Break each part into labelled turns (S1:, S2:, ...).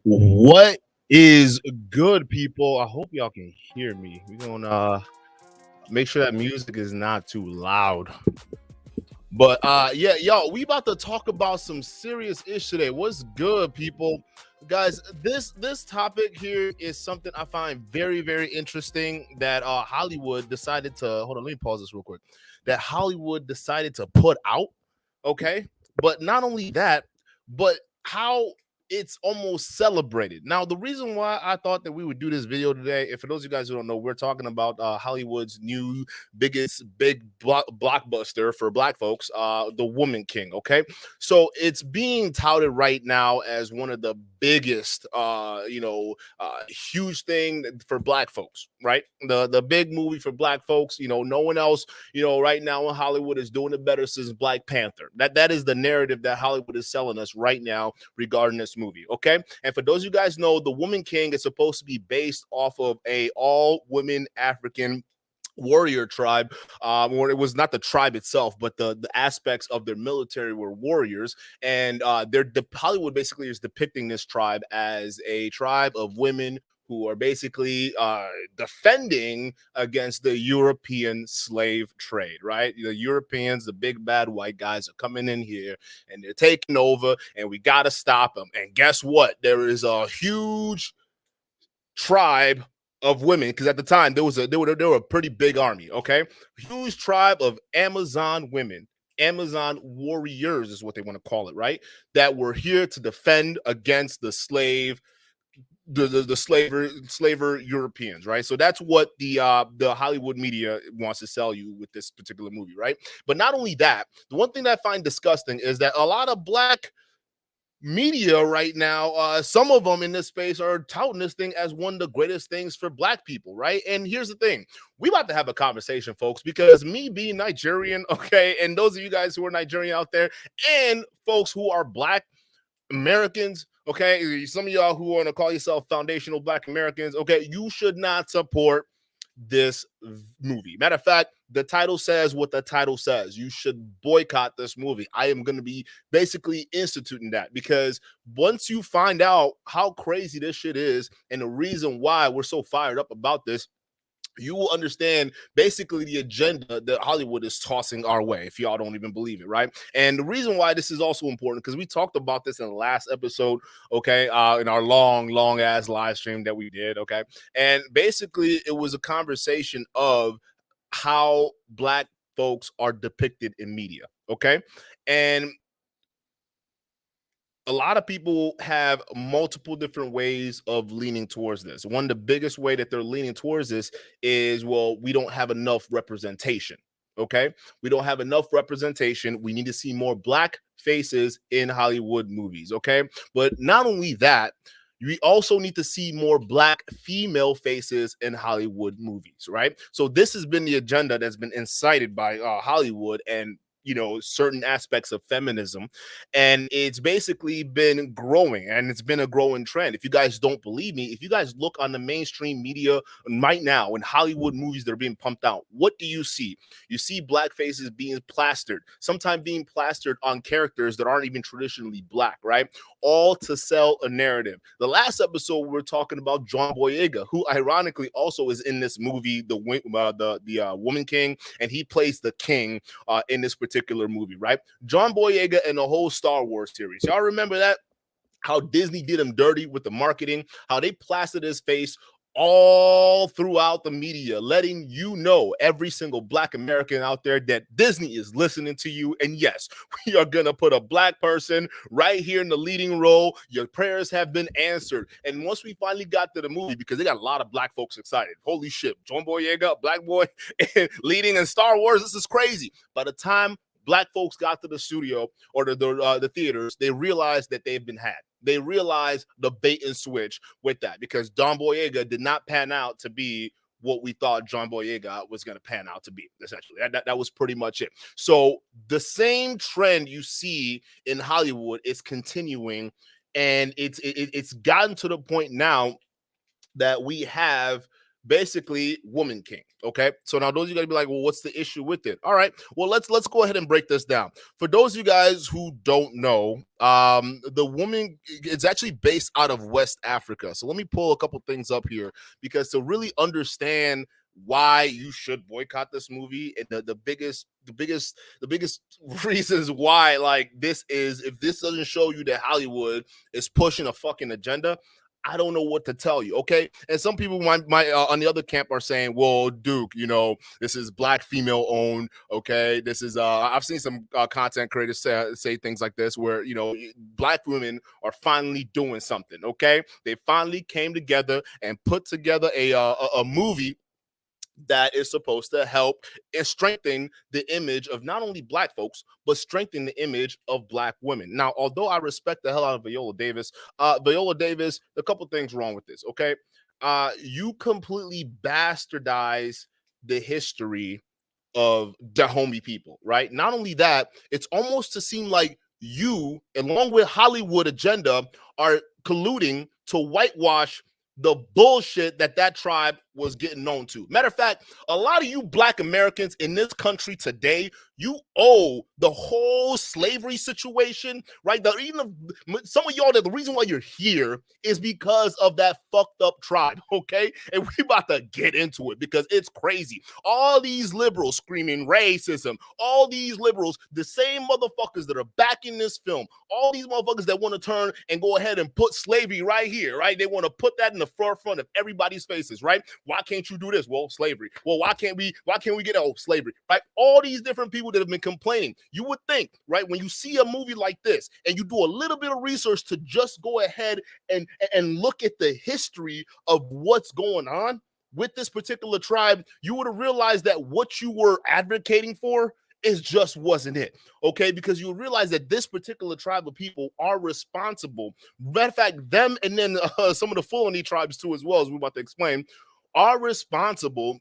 S1: What is good, people? I hope y'all can hear me. We're gonna make sure that music is not too loud. But yeah, y'all, we about to talk about some serious ish today. What's good, people? Guys, this topic here is something I find very, very interesting that Hollywood decided to hold on, let me pause this real quick. That Hollywood decided to put out, okay? But not only that, but how it's almost celebrated. Now, the reason why I thought that we would do this video today, and for those of you guys who don't know, we're talking about Hollywood's new biggest big blockbuster for black folks, The Woman King. Okay, so it's being touted right now as one of the biggest, huge thing for black folks. Right, the big movie for black folks. No one else, right now in Hollywood is doing it better since Black Panther. That is the narrative that Hollywood is selling us right now regarding this movie. Okay, and for those of you guys know, The Woman King is supposed to be based off of a all women African warrior tribe, or it was not the tribe itself, but the aspects of their military were warriors, and Hollywood basically is depicting this tribe as a tribe of women who are basically defending against the European slave trade, right? The Europeans, the big bad white guys, are coming in here and they're taking over, and we got to stop them. And guess what? There is a huge tribe of women, because at the time there were a pretty big army. Okay, huge tribe of Amazon women, Amazon warriors is what they want to call it, right? That were here to defend against the slaver Europeans, right? So that's what the Hollywood media wants to sell you with this particular movie, right? But not only that, the one thing that I find disgusting is that a lot of black media right now, some of them in this space are touting this thing as one of the greatest things for black people, right? And here's the thing, we about to have a conversation, folks, because me being Nigerian, okay, and those of you guys who are Nigerian out there, and folks who are black Americans, okay, some of y'all who want to call yourself foundational black Americans, okay, you should not support this movie. Matter of fact, the title says what the title says. You should boycott this movie. I am going to be basically instituting that, because once you find out how crazy this shit is and the reason why we're so fired up about this, you will understand basically the agenda that Hollywood is tossing our way, if y'all don't even believe it, right? And the reason why this is also important, because we talked about this in the last episode, okay, in our long ass live stream that we did, okay? And basically it was a conversation of how black folks are depicted in media, okay? And a lot of people have multiple different ways of leaning towards this. One of the biggest way that they're leaning towards this is, well, we don't have enough representation. Okay, we don't have enough representation. We need to see more black faces in Hollywood movies. Okay, but not only that, we also need to see more black female faces in Hollywood movies, right? So this has been the agenda that's been incited by Hollywood and certain aspects of feminism, and it's basically been growing, and it's been a growing trend. If you guys don't believe me, if you guys look on the mainstream media right now in Hollywood movies that are being pumped out, what do you see? You see black faces being plastered, sometimes being plastered on characters that aren't even traditionally black, right? All to sell a narrative. The last episode we were talking about John Boyega, who ironically also is in this movie, the Woman King, and he plays the king in this particular movie, right? John Boyega and the whole Star Wars series. Y'all remember that? How Disney did him dirty with the marketing, how they plastered his face all throughout the media, letting you know, every single black American out there, that Disney is listening to you. And yes, we are going to put a black person right here in the leading role. Your prayers have been answered. And once we finally got to the movie, because they got a lot of black folks excited. Holy shit, John Boyega, black boy, leading in Star Wars. This is crazy. By the time black folks got to the studio or the theaters, they realized that they've been had. They realized the bait and switch with that, because John Boyega did not pan out to be what we thought John Boyega was going to pan out to be, essentially. That was pretty much it. So the same trend you see in Hollywood is continuing, and it's gotten to the point now that we have basically woman king. Okay, so now those of you gotta be like, well, what's the issue with it? All right, well, let's go ahead and break this down. For those of you guys who don't know, the woman, it's actually based out of West Africa. So let me pull a couple things up here, because to really understand why you should boycott this movie, and the biggest reasons why, like, this is, if this doesn't show you that Hollywood is pushing a fucking agenda, I don't know what to tell you. Okay, and some people might on the other camp are saying, well, Duke, this is black female owned. Okay, this is I've seen some content creators say things like this, where black women are finally doing something. Okay, they finally came together and put together a movie that is supposed to help and strengthen the image of not only black folks, but strengthen the image of black women. Now, although I respect the hell out of Viola Davis, a couple things wrong with this. Okay, you completely bastardize the history of Dahomey people, right? Not only that, it's almost to seem like you, along with Hollywood agenda, are colluding to whitewash the bullshit that tribe was getting known to. Matter of fact, a lot of you black Americans in this country today, you owe the whole slavery situation, right? Some of y'all, that the reason why you're here is because of that fucked up tribe, okay? And we about to get into it because it's crazy. All these liberals screaming racism, all these liberals, the same motherfuckers that are backing this film, all these motherfuckers that want to turn and go ahead and put slavery right here, right? They want to put that in the forefront of everybody's faces, right? Why can't you do this? Well, slavery. Well, why can't we get slavery, right? All these different people that have been complaining. You would think, right, when you see a movie like this and you do a little bit of research to just go ahead and look at the history of what's going on with this particular tribe, you would have realized that what you were advocating for just wasn't it, okay? Because you realize that this particular tribe of people are responsible. Matter of fact, them and then some of the Fulani tribes too, as well, as we're about to explain, are responsible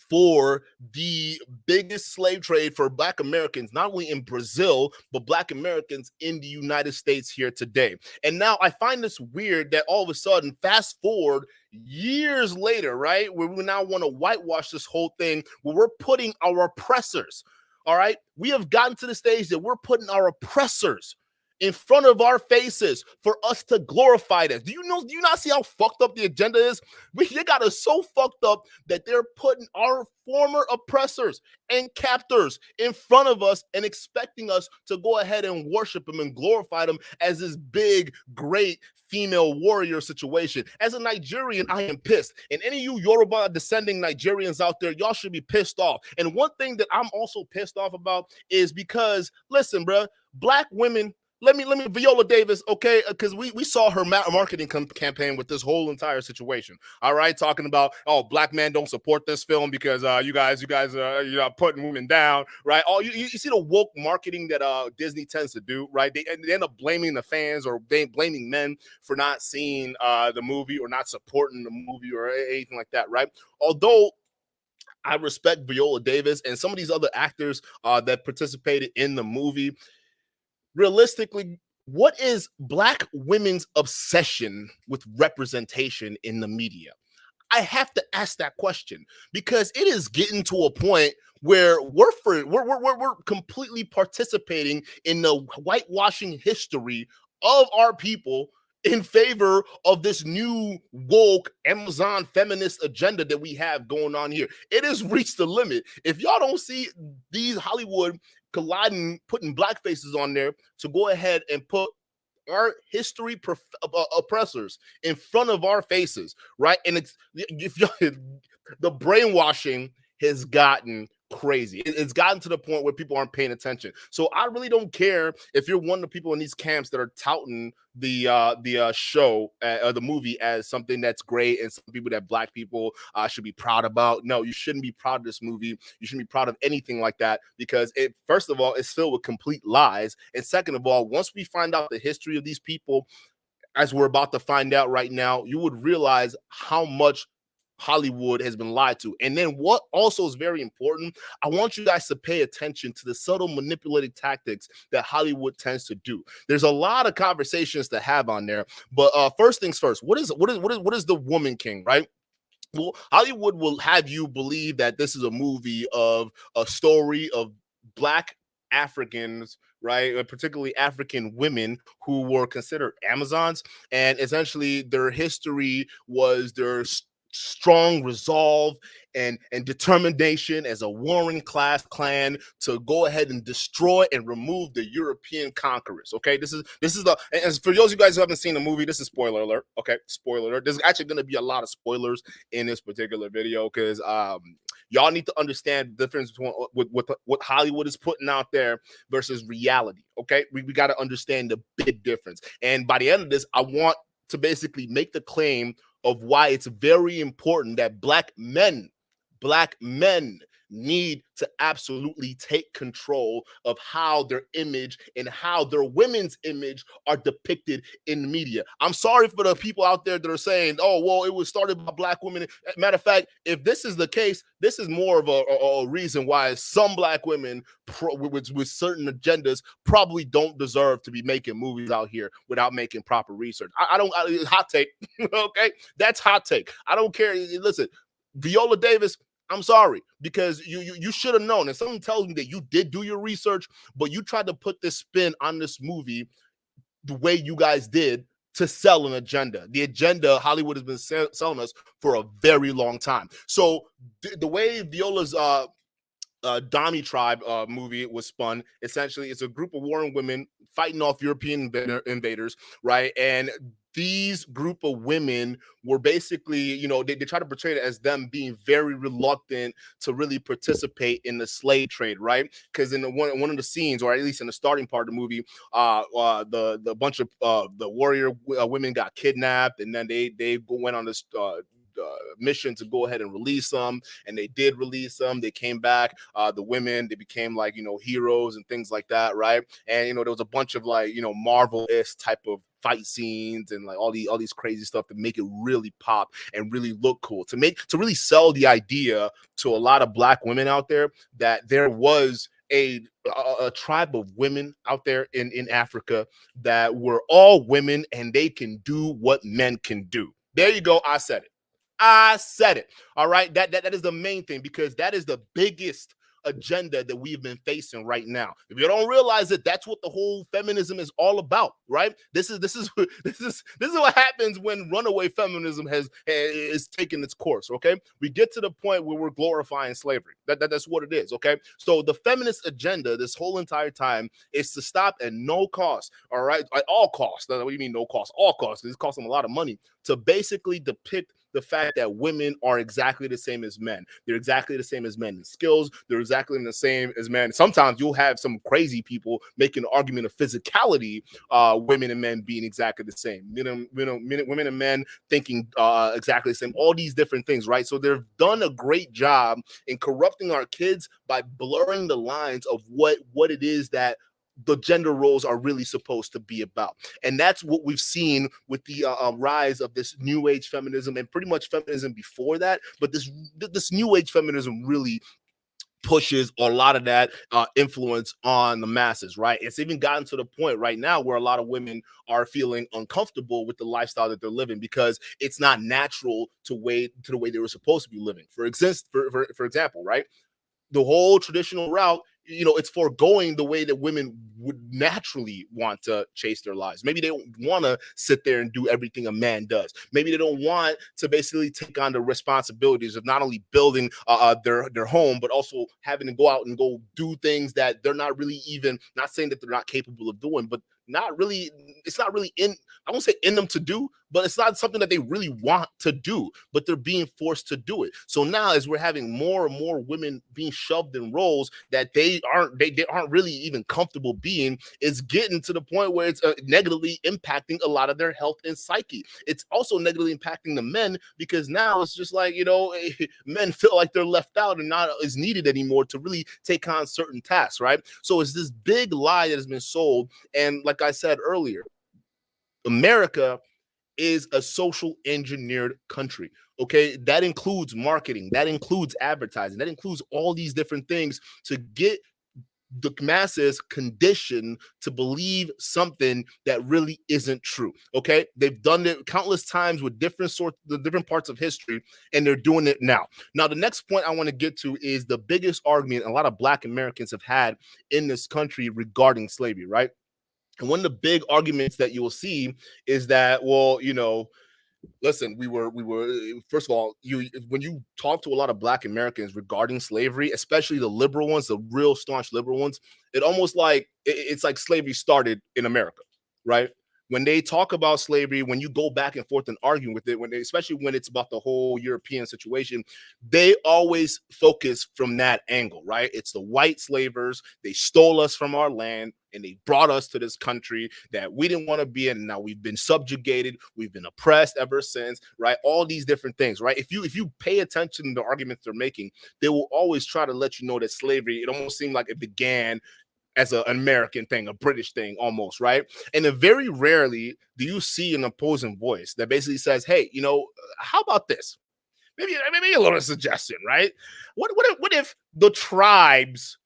S1: for the biggest slave trade for black Americans, not only in Brazil, but black Americans in the United States here today. And now I find this weird that all of a sudden, fast forward years later, right, where we now want to whitewash this whole thing, where we're putting our oppressors, all right, we have gotten to the stage that we're putting our oppressors in front of our faces for us to glorify this. Do you not see how fucked up the agenda is? They got us so fucked up that they're putting our former oppressors and captors in front of us and expecting us to go ahead and worship them and glorify them as this big, great female warrior situation. As a Nigerian, I am pissed. And any of you Yoruba descending Nigerians out there, y'all should be pissed off. And one thing that I'm also pissed off about is because, listen, bro, black women, let me Viola Davis, okay, because we saw her marketing campaign with this whole entire situation. All right, talking about, oh, black men don't support this film because you guys are putting women down, right? You see the woke marketing that Disney tends to do, right? They end up blaming the fans, or they blaming men for not seeing the movie or not supporting the movie or anything like that, right? Although I respect Viola Davis and some of these other actors that participated in the movie, realistically, what is black women's obsession with representation in the media? I have to ask that question, because it is getting to a point where we're completely participating in the whitewashing history of our people in favor of this new woke Amazon feminist agenda that we have going on here. It has reached the limit. If y'all don't see these Hollywood colliding, putting black faces on there to go ahead and put our history oppressors in front of our faces, right? And it's, if the brainwashing has gotten crazy. It's gotten to the point where people aren't paying attention. So I really don't care if you're one of the people in these camps that are touting the show, the movie, as something that's great and some people that black people should be proud about. No, you shouldn't be proud of this movie. You shouldn't be proud of anything like that, because it, first of all, it's filled with complete lies, and second of all, once we find out the history of these people, as we're about to find out right now, you would realize how much Hollywood has been lied to. And then what also is very important, I want you guys to pay attention to the subtle manipulative tactics that Hollywood tends to do. There's a lot of conversations to have on there, but first things first, what is the woman king, right? Well, Hollywood will have you believe that this is a movie of a story of black Africans, right? Particularly African women who were considered Amazons. And essentially, their history was their strong resolve and determination as a warring class clan to go ahead and destroy and remove the European conquerors. Okay, this is the, and for those of you guys who haven't seen the movie, this is spoiler alert. Okay, spoiler alert. There's actually going to be a lot of spoilers in this particular video because y'all need to understand the difference between what Hollywood is putting out there versus reality. Okay, we got to understand the big difference. And by the end of this, I want to basically make the claim of why it's very important that black men need to absolutely take control of how their image and how their women's image are depicted in the media. I'm sorry for the people out there that are saying, oh, well, it was started by black women. Matter of fact, if this is the case, this is more of a reason why some black women with certain agendas probably don't deserve to be making movies out here without making proper research. Hot take. Okay, that's hot take. I don't care. Listen, Viola Davis, I'm sorry, because you should have known. And someone tells me that you did do your research, but you tried to put this spin on this movie the way you guys did to sell an agenda. The agenda Hollywood has been selling us for a very long time. So the way Viola's Dahomey tribe movie was spun. Essentially, it's a group of warring women fighting off European invaders, right? And these group of women were basically, they try to portray it as them being very reluctant to really participate in the slave trade, right? Because in one of the scenes, or at least in the starting part of the movie, the bunch of the warrior women got kidnapped, and then they went on this mission to go ahead and release them, and they did release them. They came back. The women, they became like heroes and things like that, right? And there was a bunch of like Marvel-esque type of fight scenes and like all these crazy stuff to make it really pop and really look cool, to really sell the idea to a lot of black women out there that there was a tribe of women out there in Africa that were all women and they can do what men can do. There you go. I said it. I said it. All right. That is the main thing, because that is the biggest agenda that we've been facing right now. If you don't realize it, that's what the whole feminism is all about, right? This is what happens when runaway feminism is taking its course. Okay, we get to the point where we're glorifying slavery. That's what it is. Okay, so the feminist agenda this whole entire time is to stop at no cost. All right, at all costs. What do you mean no cost? All costs. This costs them a lot of money to basically depict the fact that women are exactly the same as men. They're exactly the same as men in skills. They're exactly the same as men. Sometimes you'll have some crazy people making an argument of physicality, women and men being exactly the same. Women and men thinking exactly the same. All these different things, right? So they've done a great job in corrupting our kids by blurring the lines of what it is that the gender roles are really supposed to be about. And that's what we've seen with the rise of this new age feminism, and pretty much feminism before that. But this new age feminism really pushes a lot of that influence on the masses, right? It's even gotten to the point right now where a lot of women are feeling uncomfortable with the lifestyle that they're living because it's not natural to the way they were supposed to be living. For example, right? The whole traditional route, it's foregoing the way that women would naturally want to chase their lives. Maybe they don't want to sit there and do everything a man does. Maybe they don't want to basically take on the responsibilities of not only building their home, but also having to go out and go do things that they're not really even, not saying that they're not capable of doing, but it's not really in, I won't say in them to do, but it's not something that they really want to do, but they're being forced to do it. So now, as we're having more and more women being shoved in roles that they aren't really even comfortable being, it's getting to the point where it's negatively impacting a lot of their health and psyche. It's also negatively impacting the men, because now it's just like, men feel like they're left out and not as needed anymore to really take on certain tasks, right? So it's this big lie that has been sold. And like I said earlier, America is a social engineered country. Okay, that includes marketing, that includes advertising, that includes all these different things to get the masses conditioned to believe something that really isn't true. Okay, they've done it countless times with the different parts of history, and they're doing it now. Now, the next point I want to get to is the biggest argument a lot of Black Americans have had in this country regarding slavery, right? And one of the big arguments that you will see is that, well, listen, we were first of all, you when you talk to a lot of Black Americans regarding slavery, especially the liberal ones, the real staunch liberal ones, it almost like it's like slavery started in America, right? When they talk about slavery, when you go back and forth and argue with it, especially when it's about the whole European situation, they always focus from that angle, right? It's the white slavers. They stole us from our land and they brought us to this country that we didn't want to be in. And now we've been subjugated, we've been oppressed ever since, right? All these different things, right? If you pay attention to the arguments they're making, they will always try to let you know that slavery, it almost seemed like it began as an American thing, a British thing almost, right? And then very rarely do you see an opposing voice that basically says, hey, how about this? Maybe a little suggestion, right? What if the tribes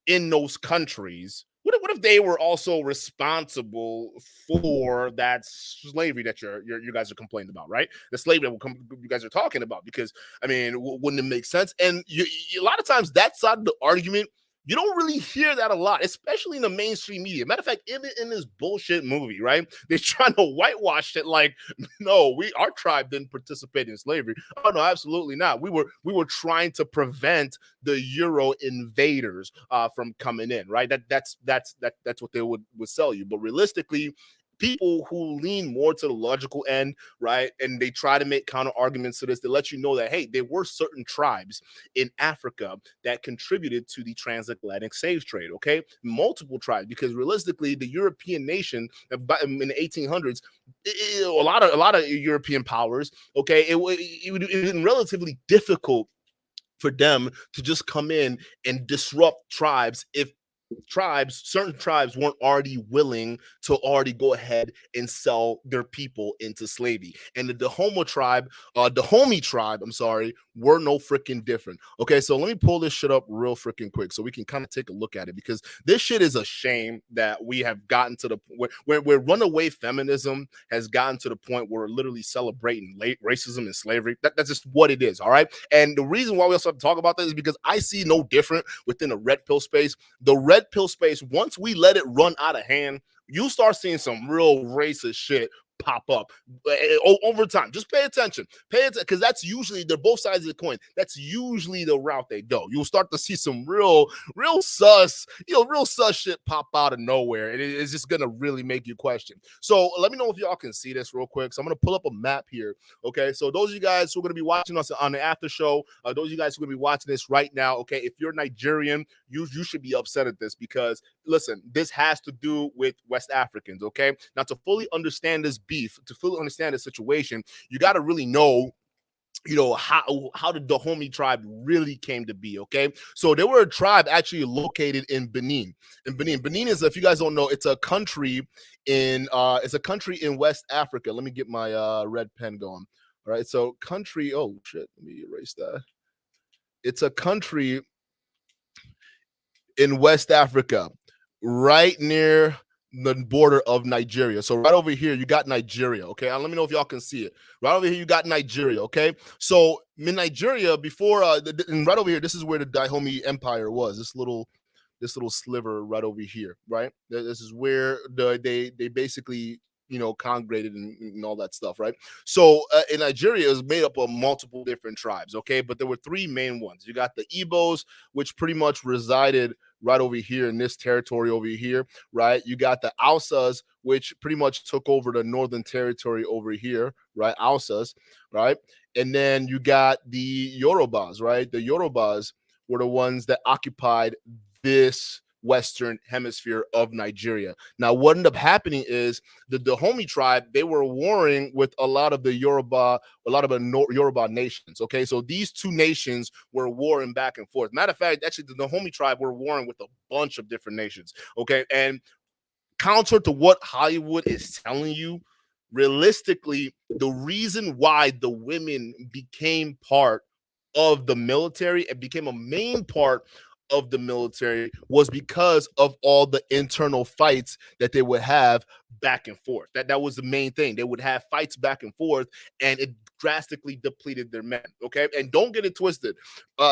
S1: in those countries, what if they were also responsible for that slavery that you guys are complaining about, right? The slavery that you guys are talking about, because I mean, wouldn't it make sense? And a lot of times that side of the argument, you don't really hear that a lot, especially in the mainstream media. Matter of fact, even in this bullshit movie, right? They're trying to whitewash it like, no, our tribe didn't participate in slavery. Oh no, absolutely not. We were trying to prevent the Euro invaders from coming in, right? That's what they would sell you. But realistically, people who lean more to the logical end, right, and they try to make counter arguments to this, they let you know that, hey, there were certain tribes in Africa that contributed to the transatlantic slave trade. Okay, multiple tribes, because realistically, the European nation in the 1800s, a lot of European powers, okay, it was relatively difficult for them to just come in and disrupt tribes if certain tribes weren't already willing to already go ahead and sell their people into slavery. And the Dahomey tribe, I'm sorry, were no freaking different. Okay, so let me pull this shit up real freaking quick so we can kind of take a look at it, because this shit is a shame that we have gotten to the point where runaway feminism has gotten to the point where we're literally celebrating late racism and slavery. That's just what it is, all right? And the reason why we also have to talk about this is because I see no different within the red pill space. The red pill space, once we let it run out of hand, you start seeing some real racist shit pop up over time. Just pay attention, because that's usually, they're both sides of the coin. That's usually the route they go. You'll start to see some real sus, real sus shit pop out of nowhere, and it's just gonna really make you question. So let me know if y'all can see this real quick. So I'm gonna pull up a map here. Okay, so those of you guys who are gonna be watching us on the after show, those of you guys who are gonna be watching this right now, okay, if you're Nigerian, you should be upset at this, because listen, this has to do with West Africans. Okay, now to fully understand this beef, to fully understand the situation, you got to really know how the Dahomey tribe really came to be. Okay, so they were a tribe actually located in Benin. Benin is, if you guys don't know, it's a country in West Africa. Let me get my red pen going. All right, so country, oh shit, let me erase that. It's a country in West Africa, right near the border of Nigeria. So right over here, you got Nigeria. Okay, let me know if y'all can see it. Right over here, you got Nigeria. Okay, so in Nigeria, before and right over here, this is where the Dahomey Empire was. This little sliver right over here. Right, this is where they basically congregated and all that stuff, right? So in Nigeria, it was made up of multiple different tribes, okay? But there were three main ones. You got the Igbos, which pretty much resided right over here in this territory over here, right? You got the Hausas, which pretty much took over the northern territory over here, right? Hausas, right? And then you got the Yorubas, right? The Yorubas were the ones that occupied this western hemisphere of Nigeria. Now, what ended up happening is the Dahomey tribe, they were warring with a lot of the Yoruba nations. Okay, so these two nations were warring back and forth. Matter of fact, actually, the Dahomey tribe were warring with a bunch of different nations. Okay, and counter to what Hollywood is telling you, realistically, the reason why the women became part of the military and became a main part of the military was because of all the internal fights that they would have back and forth. That was the main thing. They would have fights back and forth, and it drastically depleted their men. Okay, and don't get it twisted.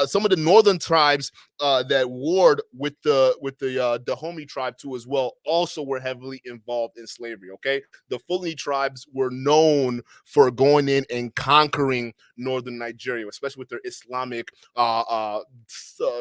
S1: Some of the northern tribes that warred with the Dahomey tribe too as well also were heavily involved in slavery. Okay, the Fulani tribes were known for going in and conquering northern Nigeria, especially with their Islamic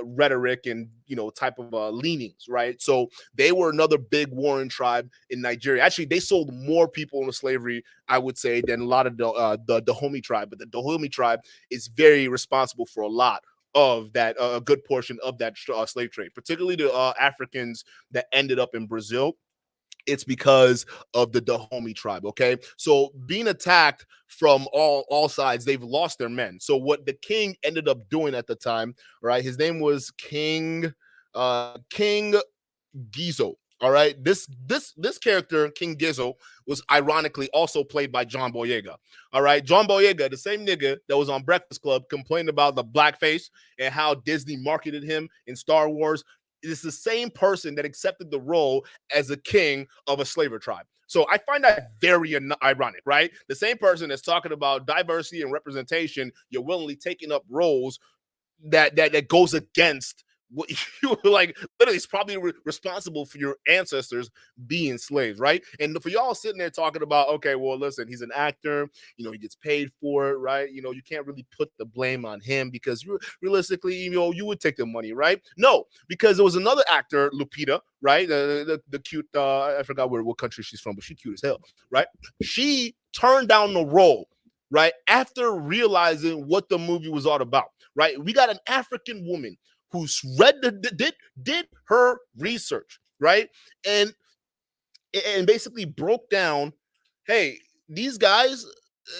S1: rhetoric and type of leanings, right? So they were another big warring tribe in Nigeria. Actually, they sold more people into slavery, I would say, than a lot of the Dahomey tribe. But the Dahomey tribe is very responsible for a lot of that, a good portion of that slave trade, particularly the Africans that ended up in Brazil. It's because of the Dahomey tribe. Okay, so being attacked from all sides, they've lost their men. So what the king ended up doing at the time, right? His name was King Gizo. All right, this character, King Gizo, was ironically also played by John Boyega. All right, John Boyega, the same nigga that was on Breakfast Club, complained about the blackface and how Disney marketed him in Star Wars. It's the same person that accepted the role as a king of a slaver tribe. So I find that very ironic, right? The same person that's talking about diversity and representation, you're willingly taking up roles that goes against what you like. Literally, it's probably responsible for your ancestors being slaves, right? And for y'all sitting there talking about, okay, well, listen, he's an actor, he gets paid for it, right? You can't really put the blame on him because realistically, you would take the money, right? No, because there was another actor, Lupita, right? The cute, I forgot what country she's from, but she's cute as hell, right? She turned down the role, right, after realizing what the movie was all about, right? We got an African woman who's did her research, right, and basically broke down, hey, these guys,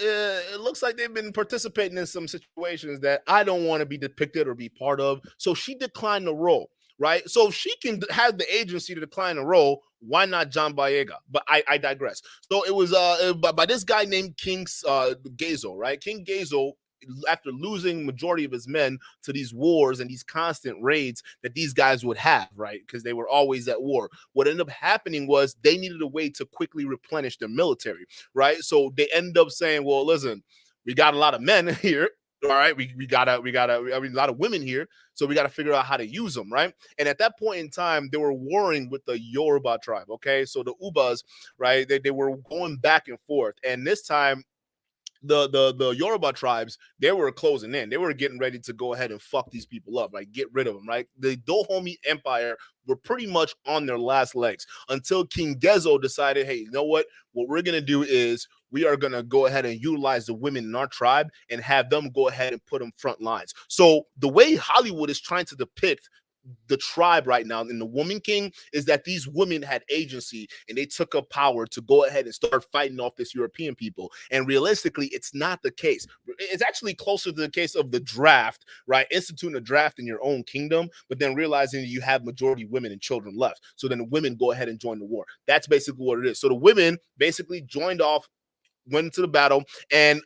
S1: it looks like they've been participating in some situations that I don't want to be depicted or be part of. So she declined the role, right? So if she can have the agency to decline the role, why not John Boyega? But I digress. So it was by this guy named King Gezo, right? King Gezo, after losing majority of his men to these wars and these constant raids that these guys would have, right? Because they were always at war. What ended up happening was they needed a way to quickly replenish their military, right? So they end up saying, well, listen, we got a lot of men here. All right, we gotta, I mean, a lot of women here, so we gotta figure out how to use them, right? And at that point in time, they were warring with the Yoruba tribe. Okay, so the Ubas, right? They were going back and forth, and this time the Yoruba tribes, they were closing in. They were getting ready to go ahead and fuck these people up, like get rid of them, right? The Dahomey Empire were pretty much on their last legs until King Gezo decided, hey, you know what? What we're gonna do is we are gonna go ahead and utilize the women in our tribe and have them go ahead and put them front lines. So the way Hollywood is trying to depict the tribe right now in the Woman King is that these women had agency and they took up power to go ahead and start fighting off this European people. And realistically, it's not the case. It's actually closer to the case of the draft, right? Instituting a draft in your own kingdom, but then realizing you have majority women and children left. So then the women go ahead and join the war. That's basically what it is. So the women basically joined off, went into the battle, and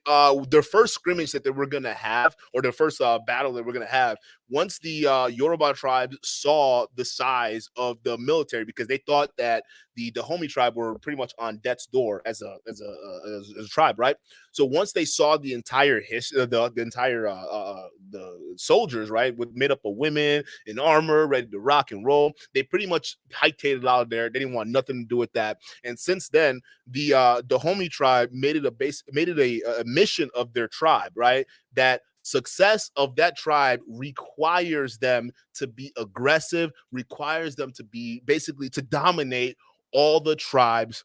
S1: their first scrimmage that they were gonna have, or their first battle that we're gonna have, once the Yoruba tribes saw the size of the military, because they thought that the Dahomey tribe were pretty much on death's door as a tribe, right? So once they saw the entire history, the entire the soldiers, right, with made up of women in armor, ready to rock and roll, they pretty much hightailed it out of there. They didn't want nothing to do with that. And since then, the Dahomey tribe made it a mission of their tribe, right, that success of that tribe requires them to be aggressive, requires them to be basically to dominate all the tribes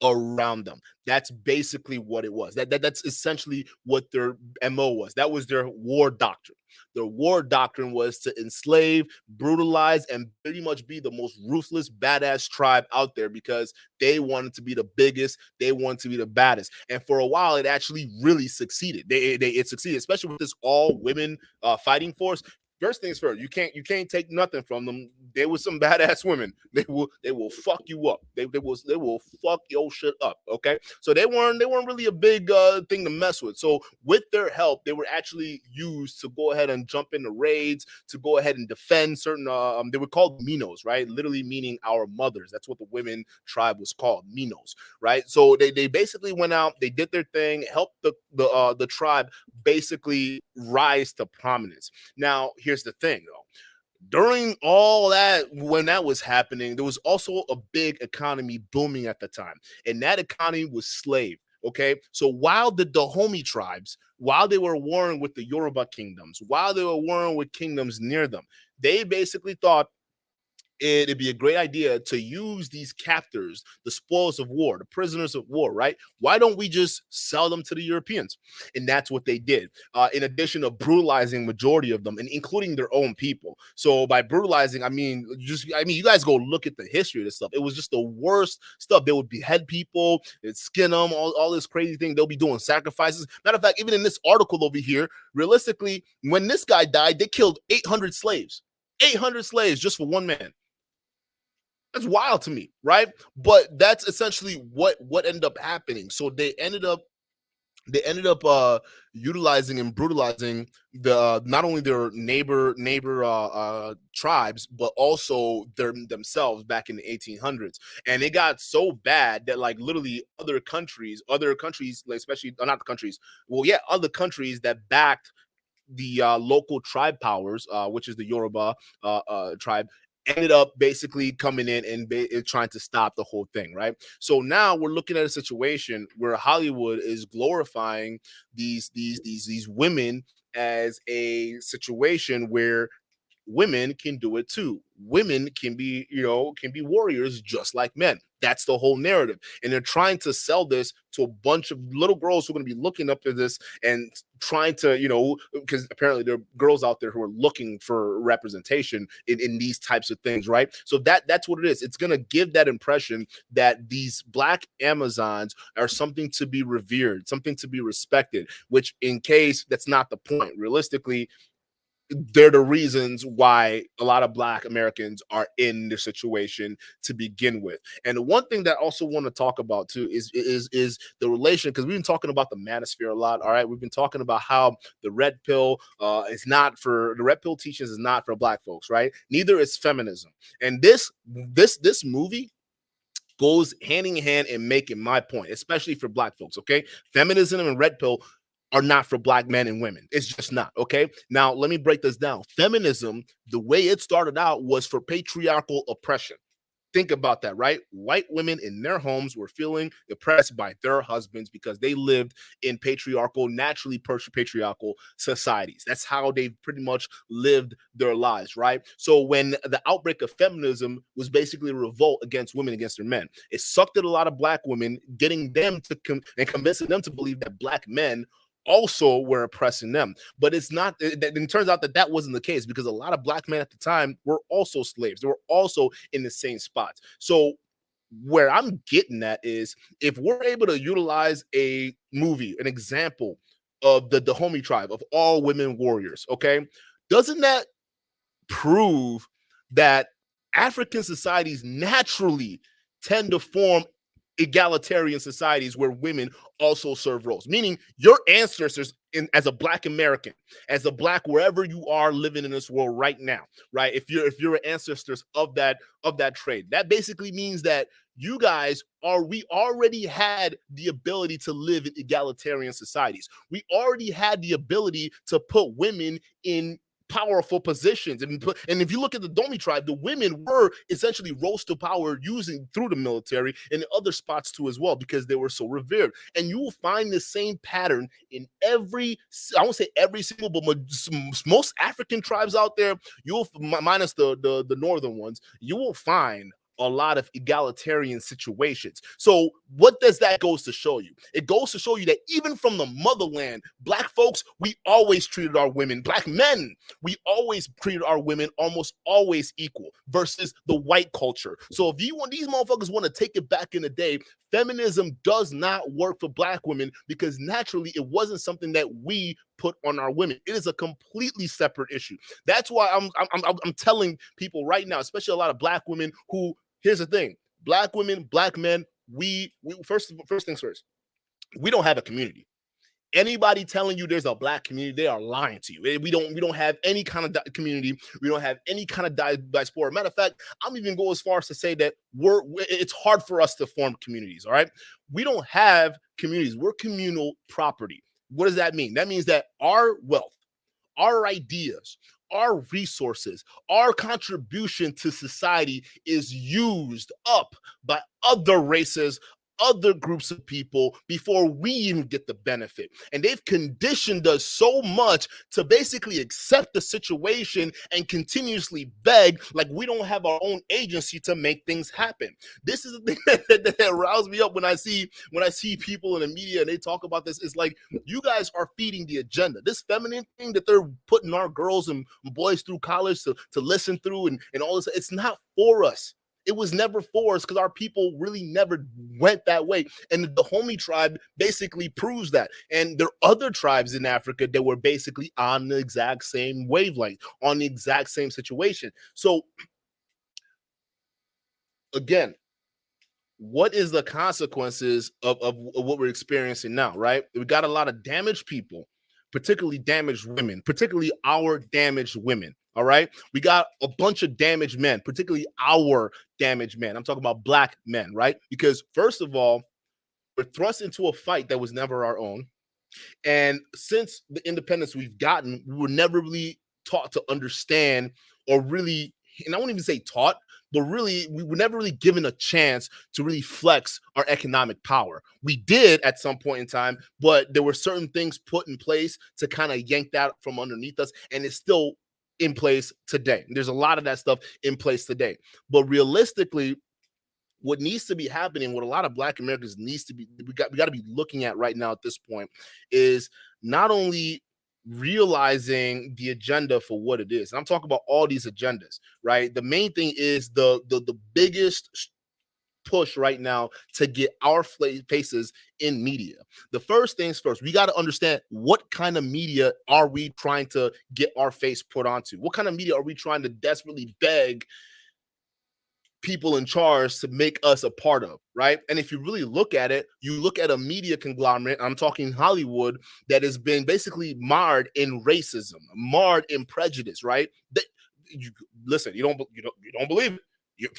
S1: around them. That's basically what it was. That's essentially what their MO was. That was their war doctrine. Their war doctrine was to enslave, brutalize, and pretty much be the most ruthless, badass tribe out there because they wanted to be the biggest, they wanted to be the baddest. And for a while, it actually really succeeded. It succeeded, especially with this all women fighting force. first things first, you can't take nothing from them. They were some badass women. They will fuck you up. They will fuck your shit up. Okay, so they weren't really a big thing to mess with. So with their help, they were actually used to go ahead and jump into raids, to go ahead and defend certain. They were called Minos, right? Literally meaning our mothers. That's what the women tribe was called, Minos, right? So they basically went out, they did their thing, helped the tribe basically rise to prominence. Now, here's the thing, though. During all that, when that was happening, there was also a big economy booming at the time, and that economy was slave. Okay, so while the Dahomey tribes, while they were warring with the Yoruba kingdoms, while they were warring with kingdoms near them, they basically thought it'd be a great idea to use these captors, the spoils of war, the prisoners of war, right? Why don't we just sell them to the Europeans? And that's what they did. In addition of brutalizing majority of them, and including their own people. So by brutalizing, I mean, you guys go look at the history of this stuff. It was just the worst stuff. They would behead people, they'd skin them, all this crazy thing. They'll be doing sacrifices. Matter of fact, even in this article over here, realistically, when this guy died, they killed 800 slaves. 800 slaves just for one man. That's wild to me, right? But that's essentially what ended up happening. So they ended up utilizing and brutalizing the not only their neighbor tribes, but also themselves back in the 1800s. And it got so bad that like literally other countries, like especially not the countries, well, yeah, other countries that backed the local tribe powers, which is the Yoruba tribe, ended up basically coming in and trying to stop the whole thing, right? So now we're looking at a situation where Hollywood is glorifying these women as a situation where women can do it too. Women can be warriors just like men. That's the whole narrative. And they're trying to sell this to a bunch of little girls who are going to be looking up to this and trying to, because apparently there are girls out there who are looking for representation in these types of things, right? So that's what it is. It's going to give that impression that these black Amazons are something to be revered, something to be respected, which in case that's not the point. Realistically, they're the reasons why a lot of black Americans are in this situation to begin with. And the one thing that I also want to talk about too is the relation, because we've been talking about the manosphere a lot. All right, we've been talking about how the red pill is not for the red pill teachings is not for black folks, right? Neither is feminism. And this movie goes hand in hand in making my point, especially for black folks. Okay, feminism and red pill are not for black men and women. It's just not. Okay. Now, let me break this down. Feminism, the way it started out was for patriarchal oppression. Think about that, right? White women in their homes were feeling oppressed by their husbands because they lived in naturally patriarchal societies. That's how they pretty much lived their lives, right? So when the outbreak of feminism was basically a revolt against women, against their men, it sucked at a lot of black women, getting them to and convincing them to believe that black men also were oppressing them. But it's not, it turns out that wasn't the case, because a lot of black men at the time were also slaves. They were also in the same spots. So where I'm getting at is, if we're able to utilize a movie, an example of the Dahomey tribe, of all women warriors, okay, doesn't that prove that African societies naturally tend to form egalitarian societies where women also serve roles? Meaning your ancestors, as a black American, as a black wherever you are living in this world right now, right? If you're ancestors of that trade, that basically means that we already had the ability to live in egalitarian societies. We already had the ability to put women in powerful positions. And if you look at the Domi tribe, the women were essentially rose to power using through the military and other spots too as well, because they were so revered. And you will find the same pattern in I won't say every single, but most African tribes out there, minus the northern ones, you will find a lot of egalitarian situations. So what does that goes to show you? It goes to show you that even from the motherland, black folks, we always treated our women, black men, we always treated our women almost always equal, versus the white culture. So if these motherfuckers want to take it back in the day, Feminism does not work for Black women because naturally it wasn't something that we put on our women. It is a completely separate issue. That's why I'm telling people right now, especially a lot of Black women who, here's the thing, Black women, Black men, we first things first, we don't have a community. Anybody telling you there's a Black community, they are lying to you. We don't have any kind of community. We don't have any kind of diaspora. Matter of fact, I'm even go as far as to say that it's hard for us to form communities. All right, we don't have communities. We're communal property. What does that mean? That means that our wealth, our ideas, our resources, our contribution to society is used up by other races, other groups of people before we even get the benefit. And they've conditioned us so much to basically accept the situation and continuously beg like we don't have our own agency to make things happen. This is the thing that riles me up when I see people in the media and they talk about this. It's like, you guys are feeding the agenda. This feminine thing that they're putting our girls and boys through college to listen through and all this, it's not for us. It was never for us because our people really never went that way. And the Dahomey tribe basically proves that. And there are other tribes in Africa that were basically on the exact same wavelength, on the exact same situation. So again, what is the consequences of what we're experiencing now, right? We got a lot of damaged people, particularly damaged women, particularly our damaged women. All right. We got a bunch of damaged men, particularly our damaged men. I'm talking about Black men, right? Because first of all, we're thrust into a fight that was never our own. And since the independence we've gotten, we were never really taught to understand or really, and I won't even say taught, but really, we were never really given a chance to really flex our economic power. We did at some point in time, but there were certain things put in place to kind of yank that from underneath us, and it's still in place today. There's a lot of that stuff in place today. But realistically, what needs to be happening, what a lot of Black Americans needs to be, we got to be looking at right now at this point, is not only realizing the agenda for what it is. And I'm talking about all these agendas, right? The main thing is the biggest push right now to get our faces in media. The first things first, we got to understand what kind of media are we trying to get our face put onto? What kind of media are we trying to desperately beg people in charge to make us a part of, right? And if you really look at it, you look at a media conglomerate, I'm talking Hollywood, that has been basically marred in racism, marred in prejudice, right? You listen, you don't believe it. You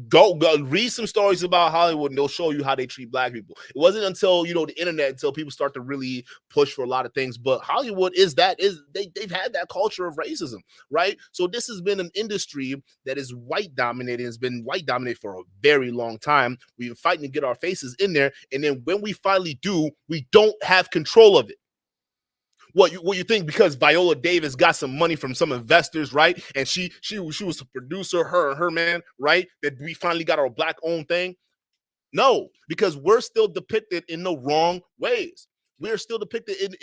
S1: go read some stories about Hollywood and they'll show you how they treat Black people. It wasn't until the internet, until people start to really push for a lot of things. But Hollywood they've had that culture of racism, right? So this has been an industry that is white dominated. It's been white dominated for a very long time. We've been fighting to get our faces in there, and then when we finally do, we don't have control of it. What you think because Viola Davis got some money from some investors, right? And she was a producer, her man, right? That we finally got our Black owned thing. No, because we're still depicted in the wrong ways. We're still depicted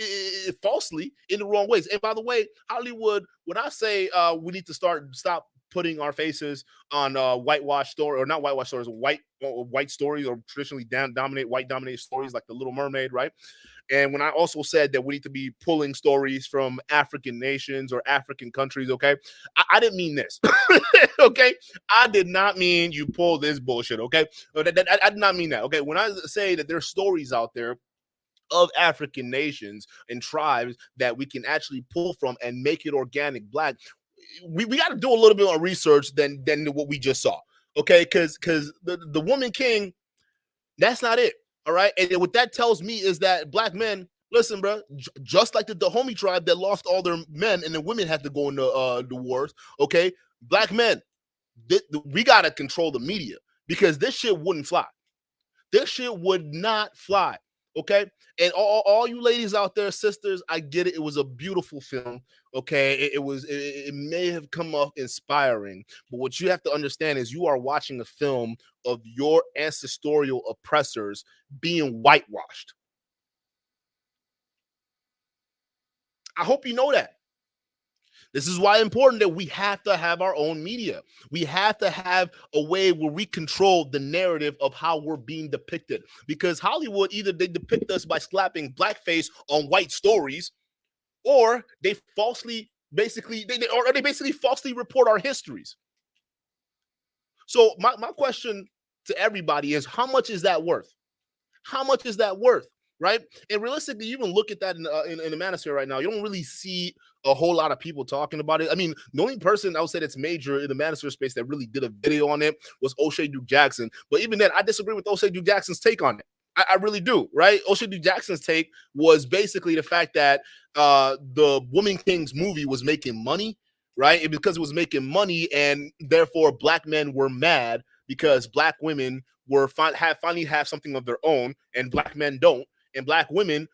S1: falsely in the wrong ways. And by the way, Hollywood, when I say we need to stop putting our faces on whitewash story, or not whitewash stories, white stories, or traditionally white dominated stories like The Little Mermaid, right? And when I also said that we need to be pulling stories from African nations or African countries, okay, I didn't mean this. Okay, I did not mean you pull this bullshit. Okay, I did not mean that. Okay, when I say that there's stories out there of African nations and tribes that we can actually pull from and make it organic Black, we got to do a little bit more research than what we just saw. Okay, because the woman king, that's not it. All right. And what that tells me is that Black men, listen, bro, just like the Dahomey tribe that lost all their men and the women had to go into the wars. Okay. Black men, we got to control the media because this shit wouldn't fly. This shit would not fly. Okay. And all you ladies out there, sisters, I get it. It was a beautiful film. Okay. It may have come off inspiring, but what you have to understand is you are watching a film of your ancestral oppressors being whitewashed. I hope you know that. This is why it's important that we have to have our own media. We have to have a way where we control the narrative of how we're being depicted. Because Hollywood, either they depict us by slapping blackface on white stories, or they falsely they basically falsely report our histories. So my question to everybody is, how much is that worth? How much is that worth? Right? And realistically, you even look at that in the manosphere right now. You don't really see a whole lot of people talking about it. I mean, the only person I would say that's major in the manosphere space that really did a video on it was O'Shea Duke Jackson. But even then, I disagree with O'Shea Duke Jackson's take on it. I really do, right? O'Shea Duke Jackson's take was basically the fact that the Woman Kings movie was making money, right? And because it was making money, and therefore black men were mad because black women were finally have something of their own, and black men don't, and black women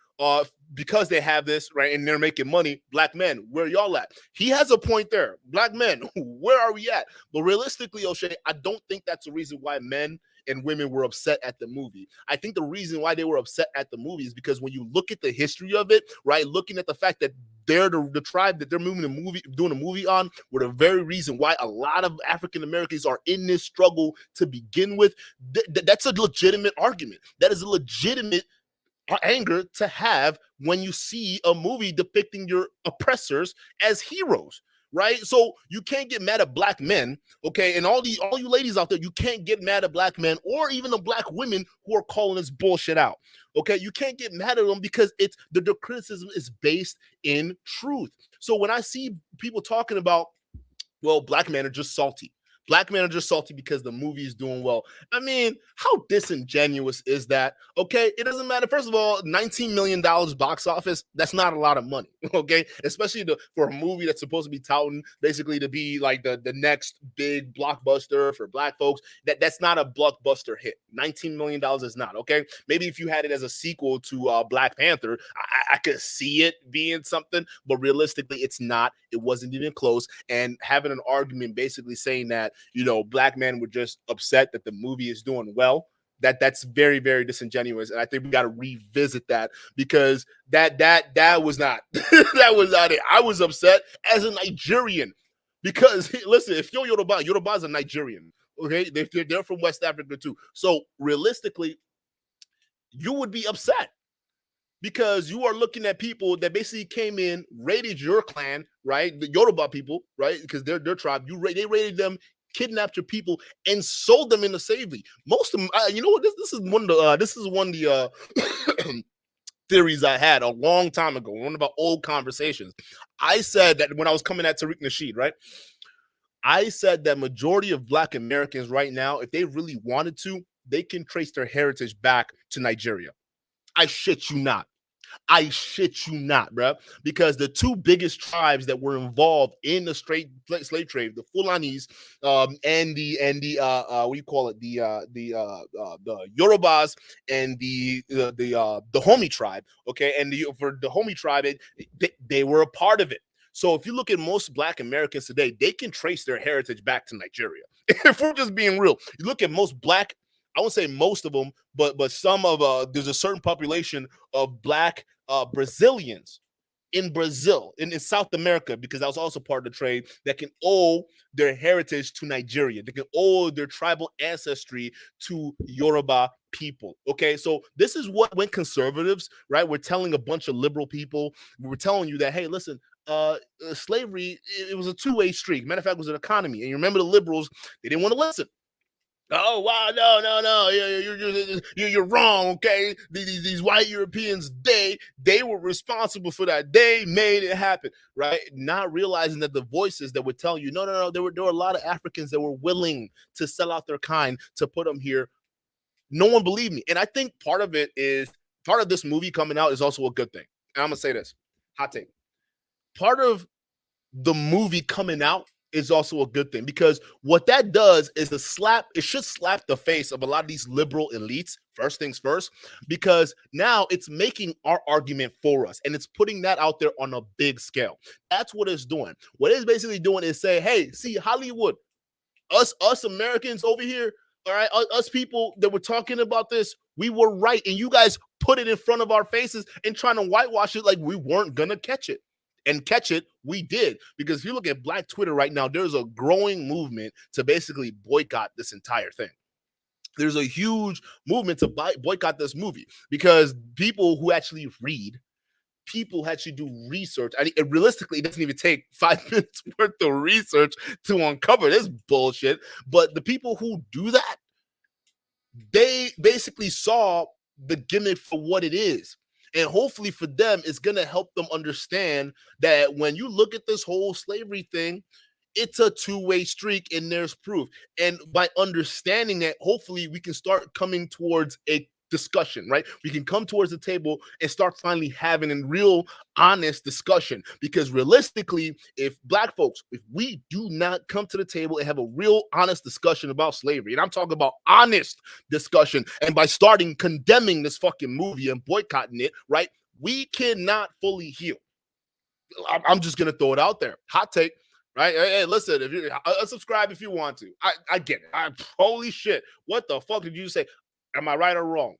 S1: because they have this, right, and they're making money. Black men, where y'all at? He has a point there. Black men, where are we at? But realistically, O'Shea, I don't think that's the reason why men and women were upset at the movie. I think the reason why they were upset at the movie is because when you look at the history of it, right, looking at the fact that they're the tribe that they're doing a movie on, were the very reason why a lot of African Americans are in this struggle to begin with. That's a legitimate argument. That is a legitimate anger to have when you see a movie depicting your oppressors as heroes, right? So you can't get mad at black men, okay? And all you ladies out there, you can't get mad at black men or even the black women who are calling this bullshit out, okay? You can't get mad at them because it's the criticism is based in truth. So when I see people talking about, well, black men are just salty. Black men are just salty because the movie is doing well. I mean, how disingenuous is that? Okay, it doesn't matter. First of all, $19 million box office, that's not a lot of money, okay? Especially for a movie that's supposed to be touting basically to be like the next big blockbuster for black folks. That's not a blockbuster hit. $19 million is not, okay? Maybe if you had it as a sequel to Black Panther, I could see it being something, but realistically, it's not. It wasn't even close. And having an argument basically saying that, you know, black men were just upset that the movie is doing well, that's very, very disingenuous. And I think we got to revisit that, because that was not that was not it. I was upset as a Nigerian because listen, if you're Yoruba is a Nigerian, okay? They're from West Africa too. So realistically, you would be upset because you are looking at people that basically came in, raided your clan, right? The Yoruba people, right? Because they're their tribe. They raided them, kidnapped your people, and sold them into slavery. Most of them, you know what? This is one of the theories I had a long time ago. One of our old conversations. I said that when I was coming at Tariq Nasheed, right? I said that majority of black Americans right now, if they really wanted to, they can trace their heritage back to Nigeria. I shit you not. I shit you not, bro. Because the two biggest tribes that were involved in the slave trade, the Fulanis, and the what do you call it, the Yorubas and the Dahomey tribe, okay, and for the Dahomey tribe, they were a part of it. So if you look at most black Americans today, they can trace their heritage back to Nigeria. If we're just being real, you look at most black, I won't say most of them, but some of there's a certain population of black Brazilians in Brazil, in South America, because that was also part of the trade, that can owe their heritage to Nigeria. They can owe their tribal ancestry to Yoruba people. Okay, so this is what, when conservatives, right, we're telling a bunch of liberal people, we're telling you that, hey, listen, slavery, it was a two-way street. Matter of fact, it was an economy. And you remember the liberals, they didn't want to listen. Oh wow, no, you're wrong. Okay, these white Europeans, they were responsible for that. They made it happen, right? Not realizing that the voices that would tell you, no, there were a lot of Africans that were willing to sell out their kind to put them here. No one believed me, and I think part of this movie coming out is also a good thing. And I'm gonna say this, hot take. Part of the movie coming out is also a good thing, because what that does is it should slap the face of a lot of these liberal elites, first things first, because now it's making our argument for us and it's putting that out there on a big scale. That's what it's doing. What it's basically doing is say, hey, see, Hollywood, us Americans over here, all right, us people that were talking about this, we were right, and you guys put it in front of our faces and trying to whitewash it like we weren't gonna catch it. And catch it we did. Because if you look at Black Twitter right now, there's a growing movement to basically boycott this entire thing. There's a huge movement to boycott this movie because people who actually read, people actually do research. I mean, realistically, it doesn't even take 5 minutes worth of research to uncover this bullshit. But the people who do that, they basically saw the gimmick for what it is. And hopefully for them, it's going to help them understand that when you look at this whole slavery thing, it's a two-way streak and there's proof. And by understanding that, hopefully we can start coming towards a discussion, right? We can come towards the table and start finally having a real honest discussion. Because realistically, if Black folks, if we do not come to the table and have a real honest discussion about slavery, and I'm talking about honest discussion, and by starting condemning this fucking movie and boycotting it, right, we cannot fully heal. I'm just gonna throw it out there. Hot take, right? Hey, listen, if you subscribe if you want to. I get it. Holy shit, what the fuck did you say? Am I right or wrong?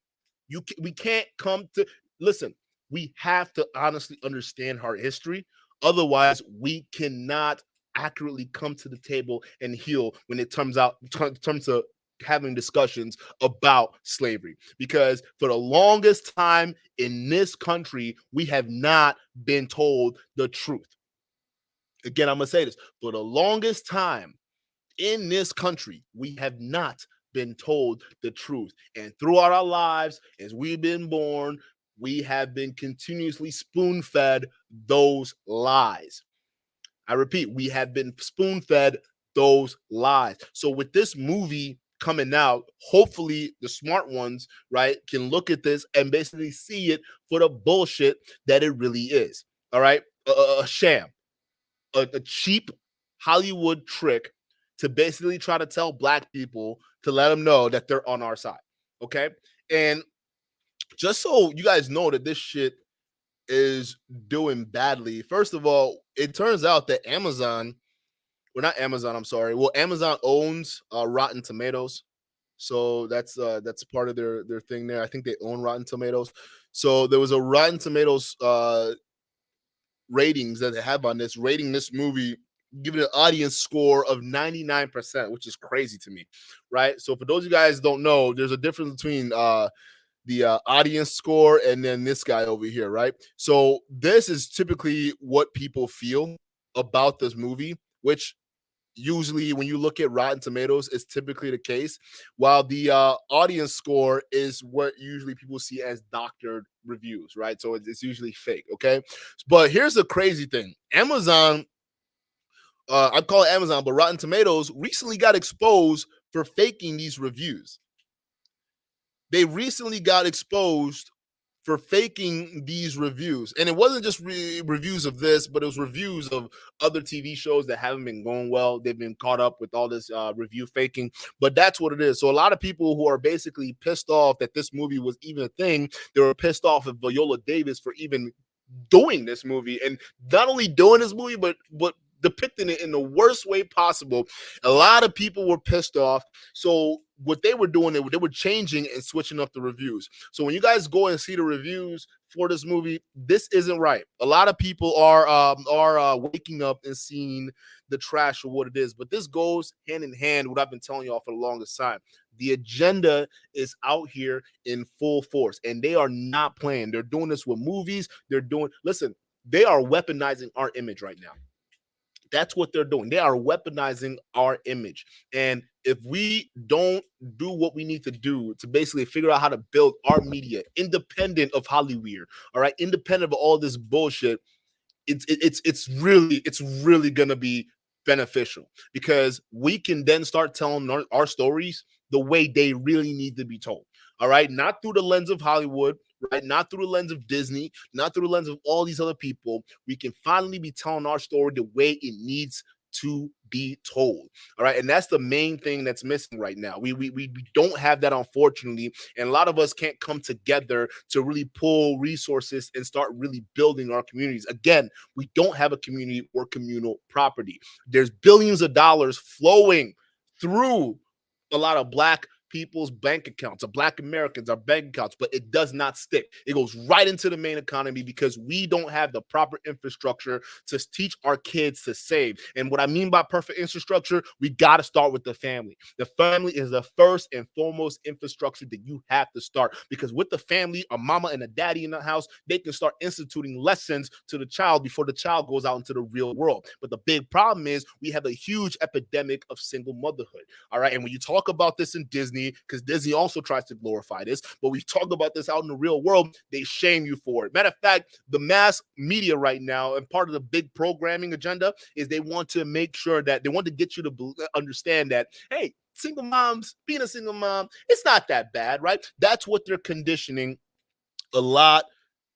S1: We can't come to listen. We have to honestly understand our history. Otherwise, we cannot accurately come to the table and heal when it comes to having discussions about slavery. Because for the longest time in this country, we have not been told the truth. Again, I'm gonna say this: for the longest time in this country, we have not been told the truth. And throughout our lives, as we've been born, we have been continuously spoon fed those lies. I repeat, we have been spoon fed those lies. So, with this movie coming out, hopefully the smart ones, right, can look at this and basically see it for the bullshit that it really is. All right, a sham, a cheap Hollywood trick to basically try to tell Black people to let them know that they're on our side. Okay. And just so you guys know that this shit is doing badly, first of all, it turns out that Amazon, well, not Amazon, I'm sorry. Well, Amazon owns Rotten Tomatoes. So that's part of their thing there. I think they own Rotten Tomatoes. So there was a Rotten Tomatoes ratings that they have on this, rating this movie, giving it an audience score of 99%, which is crazy to me, right? So for those of you guys don't know, there's a difference between the audience score and then this guy over here, right? So this is typically what people feel about this movie, which usually when you look at Rotten Tomatoes is typically the case, while the audience score is what usually people see as doctored reviews, right? So it's usually fake. Okay, but here's the crazy thing: Amazon, I call it Amazon, but Rotten Tomatoes recently got exposed for faking these reviews. They recently got exposed for faking these reviews. And it wasn't just reviews of this, but it was reviews of other TV shows that haven't been going well. They've been caught up with all this review faking, but that's what it is. So a lot of people who are basically pissed off that this movie was even a thing, they were pissed off at Viola Davis for even doing this movie, and not only doing this movie, but depicting it in the worst way possible. A lot of people were pissed off. So what they were doing, they were changing and switching up the reviews. So when you guys go and see the reviews for this movie, this isn't right. A lot of people are waking up and seeing the trash of what it is. But this goes hand in hand with what I've been telling y'all for the longest time. The agenda is out here in full force, and they are not playing. They're doing this with movies. Listen, they are weaponizing our image right now. That's what they're doing. They are weaponizing our image. And if we don't do what we need to do to basically figure out how to build our media independent of Hollywood, all right, independent of all this bullshit, it's really gonna be beneficial, because we can then start telling our stories the way they really need to be told. All right, not through the lens of Hollywood, right? Not through the lens of Disney, not through the lens of all these other people. We can finally be telling our story the way it needs to be told. All right. And that's the main thing that's missing right now. We don't have that, unfortunately. And a lot of us can't come together to really pull resources and start really building our communities. Again, we don't have a community or communal property. There's billions of dollars flowing through a lot of Black people's bank accounts, of Black Americans, our bank accounts, but it does not stick. It goes right into the main economy because we don't have the proper infrastructure to teach our kids to save. And what I mean by perfect infrastructure, we got to start with the family. The family is the first and foremost infrastructure that you have to start, because with the family, a mama and a daddy in the house, they can start instituting lessons to the child before the child goes out into the real world. But the big problem is we have a huge epidemic of single motherhood. All right. And when you talk about this in Disney, because Disney also tries to glorify this, but we talk about this out in the real world, they shame you for it. Matter of fact, the mass media right now, and part of the big programming agenda, is they want to make sure that they want to get you to understand that, hey, single moms, being a single mom, it's not that bad, right? That's what they're conditioning a lot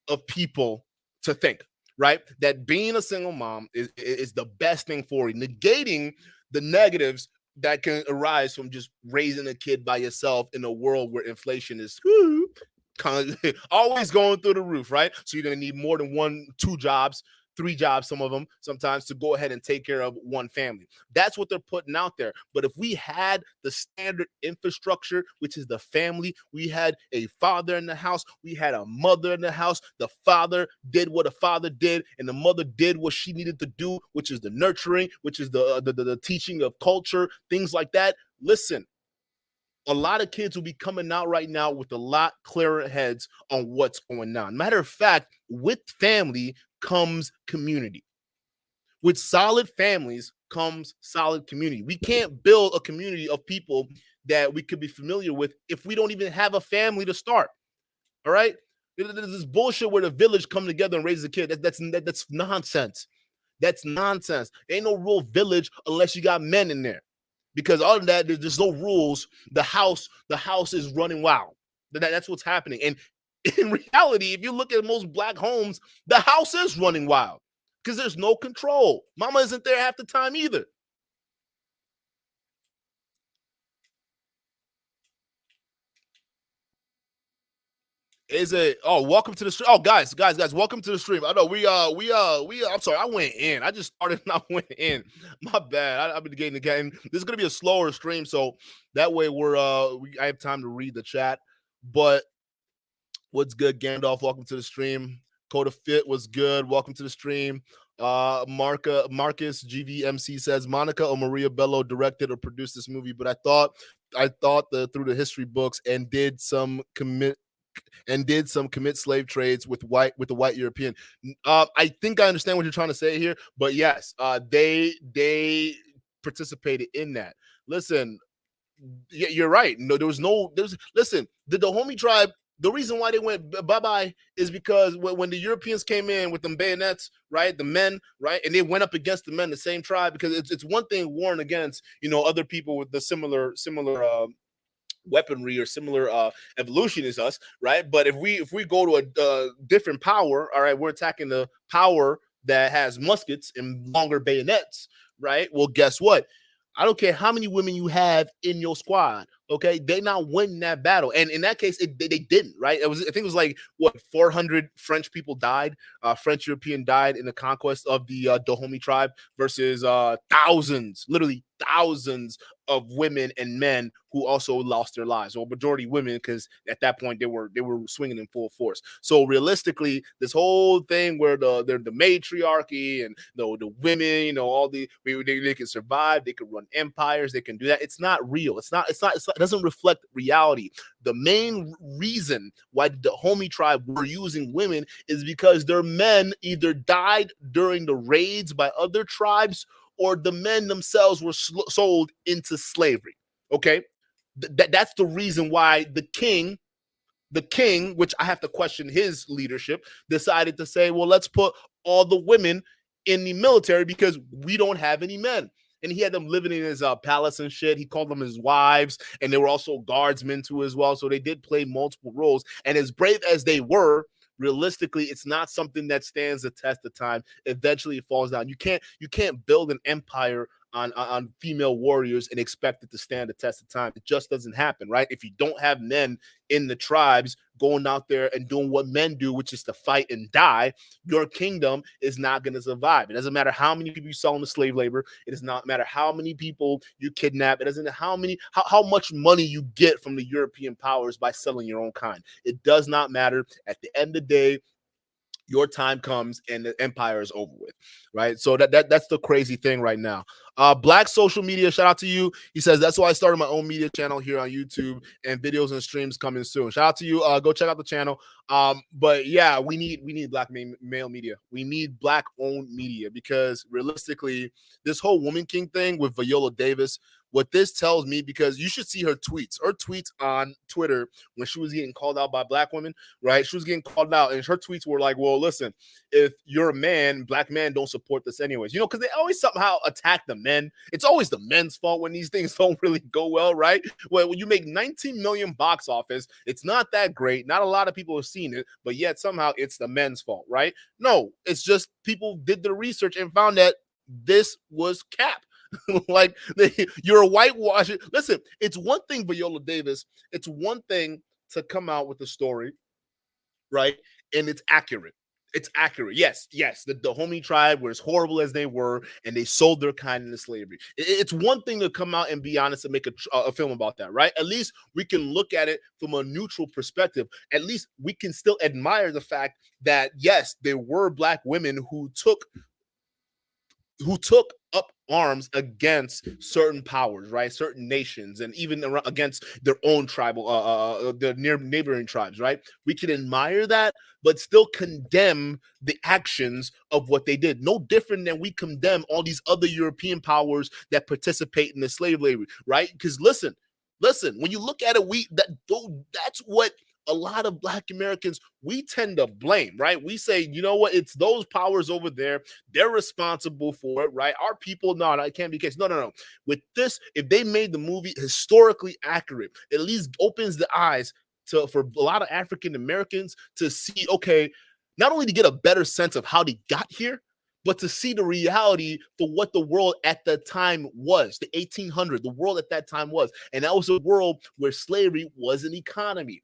S1: of people to think, right? That being a single mom is the best thing for you, negating the negatives that can arise from just raising a kid by yourself in a world where inflation is always going through the roof, right? So you're going to need more than one, two jobs, three jobs, some of them sometimes, to go ahead and take care of one family. That's what they're putting out there. But if we had the standard infrastructure, which is the family, we had a father in the house, we had a mother in the house, the father did what a father did, and the mother did what she needed to do, which is the nurturing, which is the teaching of culture, things like that. Listen, a lot of kids will be coming out right now with a lot clearer heads on what's going on. Matter of fact, with family comes community. With solid families comes solid community. We can't build a community of people that we could be familiar with if we don't even have a family to start. All right? There's this bullshit where the village come together and raise a kid. That's nonsense. That's nonsense. Ain't no real village unless you got men in there. Because other than that, there's no rules. The house is running wild. That's what's happening. And in reality, if you look at most Black homes, the house is running wild because there's no control. Mama isn't there half the time either. Is it? Oh, welcome to the stream. Oh, guys, welcome to the stream. I know I'm sorry, I went in. I just started and I went in. My bad. I've been getting the game. This is gonna be a slower stream, so that way I have time to read the chat. But what's good, Gandalf? Welcome to the stream. Coda Fit was good. Welcome to the stream. Marcus GVMC says Monica or Maria Bello directed or produced this movie, but I thought through the history books and did some commit slave trades with the white European. I think I understand what you're trying to say here, but yes, they participated in that. Listen, you're right. No, listen, the Dahomey tribe. The reason why they went bye-bye is because when the Europeans came in with them bayonets, right, the men, right, and they went up against the men, the same tribe, because it's one thing warring against, other people with the similar weaponry or similar evolution as us, right? But if we go to a different power, all right, we're attacking the power that has muskets and longer bayonets, right? Well, guess what? I don't care how many women you have in your squad. Okay, they not winning that battle, and in that case, they didn't. Right? I think it was like what 400 French people died, French European died in the conquest of the Dahomey tribe versus thousands, literally thousands of women and men who also lost their lives. Well, majority women, because at that point they were swinging in full force. So realistically, this whole thing where the matriarchy and the women, all they can survive, they can run empires, they can do that. It's not real. It doesn't reflect reality. The main reason why the Dahomey tribe were using women is because their men either died during the raids by other tribes or the men themselves were sold into slavery. Okay, that's the reason why the king, which I have to question his leadership, decided to say, well, let's put all the women in the military because we don't have any men. And he had them living in his palace and shit. He called them his wives, and they were also guardsmen too as well. So they did play multiple roles. And as brave as they were, realistically, it's not something that stands the test of time. Eventually, it falls down. You can't build an empire on female warriors and expect it to stand the test of time. It just doesn't happen, right? If you don't have men in the tribes going out there and doing what men do, which is to fight and die, your kingdom is not going to survive. It doesn't matter how many people you sell into slave labor. It does not matter how many people you kidnap. It doesn't matter how much money you get from the European powers by selling your own kind. It does not matter. At the end of the day, your time comes and the empire is over with, right? So that's the crazy thing right now. Black social media, shout out to you. He says that's why I started my own media channel here on YouTube, and videos and streams coming soon. Shout out to you. Go check out the channel. But yeah, we need black male media. We need black owned media, because realistically, this whole Woman King thing with Viola Davis, what this tells me, because you should see her tweets on Twitter when she was getting called out by black women, right? She was getting called out, and her tweets were like, well, listen, if you're a man, black men don't support this anyways, because they always somehow attack the men. It's always the men's fault when these things don't really go well, right? When you make 19 million box office, it's not that great. Not a lot of people have seen it, but yet somehow it's the men's fault, right? No, it's just people did the research and found that this was cap. Like, you're a whitewasher. Listen, it's one thing, Viola Davis, it's one thing to come out with a story, right? And it's accurate. It's accurate. Yes, the Dahomey tribe were as horrible as they were, and they sold their kind into slavery. It's one thing to come out and be honest and make a film about that, right? At least we can look at it from a neutral perspective. At least we can still admire the fact that, yes, there were black women who took up arms against certain powers, right? Certain nations, and even against their own tribal, the neighboring tribes, right? We can admire that, but still condemn the actions of what they did. No different than we condemn all these other European powers that participate in the slave labor, right? Because listen, when you look at it, that's what a lot of black Americans, we tend to blame, right? We say, you know what? It's those powers over there. They're responsible for it, right? Our people, no, it can't be the case. No. With this, if they made the movie historically accurate, it at least opens the eyes for a lot of African Americans to see, okay, not only to get a better sense of how they got here, but to see the reality for what the world at that time was, the 1800s, the world at that time was. And that was a world where slavery was an economy.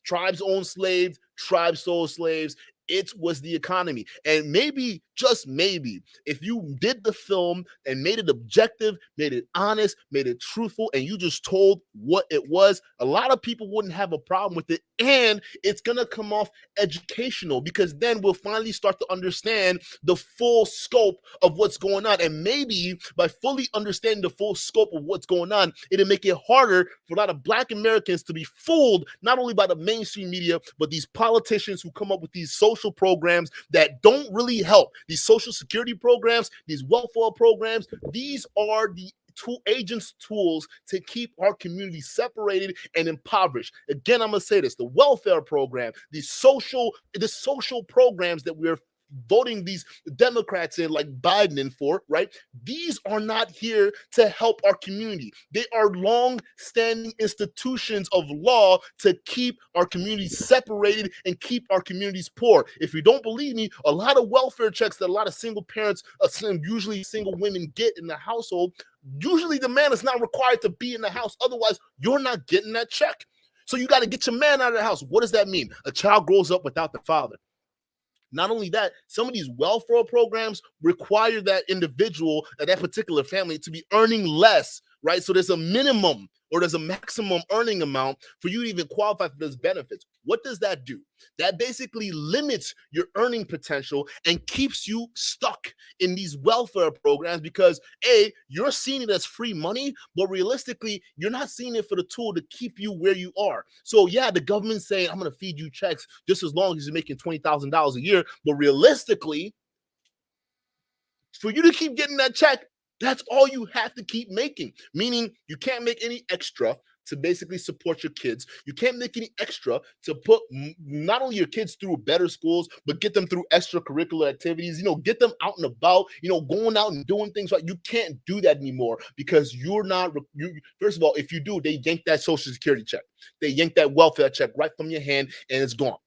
S1: Tribes owned slaves, tribes sold slaves. It was the economy. And maybe, just maybe, if you did the film and made it objective, made it honest, made it truthful, and you just told what it was, a lot of people wouldn't have a problem with it. And it's going to come off educational, because then we'll finally start to understand the full scope of what's going on. And maybe by fully understanding the full scope of what's going on, it'll make it harder for a lot of black Americans to be fooled, not only by the mainstream media, but these politicians who come up with these social programs that don't really help. These social security programs, these welfare programs, these are the agents' tools to keep our community separated and impoverished. Again, I'm gonna say this: the welfare program, the social programs that we're voting these Democrats in, like Biden, in for, right? These are not here to help our community. They are long-standing institutions of law to keep our communities separated and keep our communities poor. If you don't believe me, a lot of welfare checks that a lot of single parents, usually single women, get in the household, usually the man is not required to be in the house. Otherwise, you're not getting that check. So you got to get your man out of the house. What does that mean? A child grows up without the father. Not only that, some of these welfare programs require that individual, that particular family, to be earning less, right? So there's a minimum or there's a maximum earning amount for you to even qualify for those benefits. What does that do? That basically limits your earning potential and keeps you stuck in these welfare programs, because you're seeing it as free money, but realistically, you're not seeing it for the tool to keep you where you are. So yeah, the government's saying, I'm going to feed you checks just as long as you're making $20,000 a year. But realistically, for you to keep getting that check, that's all you have to keep making, meaning you can't make any extra to basically support your kids. You can't make any extra to put not only your kids through better schools, but get them through extracurricular activities, get them out and about, going out and doing things. Right? You can't do that anymore, because you're not, first of all, if you do, they yank that social security check. They yank that welfare check right from your hand, and it's gone.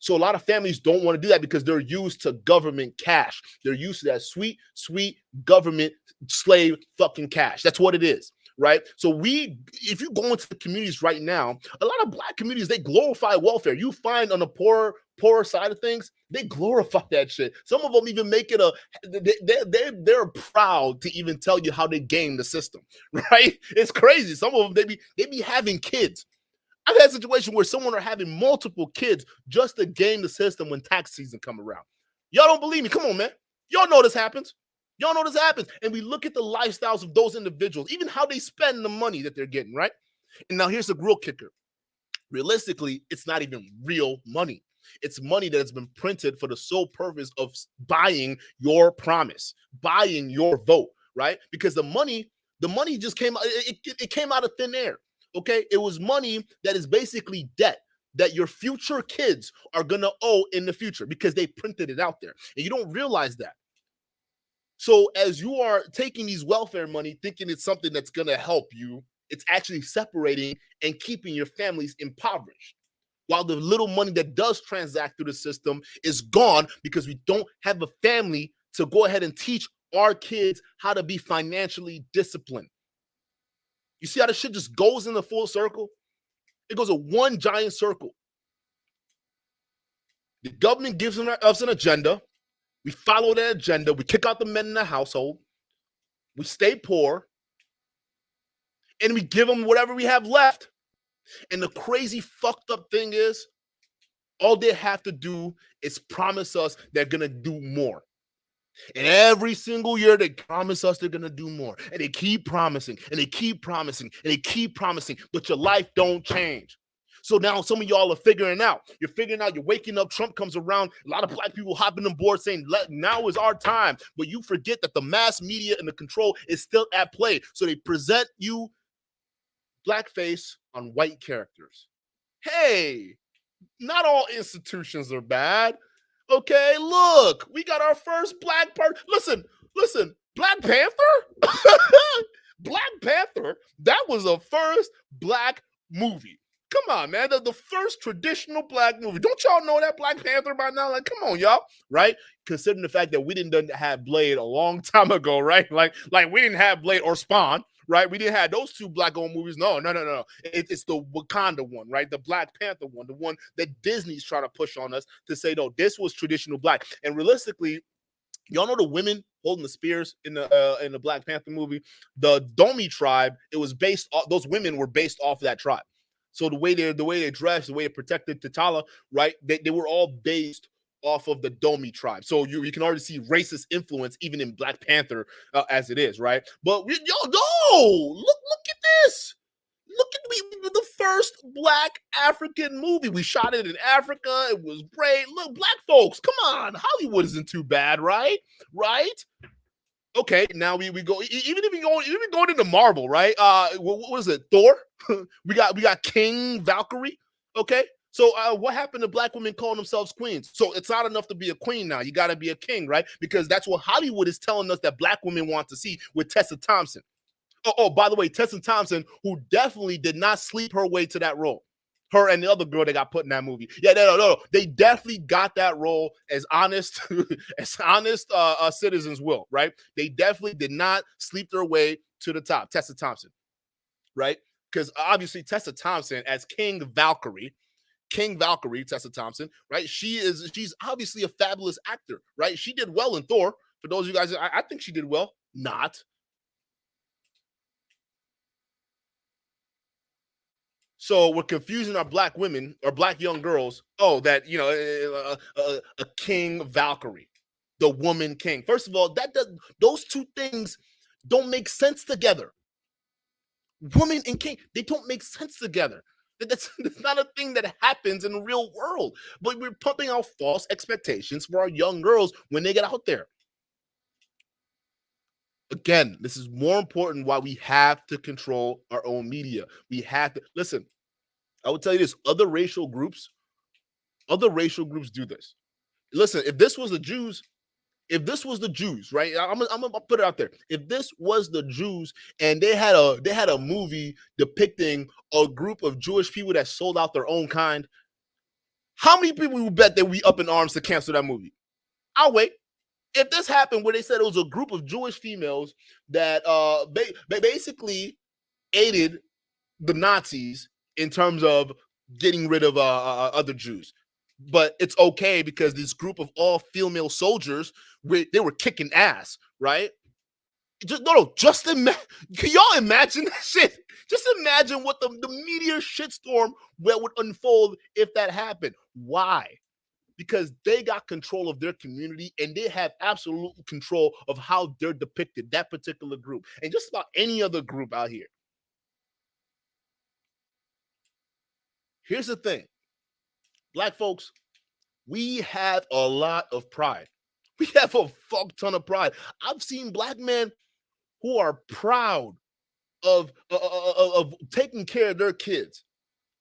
S1: So a lot of families don't want to do that because they're used to government cash. They're used to that sweet, sweet government slave fucking cash. That's what it is, right? So if you go into the communities right now, a lot of black communities, they glorify welfare. You find on the poorer side of things, they glorify that shit. Some of them even make it they're proud to even tell you how they game the system, right? It's crazy. Some of them they be having kids. I've had a situation where someone are having multiple kids just to game the system when tax season come around. Y'all don't believe me? Come on, man. Y'all know this happens. Y'all know this happens. And we look at the lifestyles of those individuals, even how they spend the money that they're getting, right? And now here's the real kicker. Realistically, it's not even real money. It's money that has been printed for the sole purpose of buying your promise, buying your vote, right? Because the money just came out, it came out of thin air. Okay, it was money that is basically debt that your future kids are gonna owe in the future because they printed it out there, and you don't realize that. So as you are taking these welfare money, thinking it's something that's gonna help you, it's actually separating and keeping your families impoverished. While the little money that does transact through the system is gone because we don't have a family to go ahead and teach our kids how to be financially disciplined. You see how the shit just goes in the full circle? It goes in one giant circle. The government gives us an agenda. We follow that agenda. We kick out the men in the household. We stay poor. And we give them whatever we have left. And the crazy fucked up thing is, all they have to do is promise us they're going to do more. And every single year they promise us they're going to do more. And they keep promising, and they keep promising, and they keep promising, but your life don't change. So now some of y'all are figuring out. You're figuring out, you're waking up, Trump comes around, a lot of black people hopping on board saying, now is our time. But you forget that the mass media and the control is still at play. So they present you blackface on white characters. Hey, not all institutions are bad. Okay, look, we got our first black part. Listen, Black Panther? Black Panther, that was the first black movie. Come on, man. The first traditional black movie. Don't y'all know that Black Panther by now? Like, come on, y'all, right? Considering the fact that we didn't have Blade a long time ago, right? Like we didn't have Blade or Spawn, right? We didn't have those two black-owned movies. No. It's the Wakanda one, right? The Black Panther one, the one that Disney's trying to push on us to say, no, this was traditional black. And realistically, y'all know the women holding the spears in the Black Panther movie? The Dahomey tribe, it was based off, those women were based off that tribe. So the way they dressed, the way they protected T'Challa, right? They were all based off of the Dahomey tribe. So you can already see racist influence even in Black Panther as it is, right? But look at this. Look at the first black African movie. We shot it in Africa. It was great. Look, black folks, come on. Hollywood isn't too bad, right? Right? Okay, now we go, even if we go into Marvel, right? What was it? Thor? we got King Valkyrie. Okay. So what happened to black women calling themselves queens? So it's not enough to be a queen now. You got to be a king, right? Because that's what Hollywood is telling us that black women want to see with Tessa Thompson. Oh, by the way, Tessa Thompson, who definitely did not sleep her way to that role. Her and the other girl that got put in that movie. Yeah, no. They definitely got that role as honest, citizens will, right? They definitely did not sleep their way to the top. Tessa Thompson, right? Because obviously Tessa Thompson as King Valkyrie, Tessa Thompson, right? She's obviously a fabulous actor, right? She did well in Thor. For those of you guys, I think she did well. Not. So we're confusing our black women or black young girls. Oh, that a King Valkyrie, the woman king. First of all, those two things don't make sense together. Woman and king, they don't make sense together. That's not a thing that happens in the real world. But we're pumping out false expectations for our young girls when they get out there. Again, this is more important why we have to control our own media. We have to listen. I would tell you this: other racial groups do this. Listen, if this was the Jews, right? I'm gonna put it out there. If this was the Jews and they had a movie depicting a group of Jewish people that sold out their own kind, How many people would bet that we up in arms to cancel that movie? I'll wait. If this happened where they said it was a group of Jewish females that basically aided the Nazis in terms of getting rid of other Jews. But it's okay because this group of all female soldiers, they were kicking ass, right? Just imagine. Can y'all imagine that shit? Just imagine what the meteor shitstorm that would unfold if that happened. Why? Because they got control of their community and they have absolute control of how they're depicted, that particular group, and just about any other group out here. Here's the thing, Black folks, we have a lot of pride. We have a fuck ton of pride. I've seen Black men who are proud of taking care of their kids.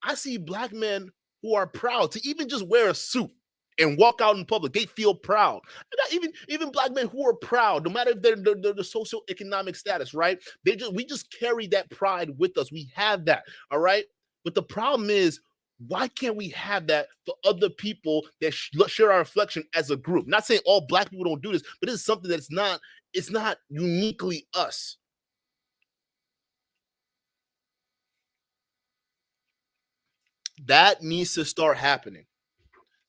S1: I see Black men who are proud to even just wear a suit and walk out in public. They feel proud. Even Black men who are proud, no matter their socioeconomic status, right? We just carry that pride with us. We have that, all right? But the problem is, why can't we have that for other people that share our reflection as a group? Not saying all Black people don't do this, but this is something that's it's not uniquely us. That needs to start happening.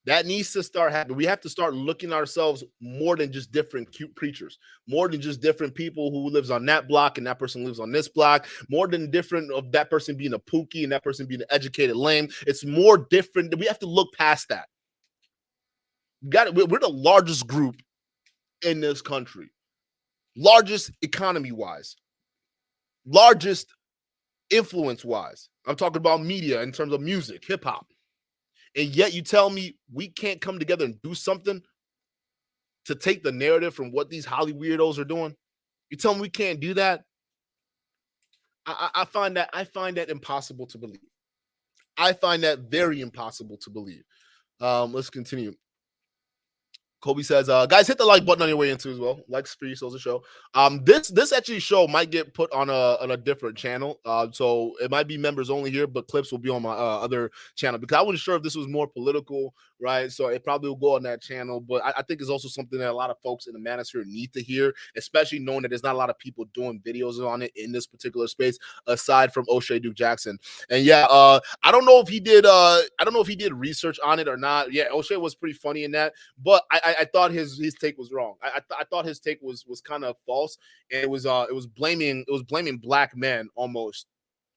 S1: That needs to start happening. We have to start looking at ourselves more than just different cute creatures, more than just different people who lives on that block and that person lives on this block, more than different of that person being a pookie and that person being an educated lame. It's more different. We have to look past that. We're the largest group in this country, largest economy-wise, largest influence-wise. I'm talking about media in terms of music, hip-hop. And yet you tell me we can't come together and do something to take the narrative from what these Holly weirdos are doing? You tell me we can't do that? I find that impossible to believe. I find that very impossible to believe. Let's continue. Kobe says, guys, hit the like button on your way into as well. Likes free, so's a show. This actually show might get put on a different channel. So it might be members only here, but clips will be on my other channel because I wasn't sure if this was more political, right? So it probably will go on that channel. But I think it's also something that a lot of folks in the manosphere need to hear, especially knowing that there's not a lot of people doing videos on it in this particular space, aside from O'Shea Duke Jackson. And yeah, I don't know if he did research on it or not. Yeah, O'Shea was pretty funny in that, but I thought his take was wrong. I thought his take was kind of false, and it was blaming Black men almost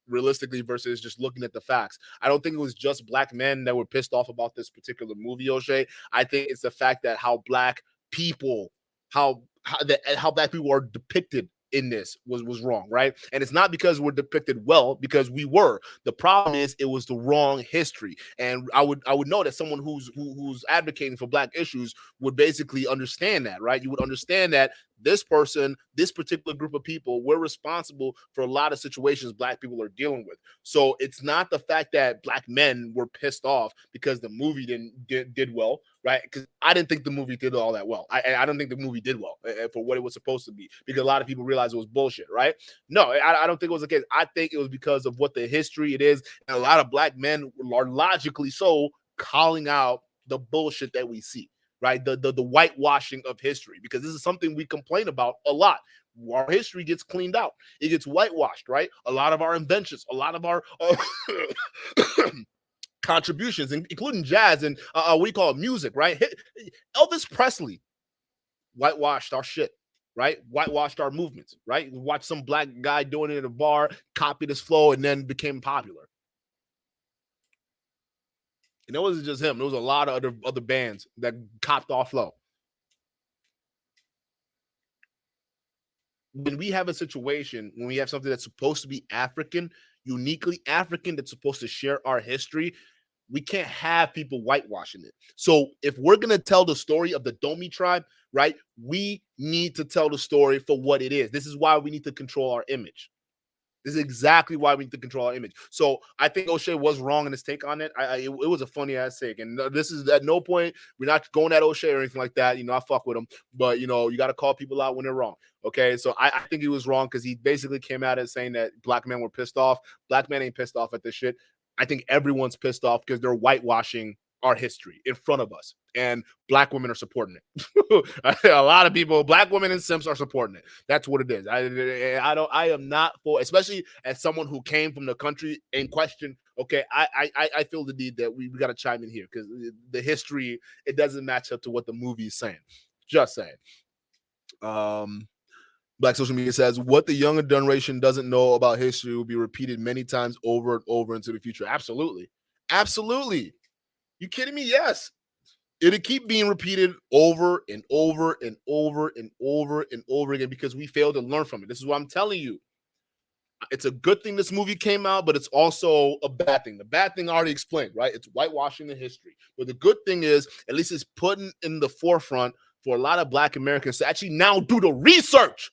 S1: realistically versus just looking at the facts. I don't think it was just Black men that were pissed off about this particular movie, O'Shea. I think it's the fact that how Black people are depicted in this was wrong, right? And it's not because we're depicted well, because we were. The problem is it was the wrong history. And I would know that someone who's advocating for Black issues would basically understand that, right? You would understand that this particular group of people, we're responsible for a lot of situations Black people are dealing with. So it's not the fact that Black men were pissed off because the movie did well, right? Because I didn't think the movie did all that well. I don't think the movie did well for what it was supposed to be, because a lot of people realized it was bullshit, right? No, I don't think it was the case. I think it was because of what the history it is, and a lot of Black men are logically so calling out the bullshit that we see, right? The whitewashing of history, because this is something we complain about a lot. Our history gets cleaned out. It gets whitewashed, right? A lot of our inventions, a lot of our contributions, including jazz and what do you call it, music, right? Elvis Presley whitewashed our shit, right? Whitewashed our movements, right? We watched some Black guy doing it in a bar, copied his flow, and then became popular. And it wasn't just him. There was a lot of other bands that copped off flow. When we have a situation, when we have something that's supposed to be African, uniquely African, that's supposed to share our history, we can't have people whitewashing it. So if we're going to tell the story of the Dahomey tribe, right, we need to tell the story for what it is. This is why we need to control our image. This is exactly why we need to control our image. So I think O'Shea was wrong in his take on it. It was a funny ass take. And this is at no point, we're not going at O'Shea or anything like that. You know, I fuck with him. But, you know, you got to call people out when they're wrong. Okay. So I think he was wrong because he basically came out and saying that Black men were pissed off. Black men ain't pissed off at this shit. I think everyone's pissed off because they're whitewashing our history in front of us, and black women are supporting it. A lot of people, black women and simps, are supporting it. That's what it is. I am not for, especially as someone who came from the country in question. Okay, I feel the need that we got to chime in here because the history, it doesn't match up to what the movie is saying. Just saying. Black social media says what the younger generation doesn't know about history will be repeated many times over and over into the future. Absolutely. Absolutely. You kidding me? Yes. It'll keep being repeated over and over and over and over and over again because we failed to learn from it. This is what I'm telling you. It's a good thing this movie came out, but it's also a bad thing. The bad thing I already explained, right? It's whitewashing the history. But the good thing is, at least it's putting in the forefront for a lot of Black Americans to actually now do the research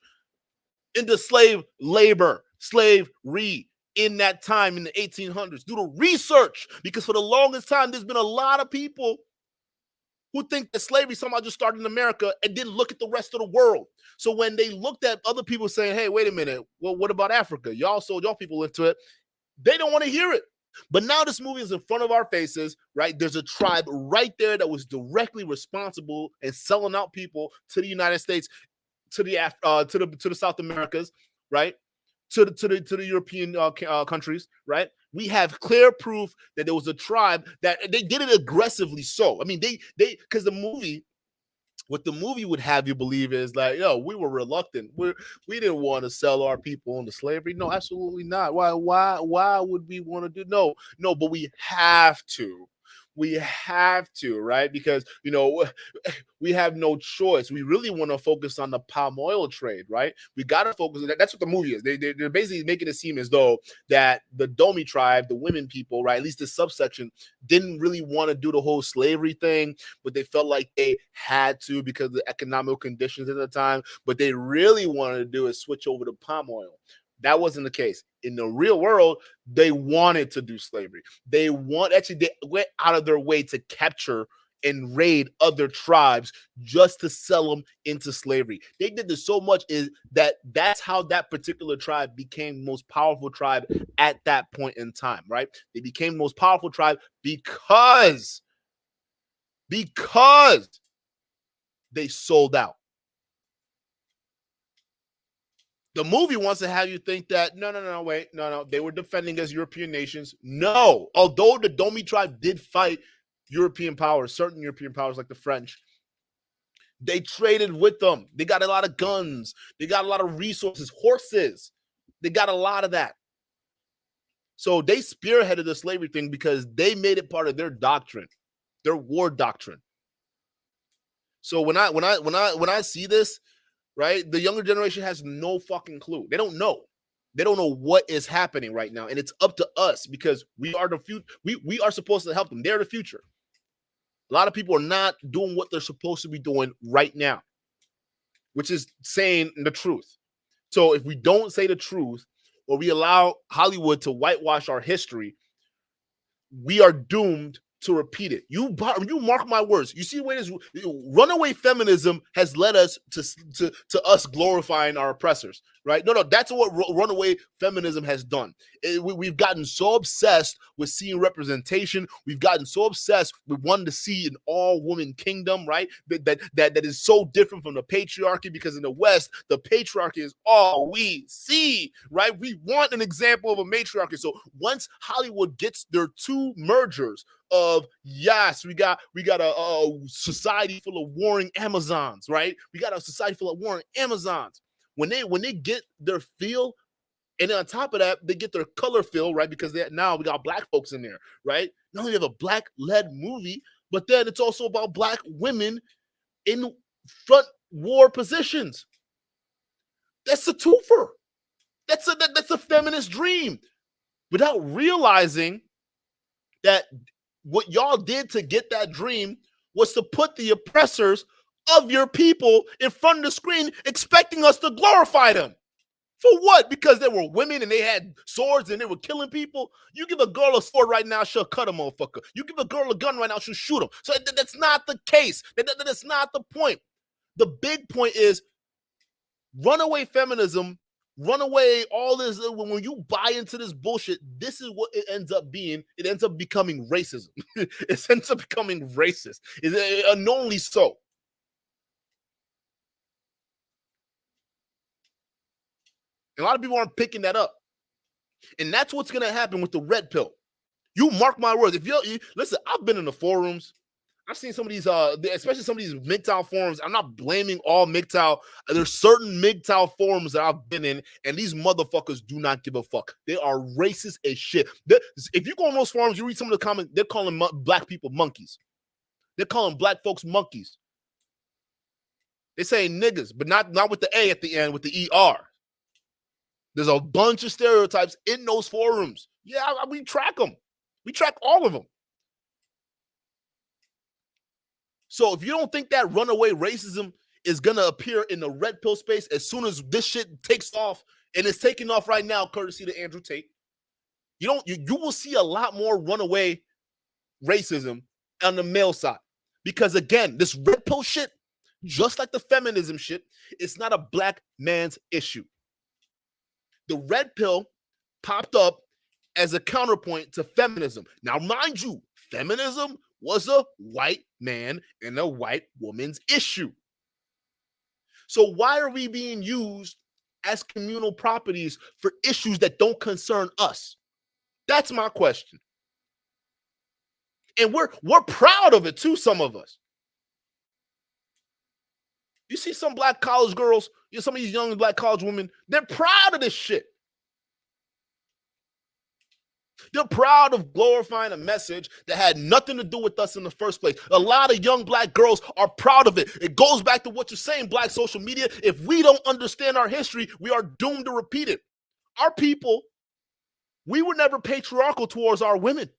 S1: into slave labor, slavery in that time in the 1800s. Do the research, because for the longest time, there's been a lot of people who think that slavery somehow just started in America and didn't look at the rest of the world. So when they looked at other people saying, hey, wait a minute, well, what about Africa? Y'all sold y'all people into it. They don't want to hear it. But now this movie is in front of our faces, right? There's a tribe right there that was directly responsible and selling out people to the United States, to the South Americas, right? To the European countries, right? We have clear proof that there was a tribe that they did it aggressively. So, I mean, they because the movie, what the movie would have you believe is like, yo, we were reluctant. We didn't want to sell our people into slavery. No, absolutely not. Why would we want to do? No, but we have to. We have to, right? Because, we have no choice. We really want to focus on the palm oil trade, right? We got to focus on that. That's what the movie is. They're basically making it seem as though that the Dahomey tribe, the women people, right, at least this subsection, didn't really want to do the whole slavery thing, but they felt like they had to because of the economic conditions at the time. But they really wanted to do is switch over to palm oil. That wasn't the case. In the real world, they wanted to do slavery. They went out of their way to capture and raid other tribes just to sell them into slavery. They did this so much is that's how that particular tribe became the most powerful tribe at that point in time, right? They became the most powerful tribe because they sold out. The movie wants to have you think that, no, they were defending as European nations. No, although the Dahomey tribe did fight European powers, certain European powers like the French, they traded with them. They got a lot of guns. They got a lot of resources, horses. They got a lot of that. So they spearheaded the slavery thing because they made it part of their doctrine, their war doctrine. So when I see this, right, the younger generation has no fucking clue. They don't know. They don't know what is happening right now. And it's up to us because we are the future. We are supposed to help them. They're the future. A lot of people are not doing what they're supposed to be doing right now, which is saying the truth. So if we don't say the truth or we allow Hollywood to whitewash our history, we are doomed to repeat it. You mark my words. You see the way this runaway feminism has led us to us glorifying our oppressors, right? No, that's what runaway feminism has done. We've gotten so obsessed with seeing representation. We've gotten so obsessed with wanting to see an all-woman kingdom, right? That is so different from the patriarchy, because in the West, the patriarchy is all we see, right? We want an example of a matriarchy. So once Hollywood gets their two mergers of, yes, we got a society full of warring Amazons, right? We got a society full of warring Amazons. When they get their feel, and then on top of that, they get their color feel, right? Because now we got black folks in there, right? Not only have a black-led movie, but then it's also about black women in front war positions. That's a twofer. That's a feminist dream, without realizing that what y'all did to get that dream was to put the oppressors of your people in front of the screen, expecting us to glorify them. For what? Because they were women and they had swords and they were killing people? You give a girl a sword right now, she'll cut a motherfucker. You give a girl a gun right now, she'll shoot him. So that's not the case. That's not the point. The big point is runaway feminism run away, all this. When you buy into this bullshit, this is what it ends up being. It ends up becoming racism. It ends up becoming racist. Unknowingly so. A lot of people aren't picking that up. And that's what's going to happen with the red pill. You mark my words. If you listen, I've been in the forums. I've seen some of these, especially some of these MGTOW forums. I'm not blaming all MGTOW. There's certain MGTOW forums that I've been in, and these motherfuckers do not give a fuck. They are racist as shit. If you go on those forums, you read some of the comments, they're calling black people monkeys. They're calling black folks monkeys. They say niggas, but not with the A at the end, with the ER. There's a bunch of stereotypes in those forums. Yeah, we track them. We track all of them. So if you don't think that runaway racism is going to appear in the red pill space as soon as this shit takes off, and it's taking off right now, courtesy to Andrew Tate, you will see a lot more runaway racism on the male side. Because again, this red pill shit, just like the feminism shit, it's not a black man's issue. The red pill popped up as a counterpoint to feminism. Now, mind you, feminism was a white man and a white woman's issue. So why are we being used as communal properties for issues that don't concern us? That's my question. And we're proud of it too, some of us. You see some black college girls, some of these young black college women, they're proud of this shit. They're proud of glorifying a message that had nothing to do with us in the first place. A lot of young black girls are proud of it. It goes back to what you're saying, black social media. If we don't understand our history, we are doomed to repeat it. Our people, we were never patriarchal towards our women.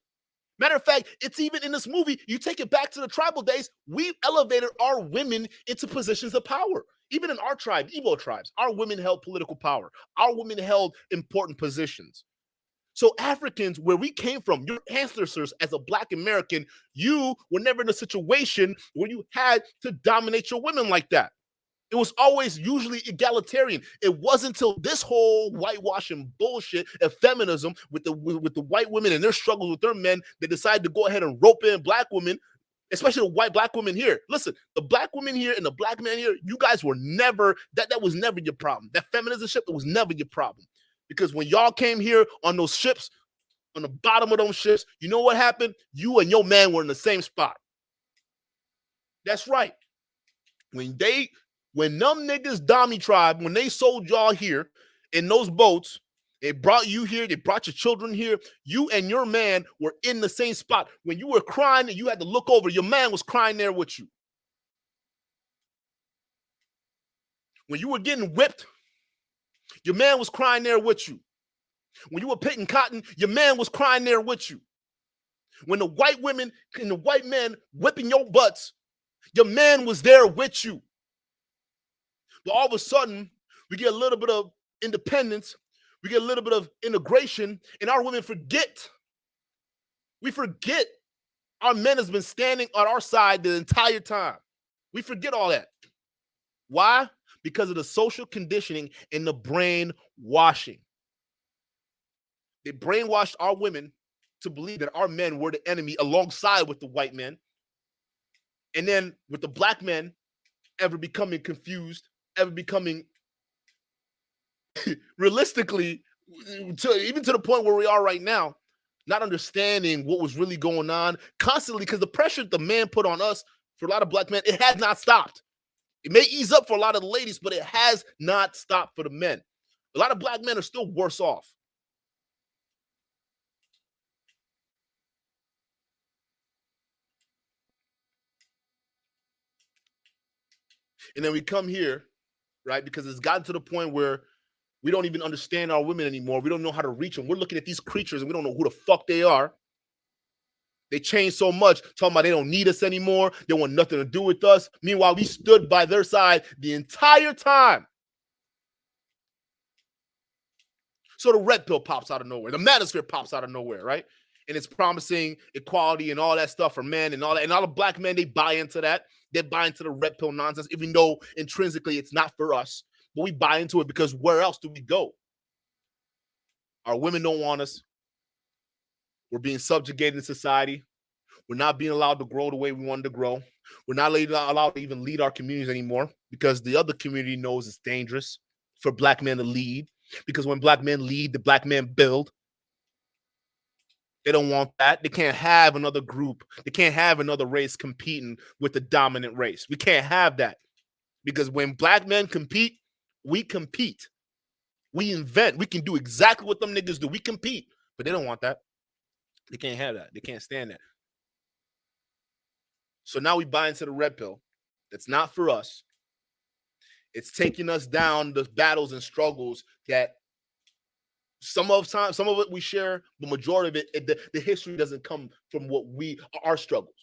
S1: Matter of fact, it's even in this movie, you take it back to the tribal days, we elevated our women into positions of power. Even in our tribe, Igbo tribes, our women held political power. Our women held important positions. So Africans, where we came from, your ancestors as a black American, you were never in a situation where you had to dominate your women like that. It was always usually egalitarian. It wasn't until this whole whitewashing bullshit of feminism with the white women and their struggles with their men, they decided to go ahead and rope in black women, especially the white black women here. Listen, the black women here and the black men here, you guys were never, that was never your problem. That feminism ship, it was never your problem. Because when y'all came here on those ships, on the bottom of those ships, you know what happened? You and your man were in the same spot. That's right. When them niggas, Dahomey tribe, when they sold y'all here in those boats, they brought you here, they brought your children here, you and your man were in the same spot. When you were crying and you had to look over, your man was crying there with you. When you were getting whipped, your man was crying there with you. When you were picking cotton, your man was crying there with you. When the white women and the white men whipping your butts, your man was there with you. But all of a sudden, we get a little bit of independence, we get a little bit of integration, and our women forget. We forget our men has been standing on our side the entire time. We forget all that. Why? Because of the social conditioning and the brainwashing. They brainwashed our women to believe that our men were the enemy alongside with the white men. And then with the black men ever becoming confused, ever becoming realistically, even to the point where we are right now, not understanding what was really going on constantly, because the pressure that the man put on us for a lot of black men, it has not stopped. It may ease up for a lot of the ladies, but it has not stopped for the men. A lot of black men are still worse off. And then we come here, right? Because it's gotten to the point where we don't even understand our women anymore. We don't know how to reach them. We're looking at these creatures and we don't know who the fuck they are. They changed so much, talking about they don't need us anymore. They want nothing to do with us. Meanwhile, we stood by their side the entire time. So the red pill pops out of nowhere. The manosphere pops out of nowhere, right? And it's promising equality and all that stuff for men and all that. And all the black men, they buy into that. They buy into the red pill nonsense, even though intrinsically it's not for us. but we buy into it because where else do we go? Our women don't want us. We're being subjugated in society. We're not being allowed to grow the way we wanted to grow. We're not allowed to even lead our communities anymore because the other community knows it's dangerous for black men to lead. Because when black men lead, the black men build. They don't want that. They can't have another group. They can't have another race competing with the dominant race. We can't have that. Because when black men compete, we compete. We invent. We can do exactly what them niggas do. We compete. But they don't want that. They can't have that. They can't stand that. So now we buy into the red pill. That's not for us. It's taking us down the battles and struggles that some of it we share, the majority of it, the history doesn't come from our struggles.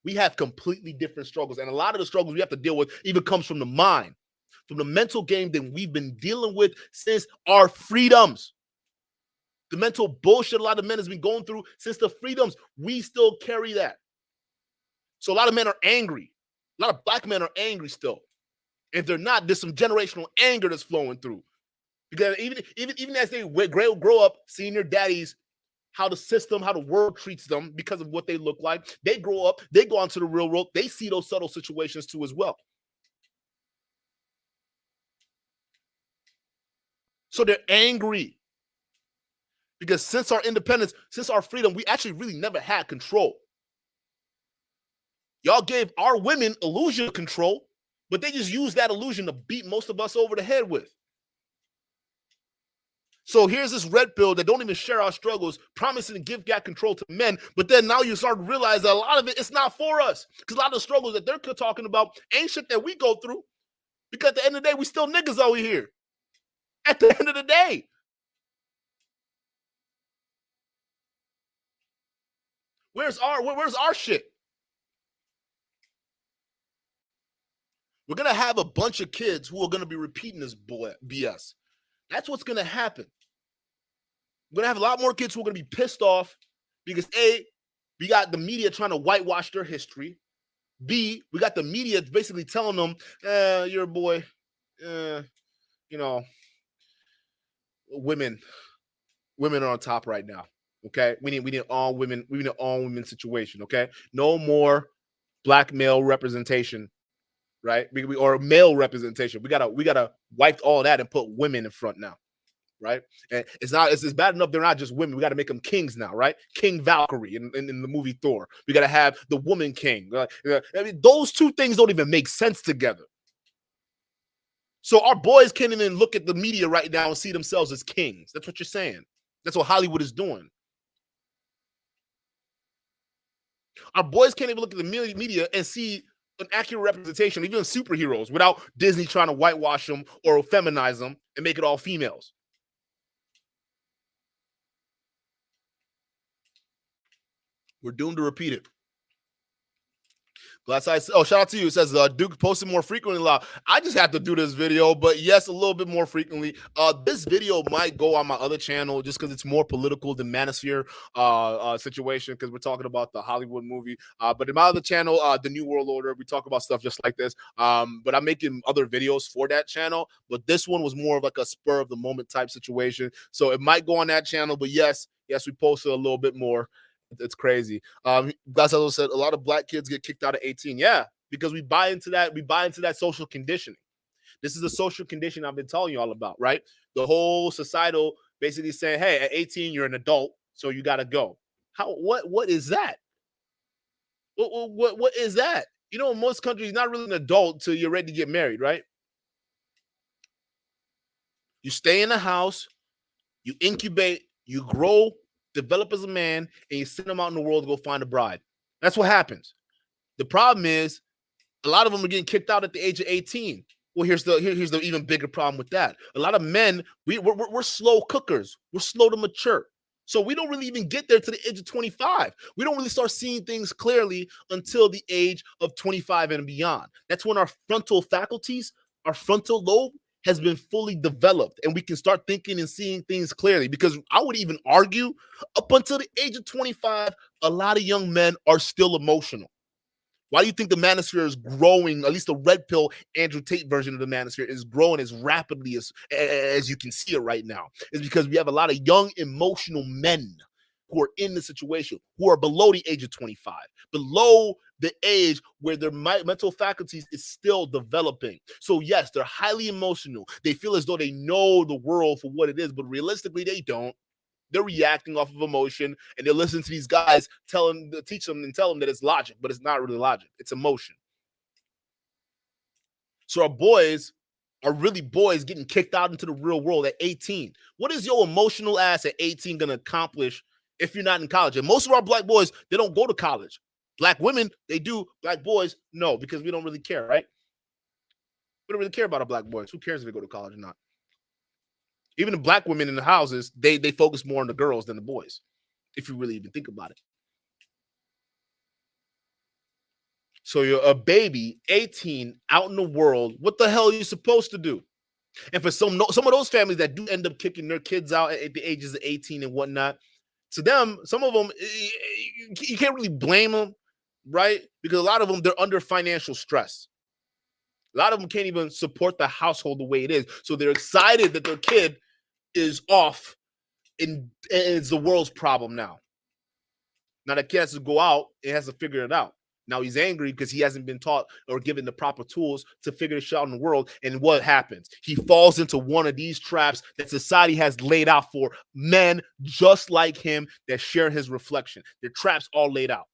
S1: We have completely different struggles. And a lot of the struggles we have to deal with even comes from the mind, from the mental game that we've been dealing with since our freedoms. The mental bullshit a lot of men has been going through since the freedoms, we still carry that. So a lot of men are angry. A lot of black men are angry still. If they're not, there's some generational anger that's flowing through. Because even as they grow up, seeing their daddies, how the world treats them because of what they look like, they grow up, they go onto the real world, they see those subtle situations too as well. So they're angry. Because since our independence, since our freedom, we actually really never had control. Y'all gave our women illusion of control, but they just used that illusion to beat most of us over the head with. So here's this red pill that don't even share our struggles, promising to give back control to men, but then now you start to realize that a lot of it's not for us. Because a lot of the struggles that they're talking about ain't shit that we go through. Because at the end of the day, we still niggas over here. At the end of the day. Where's our shit? We're going to have a bunch of kids who are going to be repeating this BS. That's what's going to happen. We're going to have a lot more kids who are going to be pissed off because A, we got the media trying to whitewash their history. B, we got the media basically telling them, you're a boy, women are on top right now. Okay, we need all women. We need an all women situation. Okay, no more black male representation, right? Or male representation. We gotta wipe all that and put women in front now, right? And it's bad enough they're not just women. We got to make them kings now, right? King Valkyrie in the movie Thor. We got to have the woman king. I mean, those two things don't even make sense together. So our boys can't even look at the media right now and see themselves as kings. That's what you're saying. That's what Hollywood is doing. Our boys can't even look at the media and see an accurate representation, even superheroes, without Disney trying to whitewash them or feminize them and make it all females. We're doomed to repeat it. Shout out to you. It says Duke posted more frequently. I just have to do this video, but yes, a little bit more frequently. This video might go on my other channel just because it's more political than Manosphere situation, because we're talking about the Hollywood movie. But in my other channel, The New World Order, we talk about stuff just like this. But I'm making other videos for that channel. But this one was more of like a spur of the moment type situation. So it might go on that channel. But yes, we posted a little bit more. It's crazy. That's also said a lot of black kids get kicked out at 18. Yeah, because we buy into that. We buy into that social conditioning. This is the social conditioning I've been telling you all about, right? The whole societal basically saying, hey, at 18, you're an adult, so you got to go. What is that? What is that? You know, in most countries, you're not really an adult till you're ready to get married, right? You stay in the house, you incubate, you grow, develop as a man, and you send them out in the world to go find a bride. That's what happens. The problem is a lot of them are getting kicked out at the age of 18. Well, here's the even bigger problem with that. A lot of men, we're slow cookers. We're slow to mature. So we don't really even get there to the age of 25. We don't really start seeing things clearly until the age of 25 and beyond. That's when our frontal faculties, our frontal lobe, has been fully developed and we can start thinking and seeing things clearly. Because I would even argue up until the age of 25, a lot of young men are still emotional. Why do you think the manosphere is growing? At least the red pill Andrew Tate version of the manosphere is growing as rapidly as you can see it right now. It's because we have a lot of young, emotional men who are in the situation, who are below the age of 25, below the age where their mental faculties is still developing. So yes, they're highly emotional. They feel as though they know the world for what it is, but realistically, they don't. They're reacting off of emotion, and they're listening to these guys teach them and tell them that it's logic, but it's not really logic. It's emotion. So our boys are really boys getting kicked out into the real world at 18. What is your emotional ass at 18 going to accomplish if you're not in college? And most of our black boys, they don't go to college. Black women, they do. Black boys, no, because we don't really care, right? We don't really care about our black boys. Who cares if they go to college or not? Even the black women in the houses, they focus more on the girls than the boys, if you really even think about it. So you're a baby, 18, out in the world. What the hell are you supposed to do? And for some of those families that do end up kicking their kids out at the ages of 18 and whatnot, to them, some of them, you can't really blame them, right? Because a lot of them, they're under financial stress. A lot of them can't even support the household the way it is. So they're excited that their kid is off and it's the world's problem now. Now the kid has to go out and has to figure it out. Now he's angry because he hasn't been taught or given the proper tools to figure this out in the world. And what happens? He falls into one of these traps that society has laid out for men just like him that share his reflection. Their traps all laid out.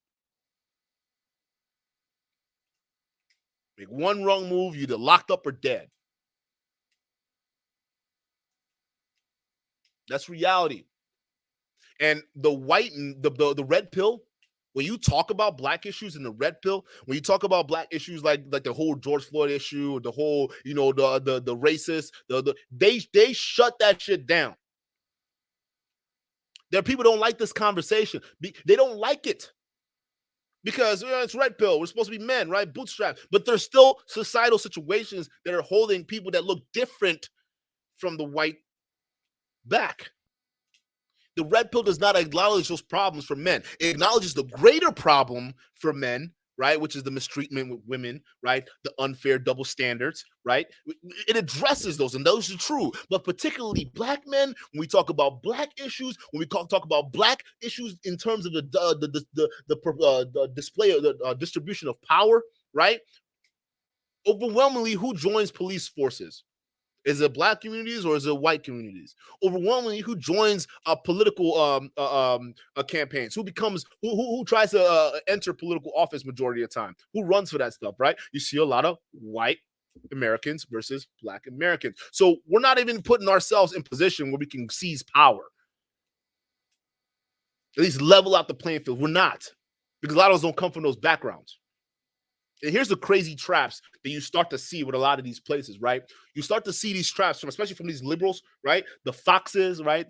S1: Make one wrong move, you're either locked up or dead. That's reality. And the white and the red pill, when you talk about black issues in the red pill, when you talk about black issues like the whole George Floyd issue, the whole, the racist, they shut that shit down. There are people who don't like this conversation. They don't like it because it's red pill. We're supposed to be men, right? Bootstrap. But there's still societal situations that are holding people that look different from the white back. The red pill does not acknowledge those problems for men. It acknowledges the greater problem for men, right? Which is the mistreatment with women, right? The unfair double standards, right? It addresses those, and those are true. But particularly black men, when we talk about black issues, when we talk about black issues in terms of the display of the distribution of power, right? Overwhelmingly, who joins police forces? Is it black communities or is it white communities? Overwhelmingly, who joins political campaigns? Who tries to enter political office majority of the time? Who runs for that stuff, right? You see a lot of white Americans versus black Americans. So we're not even putting ourselves in position where we can seize power. At least level out the playing field. We're not. Because a lot of us don't come from those backgrounds. And here's the crazy traps that you start to see with a lot of these places, right? You start to see these traps especially from these liberals, right? The foxes, right?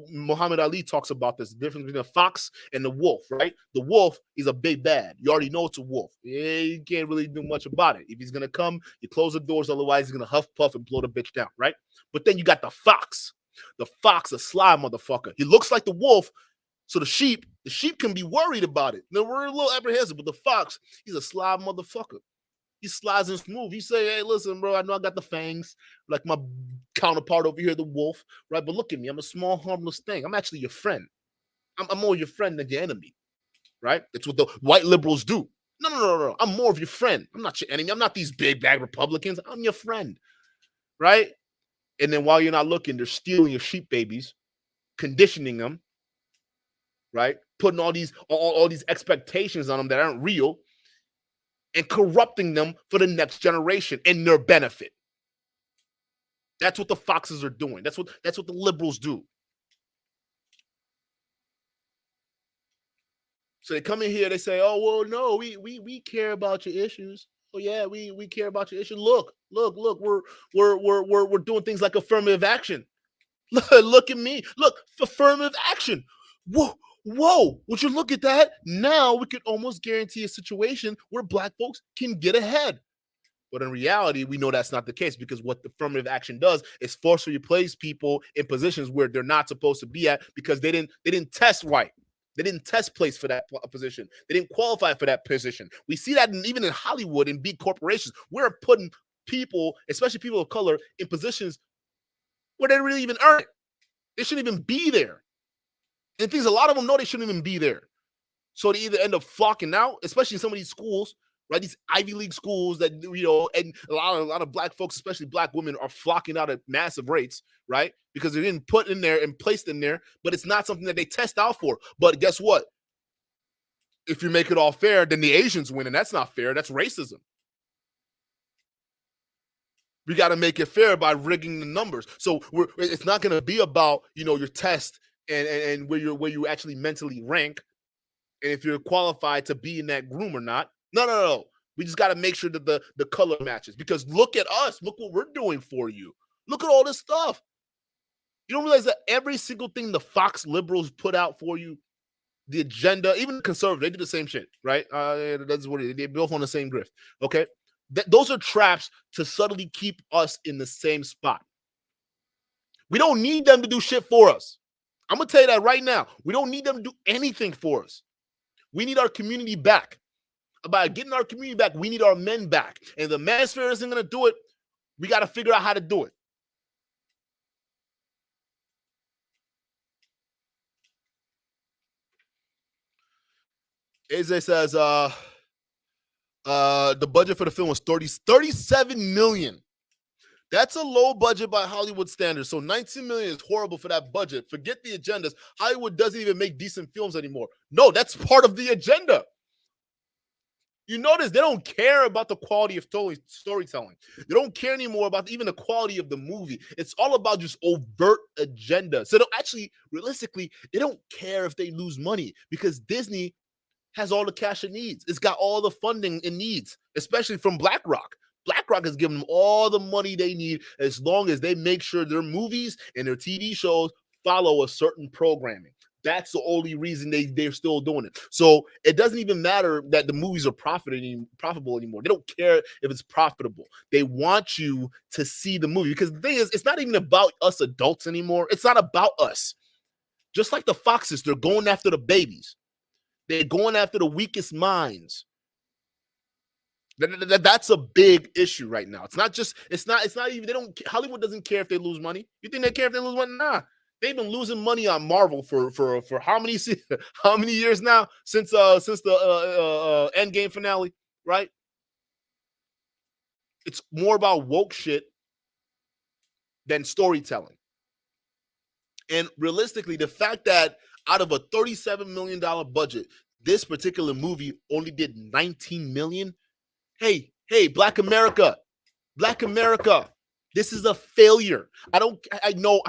S1: Muhammad Ali talks about this, the difference between a fox and the wolf, right? The wolf is a big bad. You already know it's a wolf. Yeah, you can't really do much about it. If he's gonna come, you close the doors, otherwise he's gonna huff puff and blow the bitch down, right? But then you got the fox. The fox, a sly motherfucker. He looks like the wolf. So the sheep can be worried about it. We're a little apprehensive, but the fox, he's a sly motherfucker. He slides and smooth. He say, hey, listen, bro, I know I got the fangs, like my counterpart over here, the wolf, right? But look at me. I'm a small, harmless thing. I'm actually your friend. I'm more your friend than your enemy, right? That's what the white liberals do. No. I'm more of your friend. I'm not your enemy. I'm not these big bag Republicans. I'm your friend, right? And then while you're not looking, they're stealing your sheep babies, conditioning them, right? Putting all these expectations on them that aren't real and corrupting them for the next generation in their benefit. That's what the foxes are doing. That's what the liberals do. So they come in here, they say, oh, well, no, we care about your issues. Oh yeah, we care about your issues. Look, we're doing things like affirmative action. Look at me. Look, affirmative action. Whoa, would you look at that? Now we could almost guarantee a situation where black folks can get ahead. But in reality, we know that's not the case because what the affirmative action does is forcefully place people in positions where they're not supposed to be at because they didn't test right. They didn't test place for that position. They didn't qualify for that position. We see that even in Hollywood and big corporations. We're putting people, especially people of color, in positions where they really even earn it. They shouldn't even be there. And things a lot of them know they shouldn't even be there. So they either end up flocking out, especially in some of these schools, right? These Ivy League schools that, and a lot of black folks, especially black women, are flocking out at massive rates, right? Because they didn't put in there and placed in there, but it's not something that they test out for. But guess what? If you make it all fair, then the Asians win, and that's not fair. That's racism. We got to make it fair by rigging the numbers. So it's not going to be about your test and where you actually mentally rank, and if you're qualified to be in that room or not. No. We just got to make sure that the color matches. Because look at us. Look what we're doing for you. Look at all this stuff. You don't realize that every single thing the Fox liberals put out for you, the agenda, even the conservatives, they do the same shit, right? That's what they're both on the same grift. Okay, those are traps to subtly keep us in the same spot. We don't need them to do shit for us. I'm gonna tell you that right now. We don't need them to do anything for us. We need our community back. About getting our community back, we need our men back. And the manosphere isn't gonna do it. We got to figure out how to do it. Eze says the budget for the film was 37 million. That's a low budget by Hollywood standards. So 19 million is horrible for that budget. Forget the agendas. Hollywood doesn't even make decent films anymore. No, that's part of the agenda. You notice they don't care about the quality of storytelling. They don't care anymore about even the quality of the movie. It's all about just overt agenda. So actually, realistically, they don't care if they lose money because Disney has all the cash it needs. It's got all the funding it needs, especially from BlackRock. BlackRock has given them all the money they need as long as they make sure their movies and their TV shows follow a certain programming. That's the only reason they're still doing it. So it doesn't even matter that the movies are profitable anymore. They don't care if it's profitable. They want you to see the movie because the thing is, it's not even about us adults anymore. It's not about us. Just like the Foxes, they're going after the babies. They're going after the weakest minds. That's a big issue right now. It's not even, Hollywood doesn't care if they lose money. You think they care if they lose money? Nah. They've been losing money on Marvel for how many years now since the Endgame finale, right? It's more about woke shit than storytelling. And realistically, the fact that out of a $37 million budget, this particular movie only did 19 million. Hey, Black America, this is a failure. I know.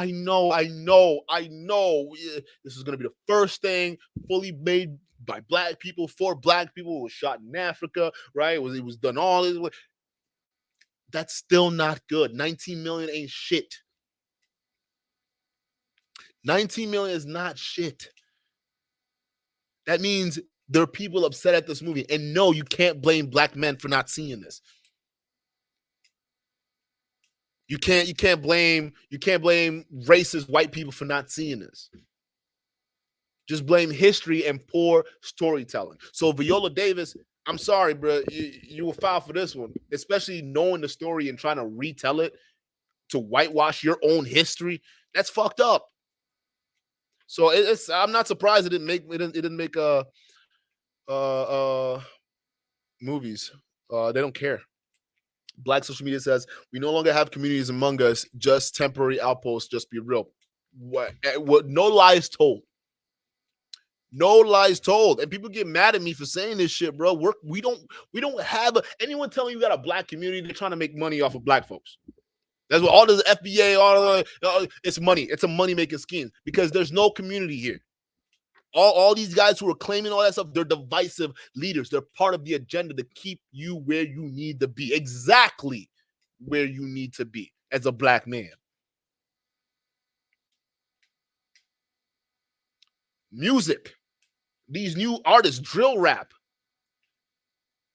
S1: This is going to be the first thing fully made by Black people for Black people. It was shot in Africa, right? It was done all this way. That's still not good. 19 million ain't shit. 19 million is not shit. That means there are people upset at this movie. And no, you can't blame Black men for not seeing this. You can't blame racist white people for not seeing this. Just blame history and poor storytelling. So Viola Davis, I'm sorry, bro, you will file for this one, especially knowing the story and trying to retell it to whitewash your own history. That's fucked up. So I'm not surprised it didn't make movies. They don't care. Black social media says we no longer have communities among us, just temporary outposts. Just be real. What? No lies told. No lies told. And people get mad at me for saying this shit, bro. We don't have anyone telling you got a Black community. They're trying to make money off of Black folks. That's what all this FBA, it's money. It's a money-making scheme because there's no community here. All these guys who are claiming all that stuff, they're divisive leaders. They're part of the agenda to keep you where you need to be. Exactly where you need to be as a Black man. Music. These new artists, drill rap.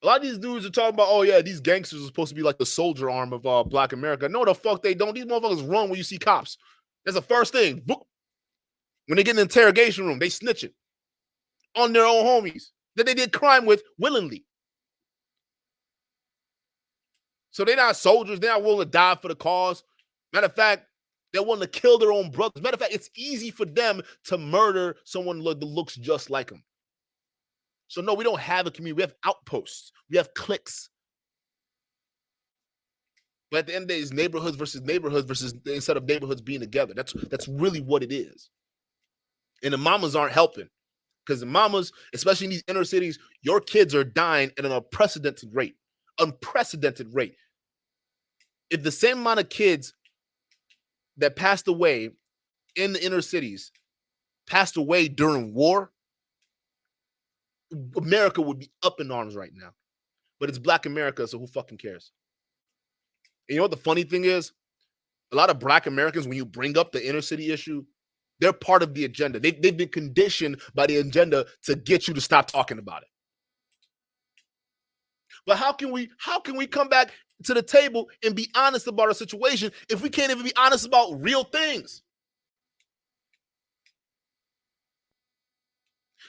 S1: A lot of these dudes are talking about, oh yeah, these gangsters are supposed to be like the soldier arm of Black America. No, the fuck they don't. These motherfuckers run when you see cops. That's the first thing. When they get in the interrogation room, they snitching. on their own homies that they did crime with willingly. So they're not soldiers. They're not willing to die for the cause. Matter of fact, they're willing to kill their own brothers. Matter of fact, it's easy for them to murder someone that looks just like them. So no, we don't have a community. We have outposts. We have cliques. But at the end of the day, it's neighborhoods versus instead of neighborhoods being together. That's really what it is. And the mamas aren't helping. Because the mamas, especially in these inner cities, your kids are dying at an unprecedented rate. Unprecedented rate. If the same amount of kids that passed away in the inner cities passed away during war, America would be up in arms right now. But it's Black America, so who fucking cares? And you know what the funny thing is? A lot of Black Americans, when you bring up the inner city issue, they're part of the agenda. They've been conditioned by the agenda to get you to stop talking about it. But how can we come back to the table and be honest about our situation if we can't even be honest about real things?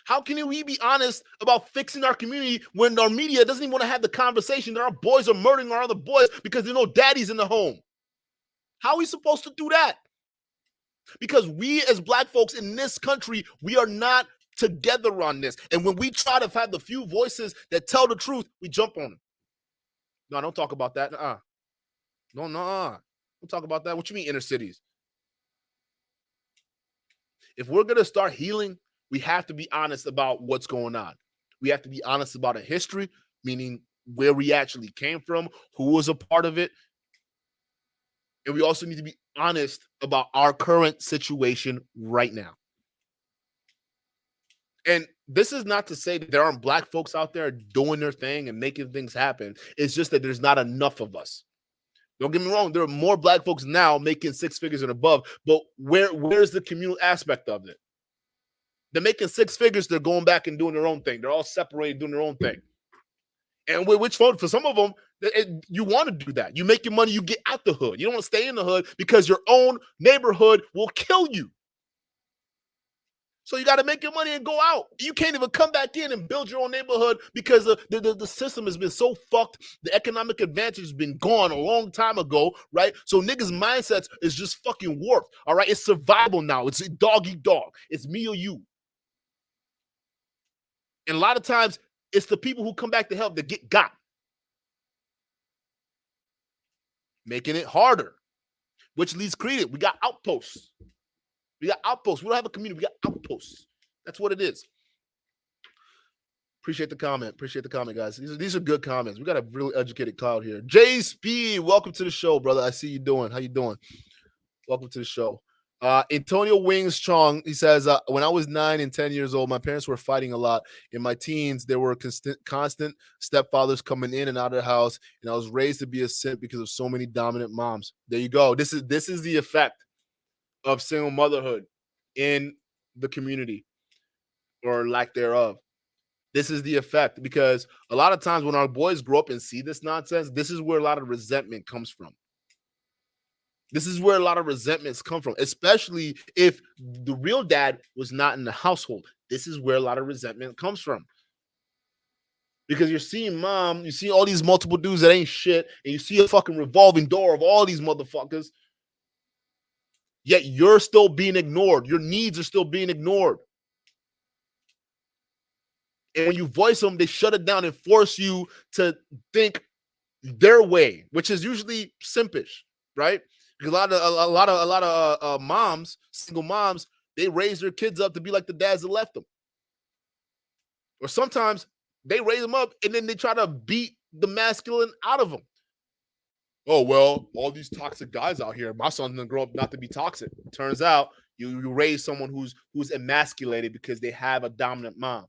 S1: How can we be honest about fixing our community when our media doesn't even want to have the conversation that our boys are murdering our other boys because there's no daddies in the home? How are we supposed to do that? Because we as Black folks in this country, we are not together on this. And when we try to have the few voices that tell the truth, we jump on them. No, don't talk about that. No, don't talk about that. What you mean inner cities? If we're going to start healing, we have to be honest about what's going on. We have to be honest about a history, meaning where we actually came from, who was a part of it. And we also need to be honest about our current situation right now. And this is not to say that there aren't Black folks out there doing their thing and making things happen. It's just that there's not enough of us. Don't get me wrong. There are more Black folks now making six figures and above, but where's the communal aspect of it? They're making six figures. They're going back and doing their own thing. They're all separated, doing their own thing. And which for some of them, you want to do that. You make your money, you get out the hood. You don't want to stay in the hood because your own neighborhood will kill you. So you got to make your money and go out. You can't even come back in and build your own neighborhood because the system has been so fucked. The economic advantage has been gone a long time ago, right? So niggas' mindsets is just fucking warped, all right? It's survival now. It's dog eat dog. It's me or you. And a lot of times, it's the people who come back to help that get got. Making it harder, which leads creative. We got outposts. We got outposts. We don't have a community. We got outposts. That's what it is. Appreciate the comment. Appreciate the comment, guys. These are good comments. We got a really educated crowd here. Jay Speed, welcome to the show, brother. I see you doing. How you doing? Welcome to the show. Antonio Wings Chong, he says, when I was 9 and 10 years old, my parents were fighting a lot. In my teens, there were constant stepfathers coming in and out of the house, and I was raised to be a simp because of so many dominant moms. There you go. This is the effect of single motherhood in the community, or lack thereof. This is the effect, because a lot of times when our boys grow up and see this nonsense, this is where a lot of resentment comes from. This is where a lot of resentments come from, especially if the real dad was not in the household. This is where a lot of resentment comes from. Because you're seeing mom, you see all these multiple dudes that ain't shit, and you see a fucking revolving door of all these motherfuckers, yet you're still being ignored. Your needs are still being ignored. And when you voice them, they shut it down and force you to think their way, which is usually simpish, right? Because a lot of moms, single moms, they raise their kids up to be like the dads that left them. Or sometimes they raise them up and then they try to beat the masculine out of them. Oh, well, all these toxic guys out here, my son's gonna grow up not to be toxic. Turns out you raise someone who's emasculated because they have a dominant mom.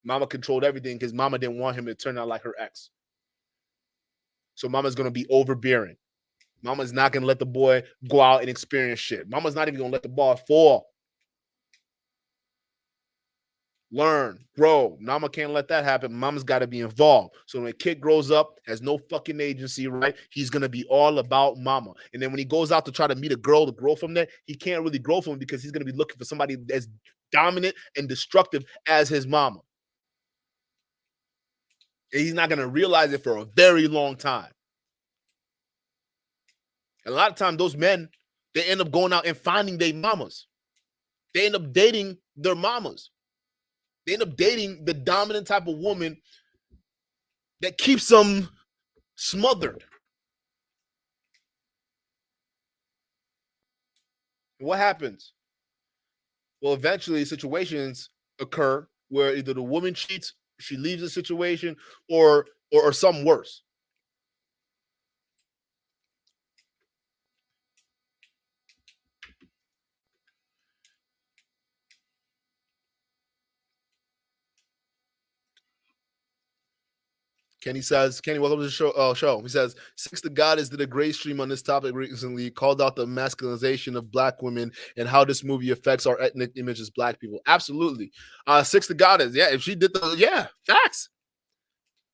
S1: Mama controlled everything because mama didn't want him to turn out like her ex. So mama's gonna be overbearing. Mama's not going to let the boy go out and experience shit. Mama's not even going to let the ball fall. learn, grow. Mama can't let that happen. Mama's got to be involved. So when a kid grows up, has no fucking agency, right? He's gonna be all about mama. And then when he goes out to try to meet a girl to grow from there, he can't really grow from it because he's gonna be looking for somebody as dominant and destructive as his mama. And he's not gonna realize it for a very long time. And a lot of times, those men, they end up going out and finding their mamas. They end up dating their mamas. They end up dating the dominant type of woman that keeps them smothered. What happens? Well, eventually situations occur where either the woman cheats, she leaves the situation, or something worse. Kenny, welcome to the show. He says, Six the Goddess did a great stream on this topic recently, called out the masculinization of black women and how this movie affects our ethnic image as black people. Absolutely. Six the Goddess, yeah, if she did facts.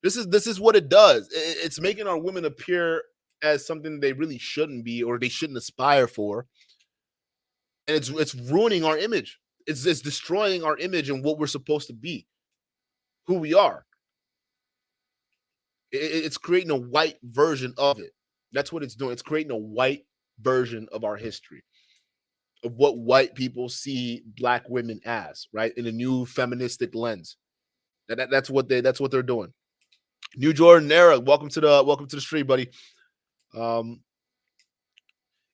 S1: This is what it does. It's making our women appear as something they really shouldn't be or they shouldn't aspire for. And it's ruining our image. It's destroying our image and what we're supposed to be, who we are. It's creating a white version of it. That's what it's doing. It's creating a white version of our history, of what white people see black women as, right? In a new feministic lens. That's what they're doing. New Jordan era, welcome to the stream, buddy.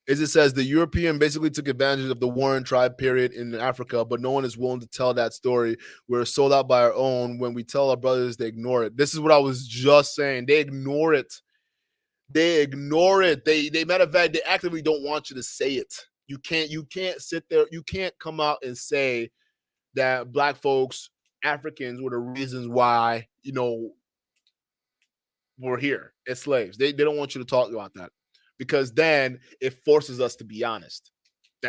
S1: As it says, the European basically took advantage of the Warren tribe period in Africa, but no one is willing to tell that story. We're sold out by our own. When we tell our brothers, they ignore it. This is what I was just saying. They ignore it. They ignore it. They matter of fact, they actively don't want you to say it. You can't sit there. You can't come out and say that black folks, Africans, were the reasons why, we're here as slaves. They don't want you to talk about that, because then it forces us to be honest.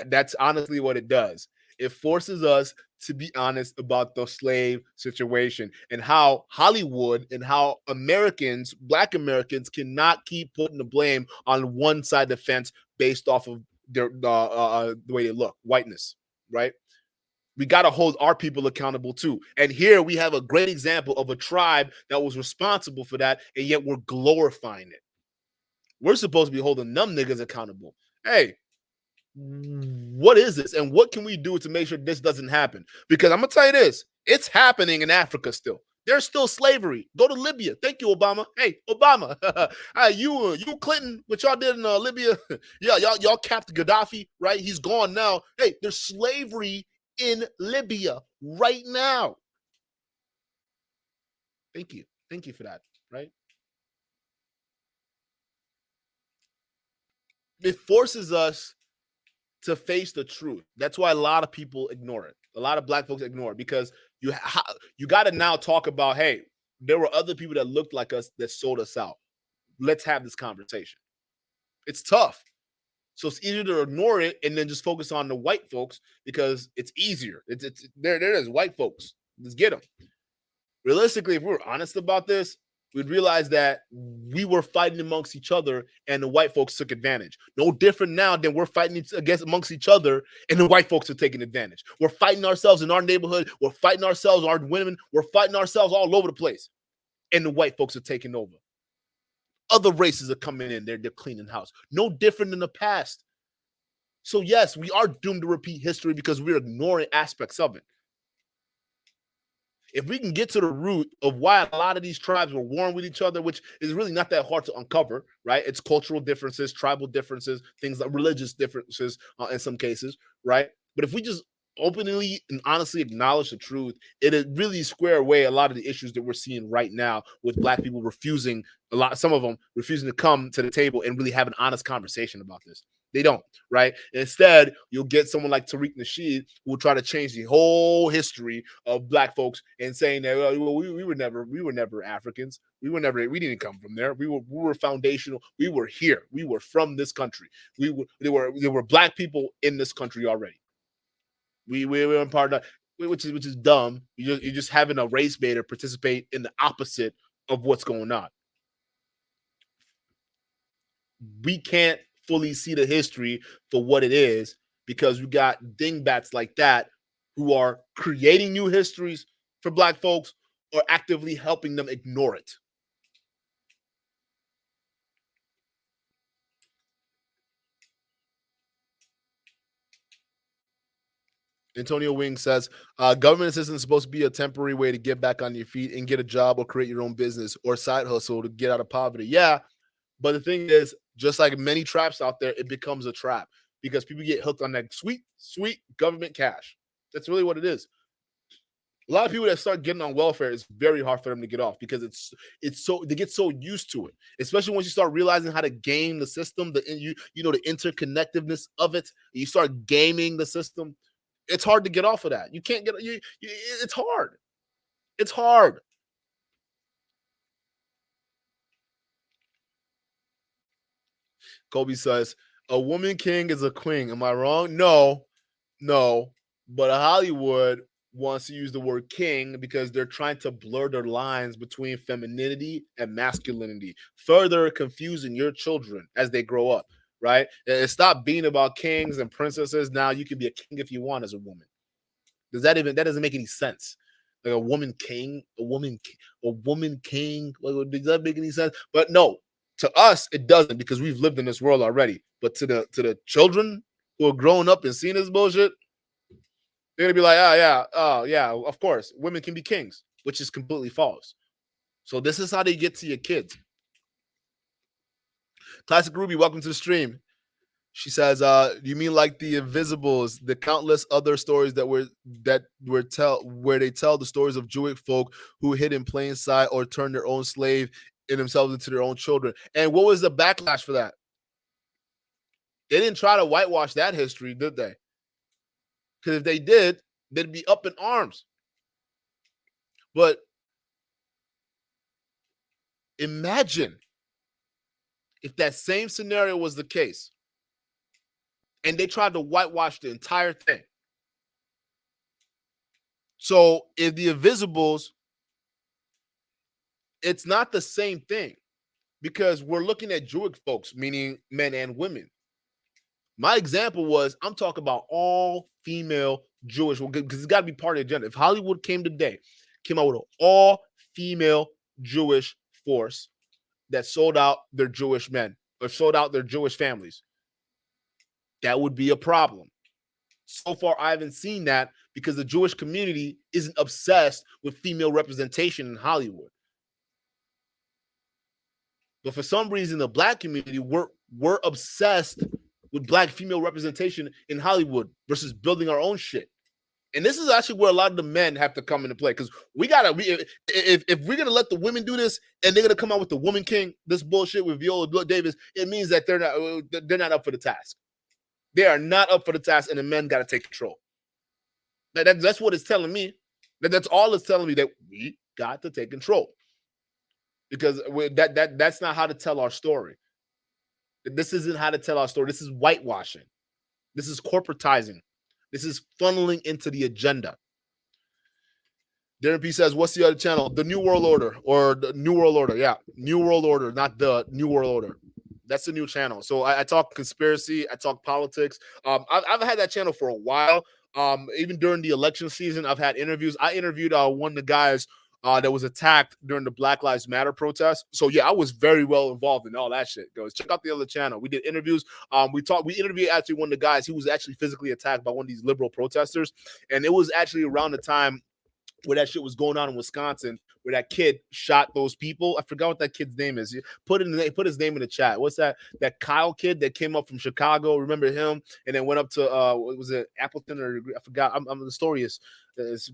S1: That's honestly what it does. It forces us to be honest about the slave situation and how Hollywood and how Americans, black Americans, cannot keep putting the blame on one side of the fence based off of the way they look, whiteness, right? We got to hold our people accountable too. And here we have a great example of a tribe that was responsible for that, and yet we're glorifying it. We're supposed to be holding them niggas accountable. Hey, what is this? And what can we do to make sure this doesn't happen? Because I'm going to tell you this, it's happening in Africa still. There's still slavery. Go to Libya. Thank you, Obama. Hey, Obama. You Clinton, what y'all did in Libya. Yeah, y'all capped Gaddafi, right? He's gone now. Hey, there's slavery in Libya right now. Thank you. Thank you for that, right? It forces us to face the truth. That's why a lot of people ignore it. A lot of black folks ignore it because you got to now talk about, hey, there were other people that looked like us that sold us out. Let's have this conversation. It's tough. So it's easier to ignore it and then just focus on the white folks because it's easier. It's there it is, white folks. Let's get them. Realistically, if we were honest about this, we'd realize that we were fighting amongst each other and the white folks took advantage. No different now than we're fighting amongst each other and the white folks are taking advantage. We're fighting ourselves in our neighborhood. We're fighting ourselves, our women. We're fighting ourselves all over the place. And the white folks are taking over. Other races are coming in. They're cleaning house. No different than the past. So yes, we are doomed to repeat history because we're ignoring aspects of it. If we can get to the root of why a lot of these tribes were warring with each other, which is really not that hard to uncover, right? It's cultural differences, tribal differences, things like religious differences in some cases, right? But if we just openly and honestly acknowledge the truth, it really square away a lot of the issues that we're seeing right now with black people refusing, some of them refusing to come to the table and really have an honest conversation about this. They don't, right? Instead, you'll get someone like Tariq Nasheed who will try to change the whole history of black folks and saying that we were never Africans. We didn't come from there. We were foundational. We were here. We were from this country. There were black people in this country already. We were part of. which is dumb. You're just having a race baiter participate in the opposite of what's going on. We can't fully see the history for what it is because we got dingbats like that who are creating new histories for Black folks or actively helping them ignore it. Antonio Wing says, government assistance is supposed to be a temporary way to get back on your feet and get a job or create your own business or side hustle to get out of poverty. Yeah, but the thing is, just like many traps out there, it becomes a trap because people get hooked on that sweet, sweet government cash. That's really what it is. A lot of people that start getting on welfare, it's very hard for them to get off because it's so they get so used to it. Especially once you start realizing how to game the system, you know the interconnectedness of it. You start gaming the system. It's hard to get off of that. You can't get it's hard. It's hard. Kobe says, a woman king is a queen. Am I wrong? No, no. But Hollywood wants to use the word king because they're trying to blur their lines between femininity and masculinity, further confusing your children as they grow up, right? And stop being about kings and princesses. Now you can be a king if you want as a woman. That doesn't make any sense? Like a woman king, a woman king. Does that make any sense? But no, to us it doesn't because we've lived in this world already. But to the children who are growing up and seeing this bullshit, they're gonna be like, oh yeah, of course, women can be kings, which is completely false. So this is how they get to your kids. Classic Ruby, welcome to the stream. She says, "You mean like the Invisibles, the countless other stories where they tell the stories of Jewish folk who hid in plain sight or turned their own slave in themselves into their own children." And what was the backlash for that? They didn't try to whitewash that history, did they? Because if they did, they'd be up in arms. But imagine if that same scenario was the case and they tried to whitewash the entire thing. So if the Invisibles, it's not the same thing because we're looking at Jewish folks, meaning men and women. My example was I'm talking about all female Jewish, because it's got to be part of the agenda. If Hollywood came out with an all female Jewish force that sold out their Jewish men or sold out their Jewish families, that would be a problem. So far, I haven't seen that because the Jewish community isn't obsessed with female representation in Hollywood. But for some reason, the Black community, we're obsessed with Black female representation in Hollywood versus building our own shit. And this is actually where a lot of the men have to come into play because if we're gonna let the women do this and they're gonna come out with the woman king, this bullshit with Viola Davis, it means that they're not up for the task. They are not up for the task, and the men got to take control. That's what it's telling me. That's all it's telling me, that we got to take control because that's not how to tell our story. This isn't how to tell our story. This is whitewashing. This is corporatizing. This is funneling into the agenda. Darren P says, what's the other channel? The New World Order, or the New World Order. Yeah, New World Order, not the New World Order. That's the new channel. So I talk conspiracy. I talk politics. I've had that channel for a while. Even during the election season, I've had interviews. I interviewed one of the guys that was attacked during the Black Lives Matter protest. So yeah, I was very well involved in all that shit. Goes check out the other channel. We did interviews. We interviewed actually one of the guys. He was actually physically attacked by one of these liberal protesters, and it was actually around the time where that shit was going on in Wisconsin, where that kid shot those people. I forgot what that kid's name is. Put his name in the chat. What's that? That Kyle kid that came up from Chicago. Remember him? And then went up to what was it, Appleton, or I forgot. The story is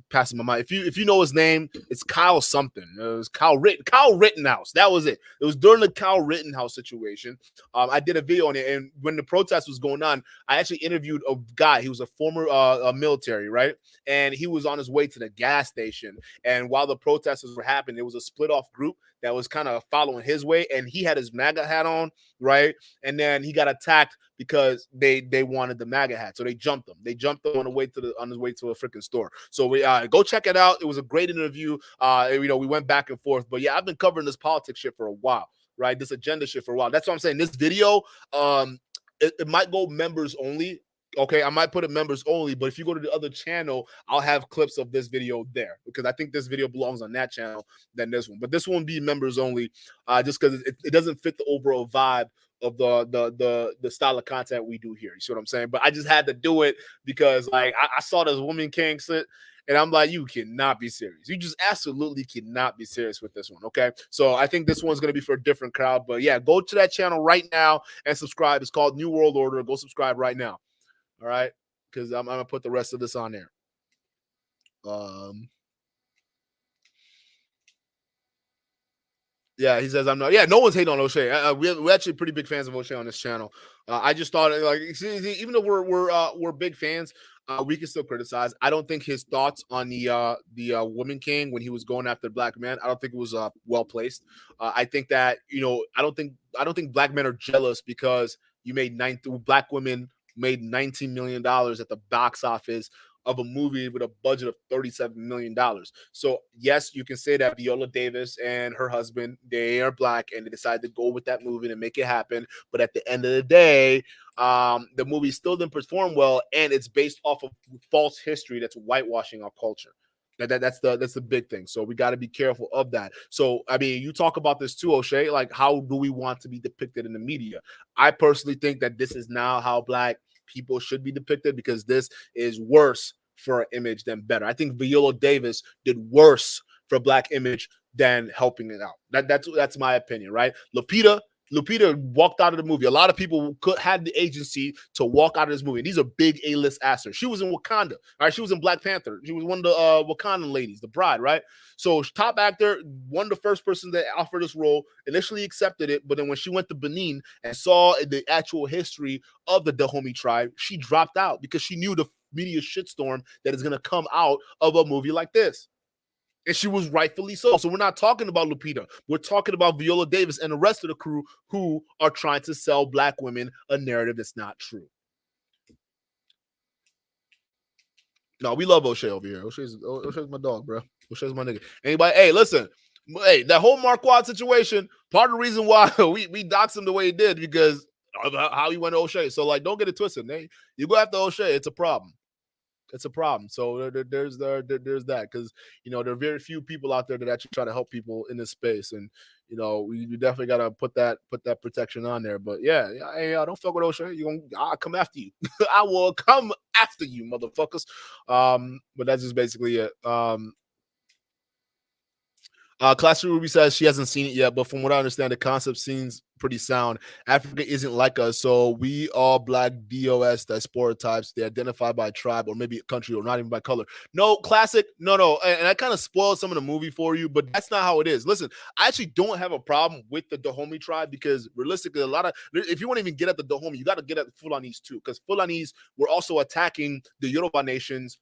S1: passing my mind. If you know his name, it's Kyle something. It was Kyle Rittenhouse. That was it. It was during the Kyle Rittenhouse situation. I did a video on it, and when the protest was going on, I actually interviewed a guy. He was a former military, right? And he was on his way to the gas station. And while the protesters were happening, it was a split off group that was kind of following his way, and he had his MAGA hat on, right? And then he got attacked because they wanted the MAGA hat, so they jumped him. They jumped him on the way to on his way to a freaking store. So we go check it out. It was a great interview. We went back and forth, but yeah, I've been covering this politics shit for a while, right? This agenda shit for a while. That's what I'm saying. This video, it might go members only. Okay, I might put it members only, but if you go to the other channel, I'll have clips of this video there because I think this video belongs on that channel than this one. But this one be members only, just because it doesn't fit the overall vibe of the style of content we do here. You see what I'm saying? But I just had to do it because like I saw this woman king sit. And I'm like, you cannot be serious. You just absolutely cannot be serious with this one, okay? So I think this one's going to be for a different crowd. But yeah, go to that channel right now and subscribe. It's called New World Order. Go subscribe right now. All right, because I'm gonna put the rest of this on there. Yeah, he says I'm not. Yeah, no one's hating on O'Shea. We're actually pretty big fans of O'Shea on this channel. I just thought like even though we're big fans, we can still criticize. I don't think his thoughts on the Woman King when he was going after black men, I don't think it was well placed. I think that I don't think black men are jealous because you made black women made $19 million at the box office of a movie with a budget of $37 million. So yes, you can say that Viola Davis and her husband, they are black and they decided to go with that movie and make it happen. But at the end of the day, the movie still didn't perform well, and it's based off of false history that's whitewashing our culture. That's the big thing. So we got to be careful of that. So I mean, you talk about this too, O'Shea. Like, how do we want to be depicted in the media? I personally think that this is now how black people should be depicted because this is worse for an image than better. I think Viola Davis did worse for black image than helping it out. That's my opinion, right? Lupita walked out of the movie. A lot of people had the agency to walk out of this movie. These are big A-list actors. She was in Wakanda, right? She was in Black Panther. She was one of the Wakandan ladies, the bride, right? So top actor, one of the first person that offered this role, initially accepted it, but then when she went to Benin and saw the actual history of the Dahomey tribe, she dropped out because she knew the media shitstorm that is going to come out of a movie like this. And she was rightfully so. So we're not talking about Lupita. We're talking about Viola Davis and the rest of the crew who are trying to sell black women a narrative that's not true. No, we love O'Shea over here. O'Shea's my dog, bro. O'Shea's my nigga. Anybody? Hey, listen. Hey, that whole Marquardt situation, part of the reason why we doxed him the way he did because of how he went to O'Shea. So, like, don't get it twisted. You go after O'Shea, it's a problem. It's a problem. So there's that because there are very few people out there that actually try to help people in this space, and we definitely gotta put that protection on there. But yeah, hey, don't fuck with O'Shea. I'll come after you. I will come after you, motherfuckers. But that's just basically it. Classy Ruby says she hasn't seen it yet, but from what I understand, the concept seems pretty sound. Africa isn't like us, so we all black DOS diaspora types. They identify by tribe or maybe country or not even by color. No, classic, no. And I kind of spoiled some of the movie for you, but that's not how it is. Listen, I actually don't have a problem with the Dahomey tribe because realistically, if you want to even get at the Dahomey, you got to get at the Fulanese too, because Fulanese were also attacking the Yoruba nations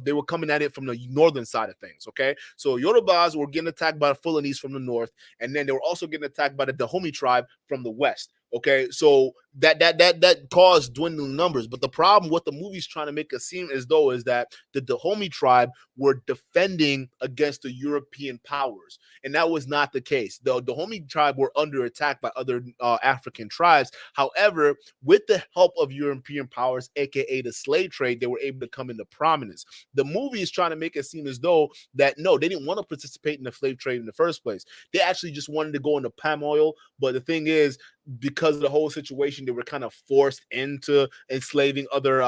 S1: they were coming at it from the northern side of things, okay? So Yorubas were getting attacked by the Fulanese from the north, and then they were also getting attacked by the Dahomey tribe from the west. Okay, so that caused dwindling numbers. But the problem what the movie's trying to make it seem as though is that the Dahomey tribe were defending against the European powers, and that was not the case. The Dahomey tribe were under attack by other African tribes. However, with the help of European powers, aka the slave trade, they were able to come into prominence. The movie is trying to make it seem as though that no, they didn't want to participate in the slave trade in the first place. They actually just wanted to go into palm oil. But the thing is, because of the whole situation, they were kind of forced into enslaving other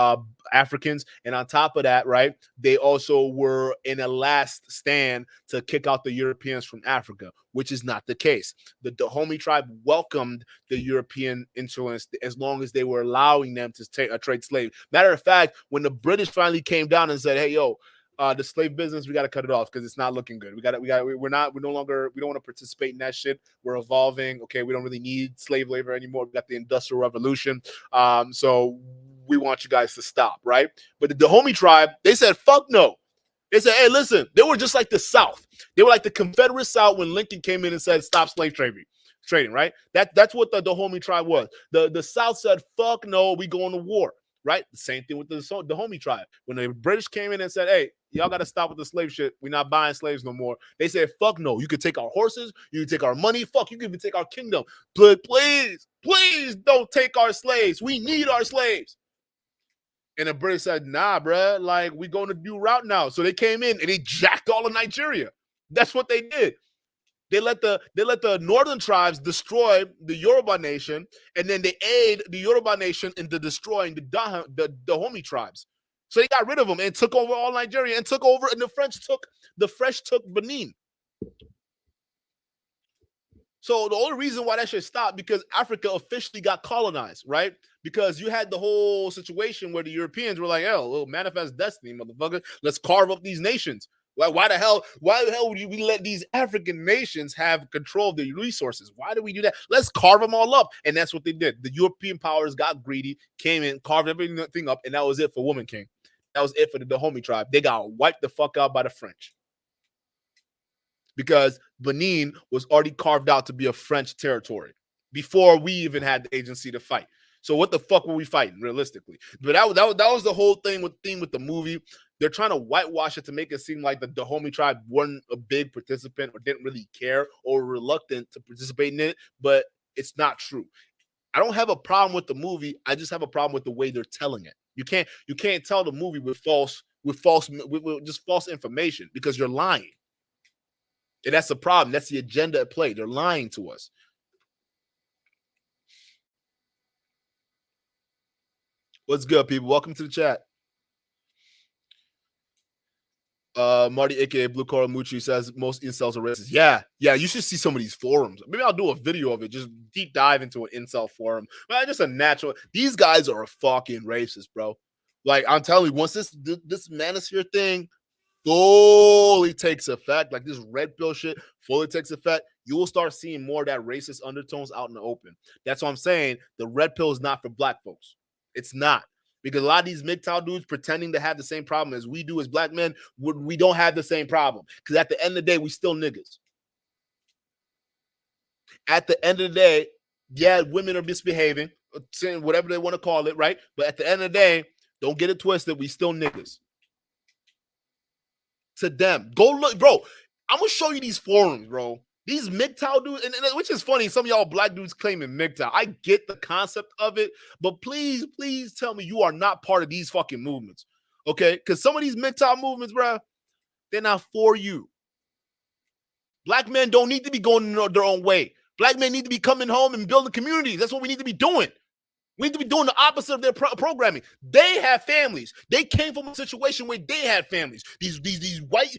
S1: Africans. And on top of that, right, they also were in a last stand to kick out the Europeans from Africa, which is not the case. The Dahomey tribe welcomed the European influence as long as they were allowing them to trade slaves. Matter of fact, when the British finally came down and said, hey, yo, the slave business, we got to cut it off because it's not looking good. We don't want to participate in that shit. We're evolving. Okay. We don't really need slave labor anymore. We got the Industrial Revolution. So we want you guys to stop. Right. But the Dahomey tribe, they said, fuck no. They said, hey, listen, they were just like the South. They were like the Confederate South when Lincoln came in and said, stop slave trading, right? That's what the Dahomey tribe was. The South said, fuck no, we going to war, right? The same thing with the Dahomey tribe. When the British came in and said, hey, y'all got to stop with the slave shit. We're not buying slaves no more. They said, fuck no. You can take our horses. You can take our money. Fuck, you can even take our kingdom. But please don't take our slaves. We need our slaves. And the British said, nah, bruh, like, we going to do route now. So they came in and they jacked all of Nigeria. That's what they did. They let the northern tribes destroy the Yoruba nation, and then they aid the Yoruba nation into destroying the Dahomey tribes. So they got rid of them and took over all Nigeria and took over, and the French took Benin. So the only reason why that should stop because Africa officially got colonized, right? Because you had the whole situation where the Europeans were like, "Oh, well, manifest destiny, motherfucker. Let's carve up these nations." Like, why the hell would we let these African nations have control of the resources? Why do we do that? Let's carve them all up. And that's what they did. The European powers got greedy, came in, carved everything up, and that was it for Woman King. That was it for the Dahomey tribe. They got wiped the fuck out by the French. Because Benin was already carved out to be a French territory before we even had the agency to fight. So what the fuck were we fighting realistically? But that was the whole thing with the movie. They're trying to whitewash it to make it seem like the Dahomey tribe wasn't a big participant or didn't really care or reluctant to participate in it, but it's not true. I don't have a problem with the movie. I just have a problem with the way they're telling it. You can't tell the movie with just false information because you're lying. And that's the problem. That's the agenda at play. They're lying to us. What's good, people? Welcome to the chat. Marty, aka Blue Coral Mucci, says most incels are racist. Yeah, you should see some of these forums. Maybe I'll do a video of it, just deep dive into an incel forum. But just a natural. These guys are a fucking racist, bro. Like, I'm telling you, once this manosphere thing fully takes effect, like this red pill shit fully takes effect, you will start seeing more of that racist undertones out in the open. That's what I'm saying. The red pill is not for black folks. It's not. Because a lot of these MGTOW dudes pretending to have the same problem as we do as black men, we don't have the same problem. Because at the end of the day, we still niggas. At the end of the day, yeah, women are misbehaving, whatever they want to call it, right? But at the end of the day, don't get it twisted, we still niggas. To them. Go look, bro. I'm going to show you these forums, bro. These MGTOW dudes, and which is funny, some of y'all black dudes claiming MGTOW. I get the concept of it, but please tell me you are not part of these fucking movements, okay? Because some of these MGTOW movements, bro, they're not for you. Black men don't need to be going their own way. Black men need to be coming home and building communities. That's what we need to be doing. We need to be doing the opposite of their programming. They have families. They came from a situation where they had families. These white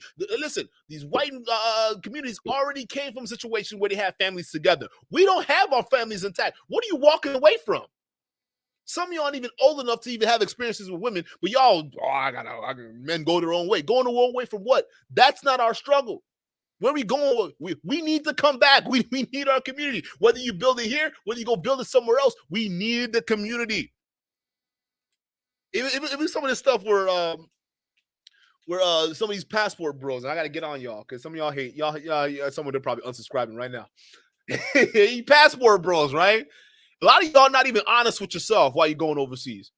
S1: communities already came from a situation where they have families together. We don't have our families intact. What are you walking away from? Some of y'all aren't even old enough to even have experiences with women, but y'all, men go their own way. Going their own way from what? That's not our struggle. Where are we going? We need to come back. We need our community. Whether you build it here, whether you go build it somewhere else, we need the community. Even some of this stuff where some of these passport bros, and I got to get on y'all because some of y'all hate y'all. Some of them probably unsubscribing right now. Passport bros, right? A lot of y'all not even honest with yourself while you're going overseas.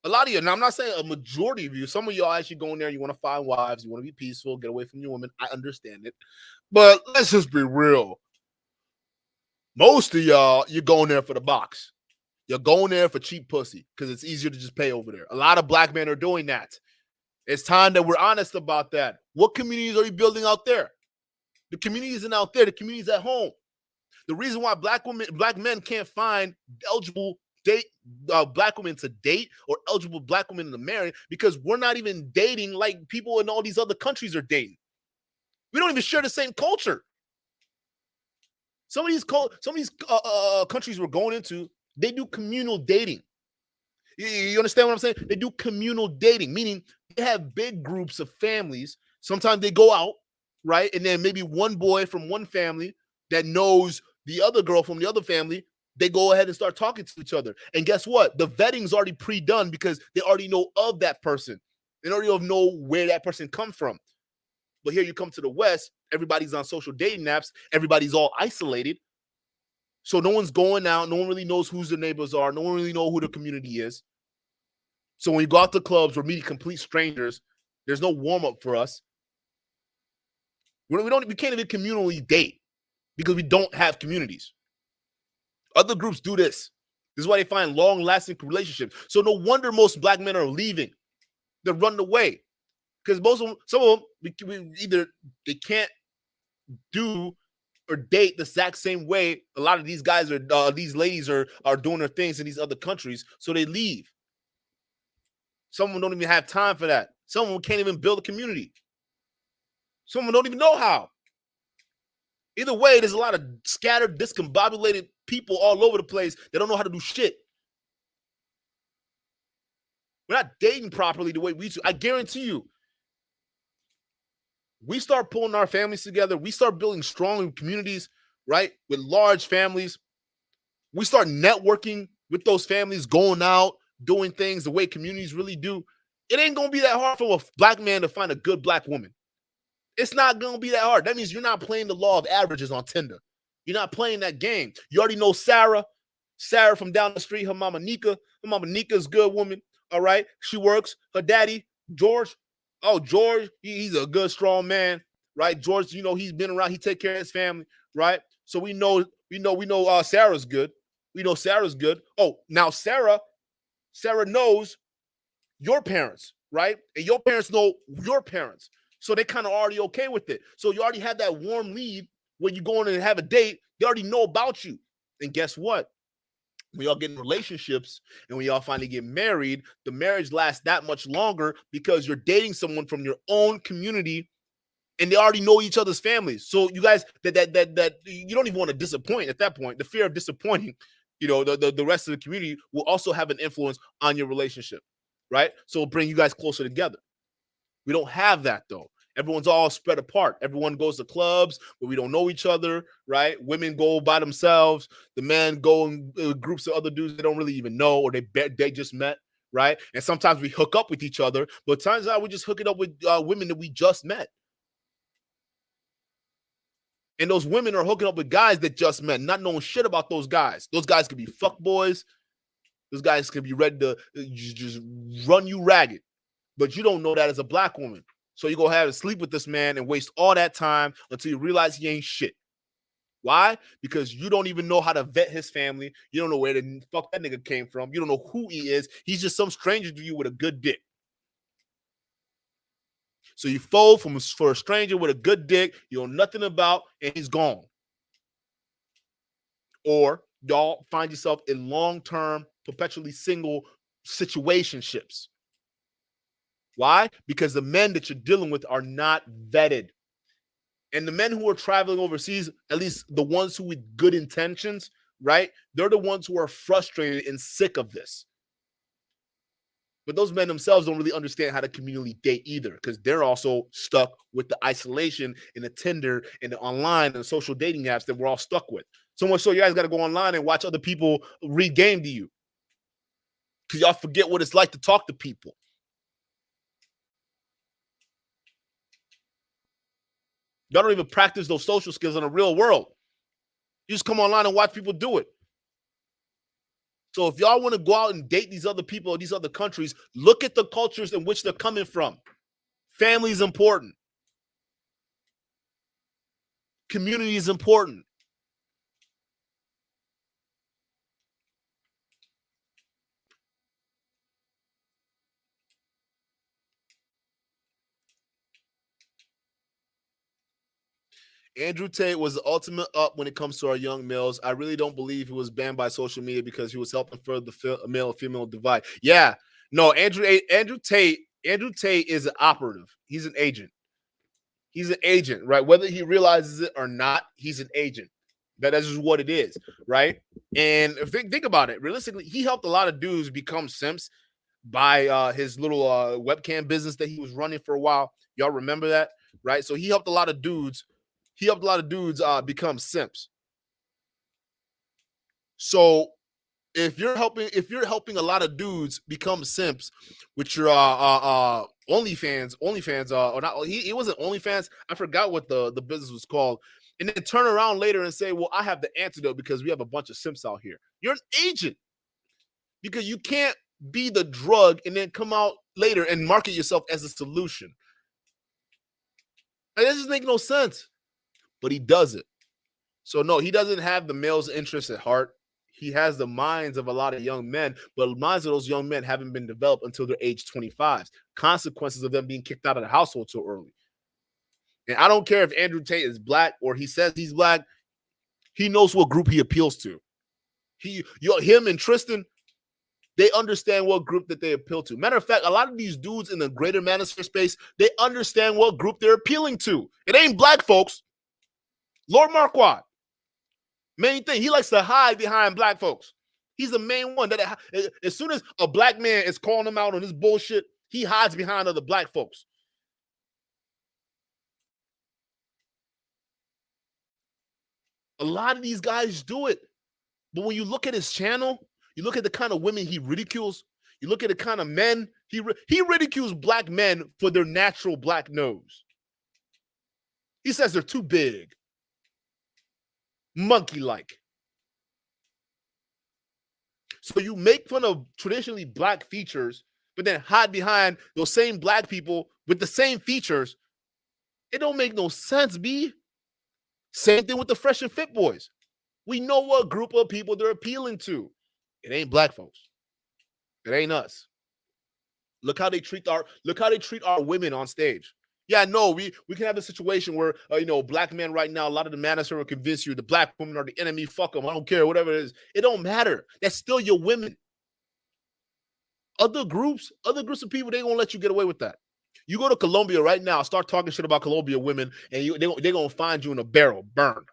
S1: A lot of you, and I'm not saying a majority of you, some of y'all actually going there, you want to find wives, you want to be peaceful, get away from your women. I understand it. But let's just be real. Most of y'all, you're going there for the box. You're going there for cheap pussy because it's easier to just pay over there. A lot of black men are doing that. It's time that we're honest about that. What communities are you building out there? The community isn't out there. The community is at home. The reason why black men can't find eligible black women to date or eligible black women to marry because we're not even dating like people in all these other countries are dating. We don't even share the same culture. Some of these countries we're going into, they do communal dating. You understand what I'm saying? They do communal dating, meaning they have big groups of families. Sometimes they go out, right? And then maybe one boy from one family that knows the other girl from the other family, they go ahead and start talking to each other. And guess what? The vetting's already pre-done because they already know of that person. They already know where that person comes from. But here you come to the West, everybody's on social dating apps, everybody's all isolated. So no one's going out, no one really knows who their neighbors are, no one really knows who the community is. So when you go out to clubs, we're meeting complete strangers. There's no warm up for us. We can't even communally date because we don't have communities. Other groups do this. This is why they find long-lasting relationships. So no wonder most black men are leaving. They're running away because some of them, either they can't do or date the exact same way. A lot of these guys these ladies are doing their things in these other countries, so they leave. Some of them don't even have time for that. Some of them can't even build a community. Some of them don't even know how. Either way, there's a lot of scattered, discombobulated people all over the place that don't know how to do shit. We're not dating properly the way we do. I guarantee you, we start pulling our families together. We start building strong communities, right, with large families. We start networking with those families, going out, doing things the way communities really do. It ain't going to be that hard for a black man to find a good black woman. It's not going to be that hard. That means you're not playing the law of averages on Tinder. You're not playing that game. You already know Sarah. Sarah from down the street, her mama Nika. Her mama Nika's a good woman, all right? She works. Her daddy, George. Oh, George, he's a good, strong man, right? George, he's been around. He take care of his family, right? So we know Sarah's good. We know Sarah's good. Oh, now Sarah knows your parents, right? And your parents know your parents. So they kind of already okay with it. So you already have that warm lead when you go in and have a date. They already know about you. And guess what? When y'all get in relationships and when y'all finally get married, the marriage lasts that much longer because you're dating someone from your own community and they already know each other's families. So you guys that you don't even want to disappoint at that point. The fear of disappointing, the rest of the community will also have an influence on your relationship, right? So it'll bring you guys closer together. We don't have that though. Everyone's all spread apart. Everyone goes to clubs where we don't know each other, right? Women go by themselves. The men go in groups of other dudes they don't really even know or they just met, right? And sometimes we hook up with each other, but turns out we just hook it up with women that we just met. And those women are hooking up with guys that just met, not knowing shit about those guys. Those guys could be fuck boys. Those guys could be ready to just run you ragged. But you don't know that as a black woman. So you go have to sleep with this man and waste all that time until you realize he ain't shit. Why? Because you don't even know how to vet his family. You don't know where the fuck that nigga came from. You don't know who he is. He's just some stranger to you with a good dick. So you fall for a stranger with a good dick you know nothing about, and he's gone. Or y'all find yourself in long-term, perpetually single situationships. Why? Because the men that you're dealing with are not vetted. And the men who are traveling overseas, at least the ones who with good intentions, right? They're the ones who are frustrated and sick of this. But those men themselves don't really understand how to communally date either because they're also stuck with the isolation and the Tinder and the online and the social dating apps that we're all stuck with. So much so you guys got to go online and watch other people read game to you because y'all forget what it's like to talk to people. Y'all don't even practice those social skills in the real world. You just come online and watch people do it. So if y'all want to go out and date these other people in these other countries, look at the cultures in which they're coming from. Family is important. Community is important. Andrew Tate was the ultimate up when it comes to our young males. I really don't believe he was banned by social media because he was helping further the male and female divide. Yeah, no, Andrew Tate is an operative. He's an agent. He's an agent, right? Whether he realizes it or not, he's an agent. That's just what it is, right? And think about it. Realistically, he helped a lot of dudes become simps by his little webcam business that he was running for a while. Y'all remember that, right? So he helped a lot of dudes. He helped a lot of dudes become simps. So if you're helping a lot of dudes become simps with your OnlyFans, or not. He wasn't OnlyFans. I forgot what the business was called. And then turn around later and say, well, I have the antidote because we have a bunch of simps out here. You're an agent because you can't be the drug and then come out later and market yourself as a solution. It doesn't make no sense, but he does it. So no, he doesn't have the male's interest at heart. He has the minds of a lot of young men, but the minds of those young men haven't been developed until they're age 25. Consequences of them being kicked out of the household so early. And I don't care if Andrew Tate is black or he says he's black. He knows what group he appeals to. Him and Tristan, they understand what group that they appeal to. Matter of fact, a lot of these dudes in the greater manosphere space, they understand what group they're appealing to. It ain't black folks. Lord Marquardt, main thing, he likes to hide behind black folks. He's the main one that as soon as a black man is calling him out on this bullshit, he hides behind other black folks. A lot of these guys do it. But when you look at his channel, you look at the kind of women he ridicules, you look at the kind of men, he ridicules black men for their natural black nose. He says they're too big, monkey-like. So you make fun of traditionally black features, but then hide behind those same black people with the same features. It don't make no sense, B. Same thing with the Fresh and Fit boys. We know what group of people they're appealing to. It ain't black folks. It ain't us. Look how they treat our women on stage. Yeah, no, we can have a situation where black men right now, a lot of the manosphere will convince you the black women are the enemy. Fuck them. I don't care, whatever it is. It don't matter. That's still your women. Other groups of people, they gonna let you get away with that. You go to Colombia right now, start talking shit about Colombia women, and they're gonna find you in a barrel, burned.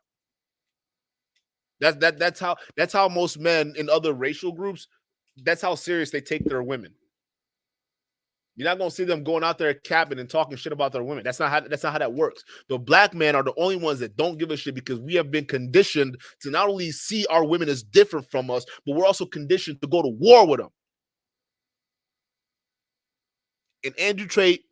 S1: That's how most men in other racial groups, that's how serious they take their women. You're not gonna see them going out there capping and talking shit about their women. That's not how that works. The black men are the only ones that don't give a shit because we have been conditioned to not only see our women as different from us, but we're also conditioned to go to war with them. And Andrew Tate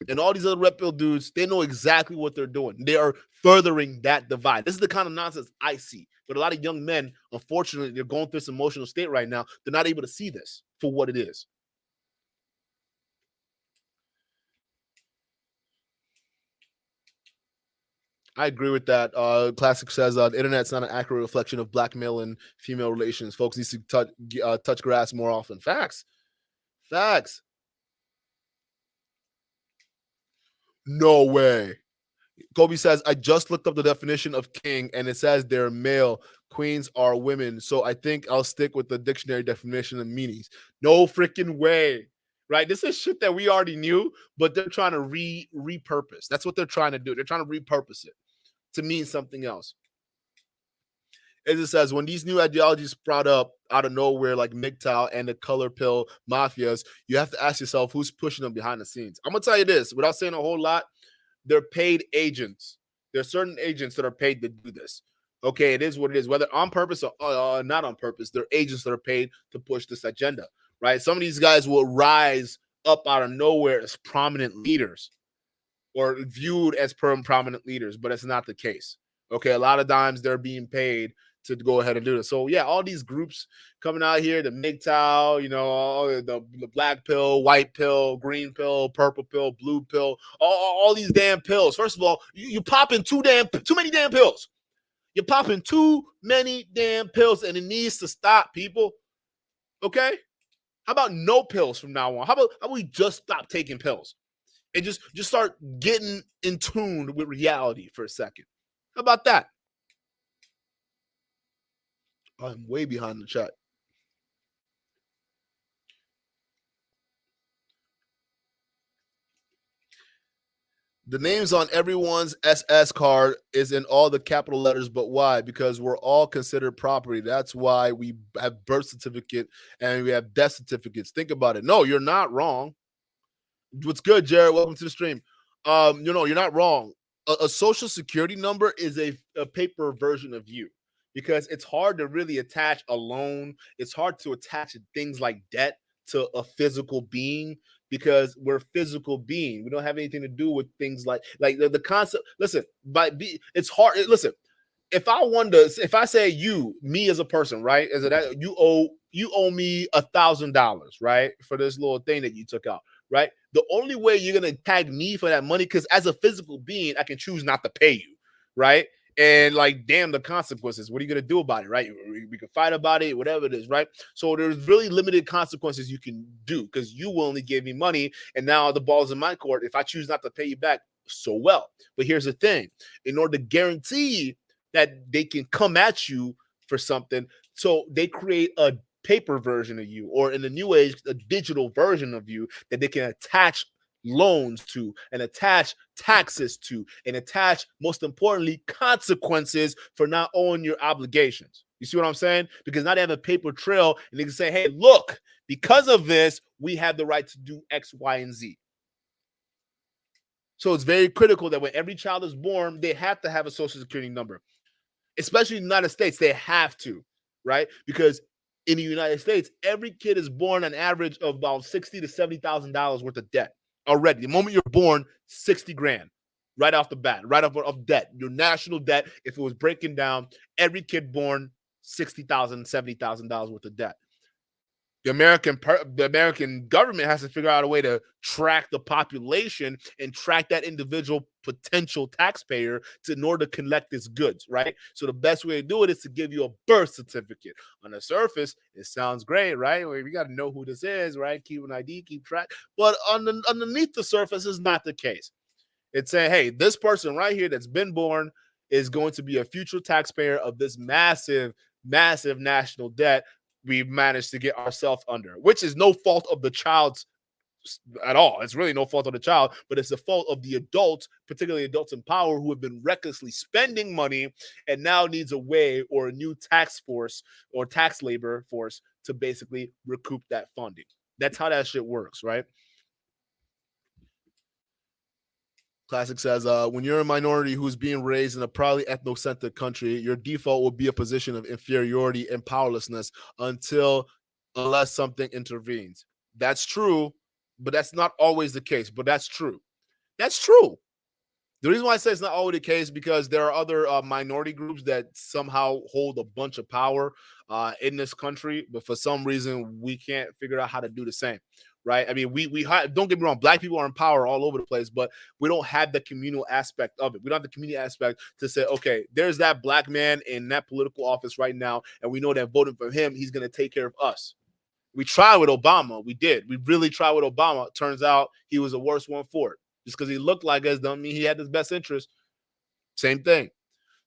S1: and all these other red pill dudes, they know exactly what they're doing. They are furthering that divide. This is the kind of nonsense I see. But a lot of young men, unfortunately, they're going through this emotional state right now. They're not able to see this for what it is. I agree with that. Classic says the internet's not an accurate reflection of black male and female relations. Folks need to touch grass more often. Facts. No way. Kobe says, I just looked up the definition of king and it says they're male. Queens are women. So I think I'll stick with the dictionary definition and meanings. No freaking way. Right? This is shit that we already knew, but they're trying to repurpose. That's what they're trying to do. They're trying to repurpose it to mean something else. As it says, when these new ideologies sprout up out of nowhere, like MGTOW and the color pill mafias, you have to ask yourself who's pushing them behind the scenes. I'm going to tell you this without saying a whole lot. They're paid agents. There are certain agents that are paid to do this. Okay, it is what it is, whether on purpose or not on purpose. They're agents that are paid to push this agenda, right? Some of these guys will rise up out of nowhere as prominent leaders or viewed as prominent leaders, but it's not the case. Okay, a lot of times they're being paid to go ahead and do this. So yeah, all these groups coming out here, the MGTOW, all the black pill, white pill, green pill, purple pill, blue pill, all these damn pills. First of all, you popping too many damn pills. You're popping too many damn pills, and it needs to stop, people. Okay? How about no pills from now on? How about we just stop taking pills and just start getting in tune with reality for a second? How about that? I'm way behind the chat. The names on everyone's SS card is in all the capital letters, but why? Because we're all considered property. That's why we have birth certificate and we have death certificates. Think about it. No, you're not wrong. What's good, Jared? Welcome to the stream. You're not wrong. A social security number is a paper version of you because it's hard to really attach a loan. It's hard to attach things like debt to a physical being because we're physical being. We don't have anything to do with things like the concept. Listen, it's hard. Listen, if I say me as a person, right, as a, you owe me $1,000, right, for this little thing that you took out, right? The only way you're gonna tag me for that money, because as a physical being, I can choose not to pay you, right? And like, damn the consequences. What are you gonna do about it, right? We can fight about it, whatever it is, right? So there's really limited consequences you can do because you only gave me money, and now the ball's in my court. If I choose not to pay you back, so well. But here's the thing: in order to guarantee that they can come at you for something, so they create a paper version of you, or in the new age, a digital version of you that they can attach loans to, and attach taxes to, and attach, most importantly, consequences for not owing your obligations. You see what I'm saying? Because now they have a paper trail, and they can say, hey, look, because of this, we have the right to do X, Y, and Z. So it's very critical that when every child is born, they have to have a social security number. Especially in the United States, they have to, right? Because in the United States, every kid is born an average of about $60,000 to $70,000 worth of debt already. The moment you're born, 60 grand right off the bat, right off of debt. Your national debt, if it was breaking down, every kid born, $60,000, $70,000 worth of debt. The American government has to figure out a way to track the population and track that individual potential taxpayer in order to collect its goods, right? So the best way to do it is to give you a birth certificate. On the surface, it sounds great, right? We got to know who this is, right? Keep an ID, keep track. But underneath the surface is not the case. It's saying, hey, this person right here that's been born is going to be a future taxpayer of this massive, massive national debt we've managed to get ourselves under, which is no fault of the child's at all. It's really no fault of the child, but it's the fault of the adults, particularly adults in power, who have been recklessly spending money and now needs a way or a new tax force or tax labor force to basically recoup that funding. That's how that shit works, right? Classic says, when you're a minority who's being raised in a proudly ethnocentric country, your default will be a position of inferiority and powerlessness unless something intervenes. That's true, but that's not always the case. But that's true. That's true. The reason why I say it's not always the case because there are other minority groups that somehow hold a bunch of power in this country, but for some reason we can't figure out how to do the same, right? I mean, we don't get me wrong, black people are in power all over the place, but we don't have the communal aspect of it. We don't have the community aspect to say, okay, there's that black man in that political office right now, and we know that voting for him, he's going to take care of us. We tried with Obama. We did. We really tried with Obama. Turns out he was the worst one for it. Just because he looked like us don't mean he had his best interest. Same thing.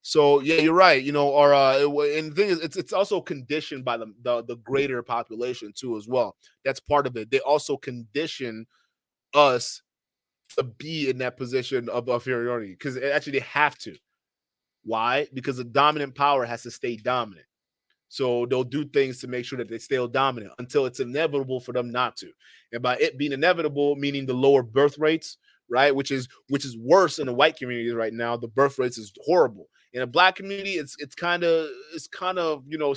S1: So yeah, you're right. You know, and the thing is, it's also conditioned by the greater population too, as well. That's part of it. They also condition us to be in that position of inferiority because actually they have to. Why? Because the dominant power has to stay dominant. So they'll do things to make sure that they stay dominant until it's inevitable for them not to. And by it being inevitable, meaning the lower birth rates, right? Which is worse in the white community right now. The birth rates is horrible. In a black community, it's kind of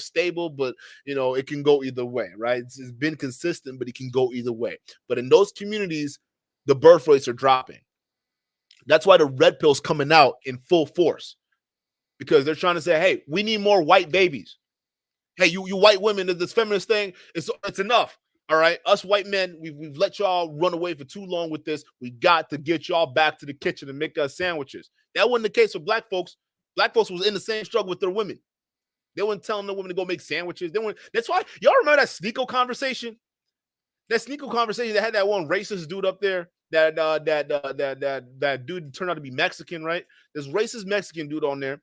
S1: stable, but it can go either way, right? It's been consistent, but it can go either way. But in those communities, the birth rates are dropping. That's why the red pill's coming out in full force because they're trying to say, hey, we need more white babies. Hey, you white women, this feminist thing, it's enough. All right, us white men, we've let y'all run away for too long with this. We got to get y'all back to the kitchen and make us sandwiches. That wasn't the case for black folks. Black folks was in the same struggle with their women. They weren't telling the women to go make sandwiches. That's why y'all remember that Sneeko conversation. That Sneeko conversation that had that one racist dude up there. That dude turned out to be Mexican, right? This racist Mexican dude on there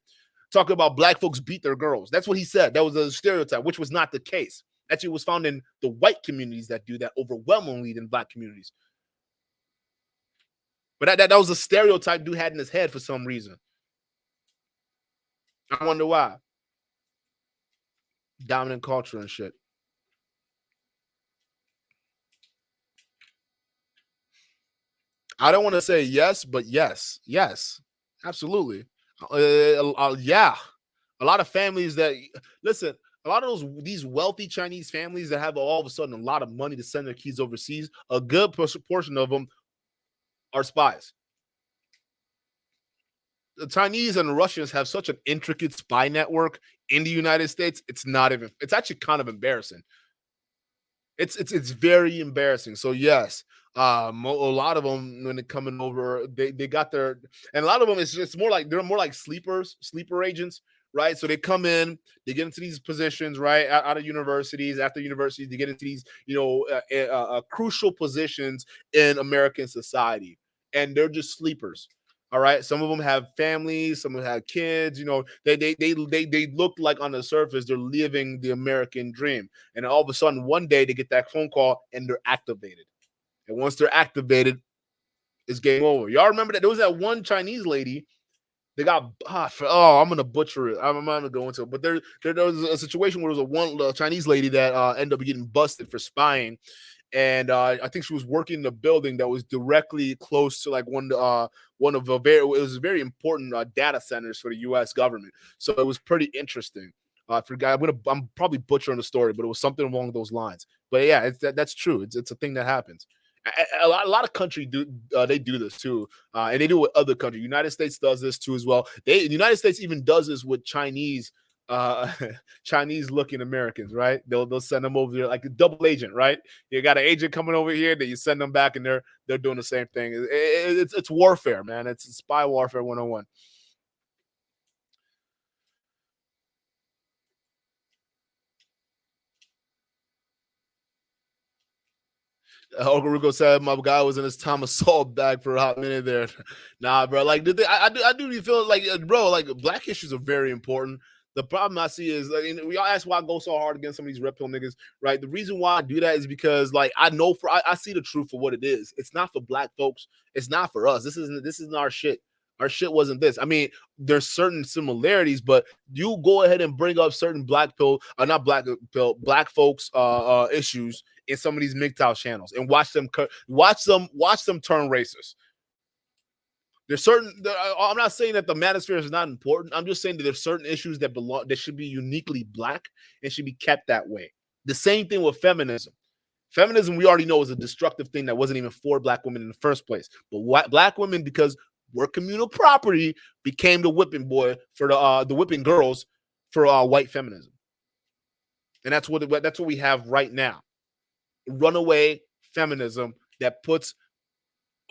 S1: talking about black folks beat their girls. That's what he said. That was a stereotype, which was not the case. Actually, it was found in the white communities that do that overwhelmingly than black communities. But that was a stereotype dude had in his head for some reason. I wonder why. Dominant culture and shit. I don't want to say yes, but yes, absolutely. Yeah, a lot of families that listen. A lot of these wealthy Chinese families that have all of a sudden a lot of money to send their kids overseas, a good portion of them are spies. The Chinese and the Russians have such an intricate spy network in the United States. It's not even. It's actually kind of embarrassing. It's very embarrassing. So yes, a lot of them when they're coming over, they got their, and a lot of them it's more like they're more like sleeper agents, right? So they come in, they get into these positions, right, out of universities. After universities, they get into these crucial positions in American society, and they're just sleepers. All right. Some of them have families, some of them have kids. They look like on the surface they're living the American dream, and all of a sudden one day they get that phone call and they're activated. And once they're activated, it's game over. Y'all remember that there was that one Chinese lady. They got I'm gonna butcher it. I'm not gonna go into it, but there was a situation where there was a Chinese lady that ended up getting busted for spying, and I think she was working in a building that was directly close to like one of the it was very important data centers for the U.S. government. So it was pretty interesting. I forgot. I'm probably butchering the story, but it was something along those lines. But yeah, that's true. It's a thing that happens. A lot of countries do they do this too, and they do it with other countries. United States does this too as well. The United States even does this with Chinese Chinese looking Americans, right? They'll send them over there like a double agent, right? You got an agent coming over here, then you send them back, and they're doing the same thing. It's warfare, man. It's spy warfare 101. Ogarugo said my guy was in his Thomas Salt bag for a hot minute there. Nah, bro. Like, I do feel like, bro, like black issues are very important. The problem I see is, like, we all ask why I go so hard against some of these red pill niggas, right? The reason why I do that is because, like, I see the truth for what it is. It's not for black folks. It's not for us. This isn't our shit. Our shit wasn't this. I mean, there's certain similarities, but you go ahead and bring up certain black pill, not black pill, black folks issues in some of these MGTOW channels and watch them turn racist. There's I'm not saying that the manosphere is not important. I'm just saying that there's certain issues that should be uniquely black and should be kept that way. The same thing with feminism. Feminism, we already know, is a destructive thing that wasn't even for black women in the first place. But black women, because we're communal property, became the whipping boy for the whipping girls for white feminism, and that's what we have right now. Runaway feminism that puts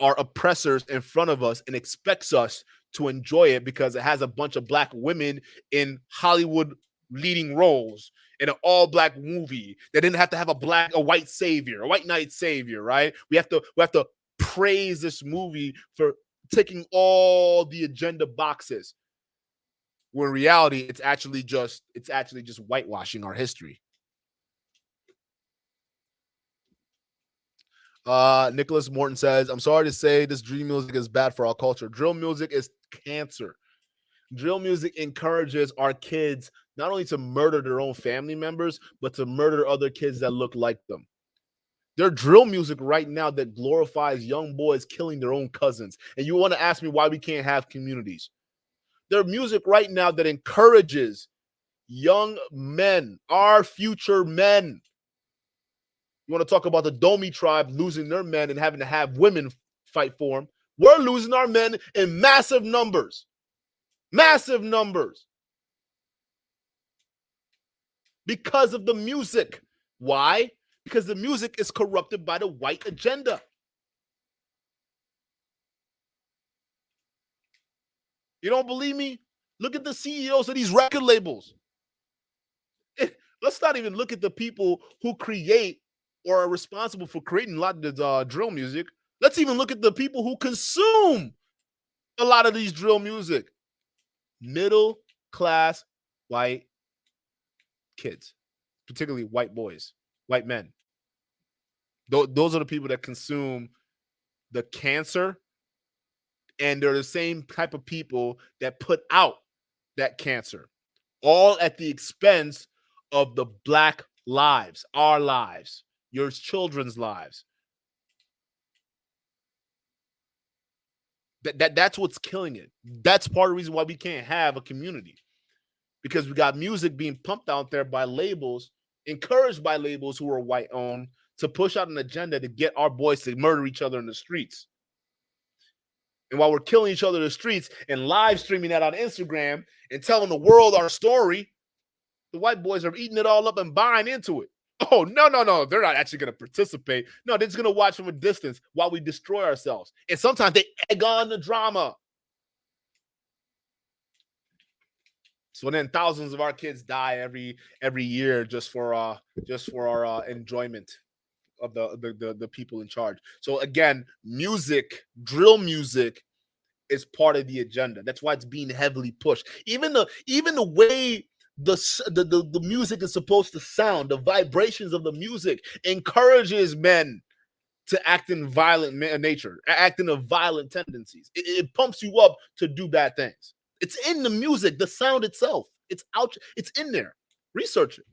S1: our oppressors in front of us and expects us to enjoy it because it has a bunch of black women in Hollywood leading roles in an all-black movie that didn't have to have a white savior, a white knight savior, right? We have to praise this movie for ticking all the agenda boxes. When in reality, it's actually just whitewashing our history. Nicholas Morton says, I'm sorry to say this drill music is bad for our culture. Drill music is cancer. Drill music encourages our kids not only to murder their own family members, but to murder other kids that look like them. There's drill music right now that glorifies young boys killing their own cousins. And you want to ask me why we can't have communities? There's music right now that encourages young men, our future men. You want to talk about the Dahomey tribe losing their men and having to have women fight for them? We're losing our men in massive numbers. Massive numbers. Because of the music. Why? Because the music is corrupted by the white agenda. You don't believe me? Look at the CEOs of these record labels. Let's not even look at the people who create or are responsible for creating a lot of the drill music. Let's even look at the people who consume a lot of these drill music. Middle class white kids, particularly white boys, white men. Those are the people that consume the cancer, and they're the same type of people that put out that cancer, all at the expense of the black lives, our lives, your children's lives. That's what's killing it. That's part of the reason why we can't have a community. because we got music being pumped out there by labels, encouraged by labels who are white owned, to push out an agenda to get our boys to murder each other in the streets. And while we're killing each other in the streets and live streaming that on Instagram and telling the world our story, the white boys are eating it all up and buying into it. Oh, no, no, no. They're not actually going to participate. No, they're just going to watch from a distance while we destroy ourselves. And sometimes they egg on the drama. So then thousands of our kids die every year just for our enjoyment of the people in charge. So again, music, drill music is part of the agenda. That's why it's being heavily pushed. Even the way the music is supposed to sound, the vibrations of the music encourages men to act in violent nature, act in violent tendencies. It pumps you up to do bad things. It's in the music, the sound itself. It's out. It's in there. Research it.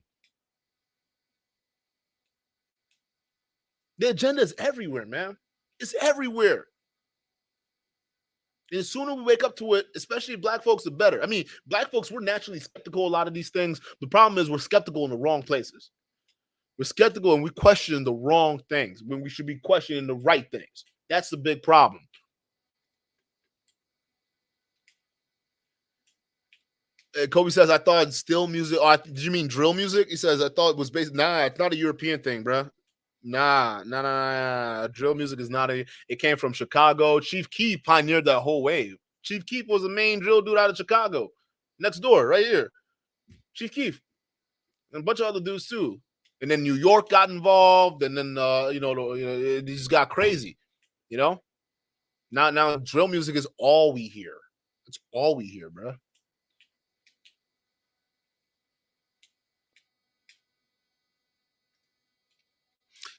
S1: The agenda is everywhere, man. It's everywhere. And the sooner we wake up to it, especially black folks, the better. I mean, black folks, we're naturally skeptical a lot of these things. The problem is we're skeptical in the wrong places. We're skeptical and we question the wrong things when we should be questioning the right things. That's the big problem. Kobe says, I thought still music. Oh, did you mean drill music? He says, I thought it was based. Nah, it's not a European thing, bro. Nah. Drill music is not it came from Chicago. Chief Keef pioneered that whole wave. Chief Keef was the main drill dude out of Chicago. Next door, right here. Chief Keef. And a bunch of other dudes too. And then New York got involved, and then it just got crazy. You know? Now drill music is all we hear. It's all we hear, bro.